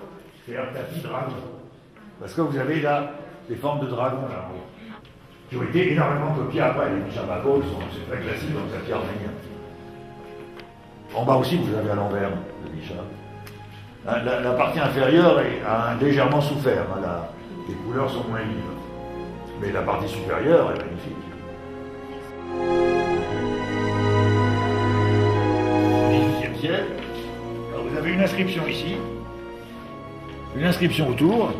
c'est-à-dire tapis dragon. Parce que vous avez là des formes de dragon là en haut, qui ont été énormément copiées après. Les Bichabakol, c'est très classique dans le tapis arménien. En bas aussi, vous avez à l'envers le Bichab. La partie inférieure a légèrement souffert. Les couleurs sont moins vives. Mais la partie supérieure est magnifique. Alors vous avez une inscription ici, une inscription autour,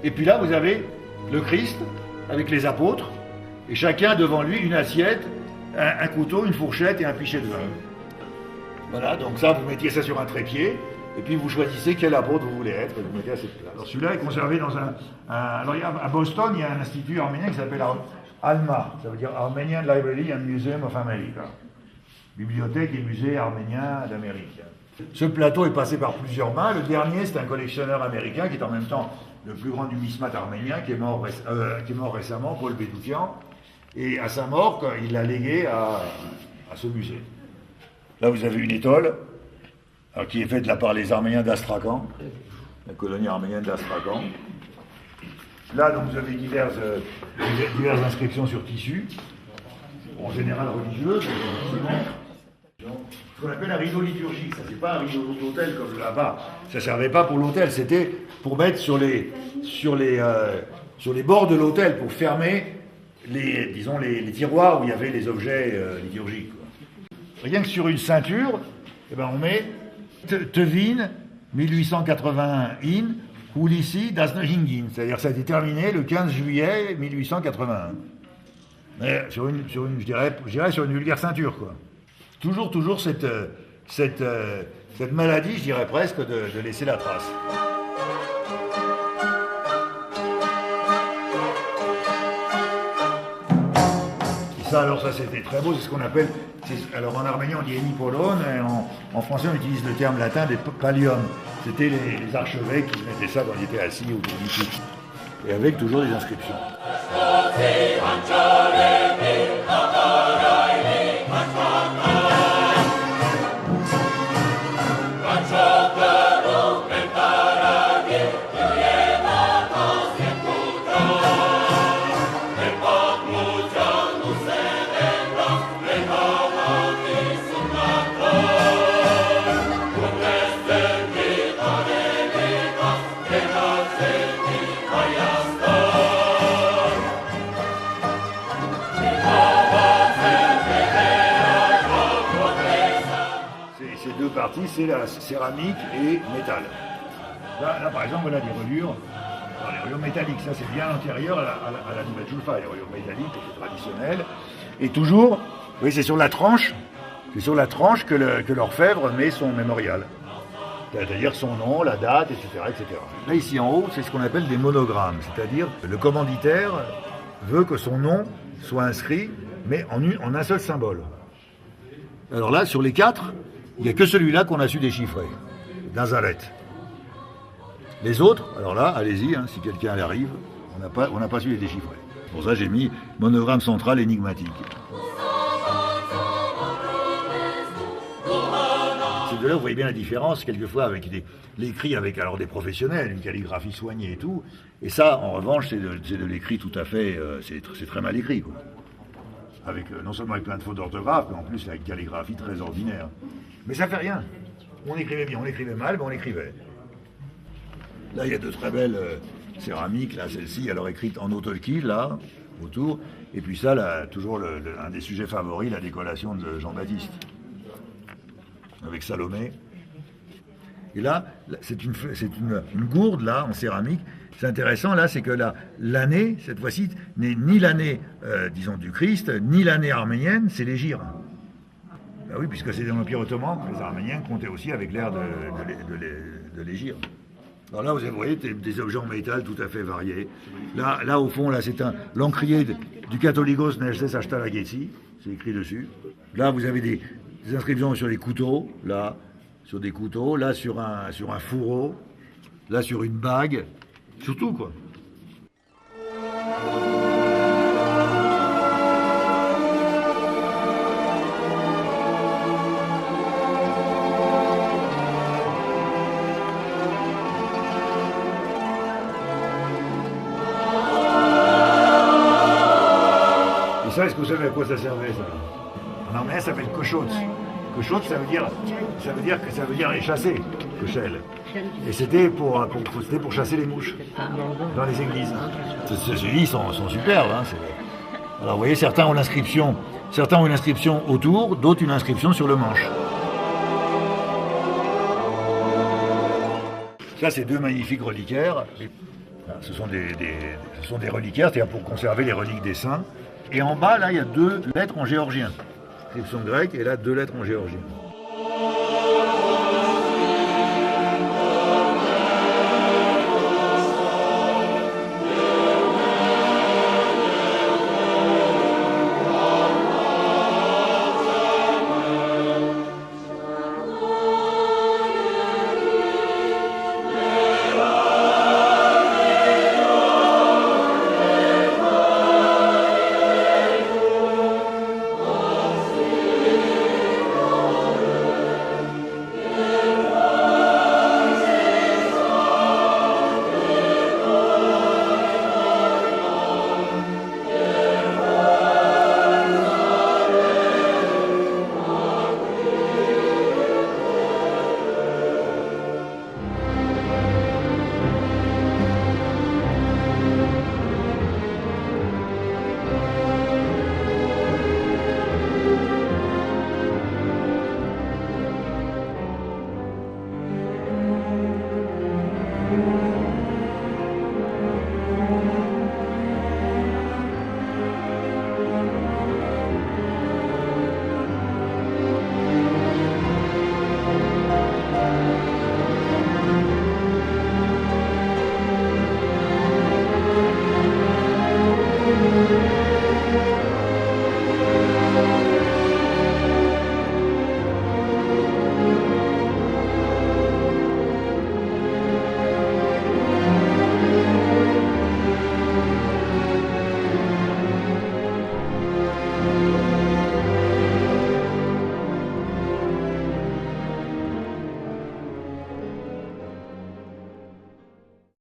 et puis là vous avez le Christ avec les apôtres, et chacun devant lui une assiette, un couteau, une fourchette et un pichet de vin. Voilà, donc ça vous mettiez ça sur un trépied, et puis vous choisissez quel apôtre vous voulez être, et vous mettez à cette place. Alors celui-là est conservé dans alors à Boston, il y a un institut arménien qui s'appelle ALMA, ça veut dire Armenian Library and Museum of America. Bibliothèque et musée arménien d'Amérique. Ce plateau est passé par plusieurs mains. Le dernier, c'est un collectionneur américain qui est en même temps le plus grand numismate arménien, qui est mort récemment, Paul Bédoutian. Et à sa mort, il l'a légué à ce musée. Là, vous avez une étole qui est faite là par les Arméniens d'Astrakhan, la colonie arménienne d'Astrakhan. Là, donc, vous avez diverses inscriptions sur tissu, en général religieuses, ce qu'on appelle un rideau liturgique. Ça, c'est pas un rideau d'hôtel comme là-bas. Ça servait pas pour l'hôtel, c'était pour mettre sur les bords de l'hôtel, pour fermer les tiroirs où il y avait les objets liturgiques. Quoi. Rien que sur une ceinture, on met Tevin 1881 in Ulissi das Hingin, c'est-à-dire ça a été terminé le 15 juillet 1881. Mais sur une je dirais sur une vulgaire ceinture, quoi. Toujours cette maladie, je dirais presque, de laisser la trace. Et ça, c'était très beau, c'est ce qu'on appelle, alors en arménien on dit enipolon, et en français on utilise le terme latin des pallium. C'était les archevêques qui mettaient ça quand ils étaient assis autour du pupitre. Et avec toujours des inscriptions. Partie, c'est la céramique et métal. Là, par exemple, voilà des reliures Alors, les royaumes métalliques, ça c'est bien antérieur à la nouvelle Julfa. Les royaumes métalliques étaient traditionnels. Et toujours, oui, c'est sur la tranche que l'orfèvre met son mémorial. C'est-à-dire son nom, la date, etc., etc. Là, ici en haut, c'est ce qu'on appelle des monogrammes. C'est-à-dire le commanditaire veut que son nom soit inscrit, mais en un seul symbole. Alors là, sur les 4, il n'y a que celui-là qu'on a su déchiffrer, Nazaret. Les autres, alors là, allez-y, hein, si quelqu'un arrive, on n'a pas su les déchiffrer. Pour ça, j'ai mis monogramme central énigmatique. De là, vous voyez bien la différence, quelquefois, avec l'écrit avec alors des professionnels, une calligraphie soignée et tout. Et ça, en revanche, c'est de l'écrit tout à fait... c'est très mal écrit, quoi. Avec, non seulement avec plein de fautes d'orthographe, mais en plus avec une calligraphie très ordinaire. Mais ça fait rien. On écrivait bien, on écrivait mal, mais on écrivait. Là, il y a de très belles céramiques, là, celle-ci, alors écrite en autolki, là, autour. Et puis ça, là, toujours un des sujets favoris, la décollation de Jean-Baptiste. Avec Salomé. Et là, c'est une gourde, là, en céramique. C'est intéressant, là, c'est que l'année, cette fois-ci, n'est ni l'année, disons, du Christ, ni l'année arménienne, c'est l'hégire. Ben oui, puisque c'est dans l'Empire ottoman que les Arméniens comptaient aussi avec l'ère de l'hégire. Alors là, vous voyez des objets en métal tout à fait variés. Là au fond, là, c'est l'encrier du Catholicos Nestes Ashtalageti, c'est écrit dessus. Là, vous avez des inscriptions sur les couteaux, là, sur des couteaux, là, sur un fourreau, là, sur une bague, surtout, quoi. Et ça, est-ce que vous savez à quoi ça servait, ça? En arménien, ça s'appelle koshot. Koshot, ça veut dire les chasser, koshel. Et c'était pour chasser les mouches dans les églises. Ces lits sont superbes. Hein, alors vous voyez, certains ont une inscription autour, d'autres une inscription sur le manche. Ça, c'est 2 magnifiques reliquaires. Ce sont des reliquaires, c'est-à-dire pour conserver les reliques des saints. Et en bas, là, il y a 2 lettres en géorgien. Inscription grecque, et là, 2 lettres en géorgien.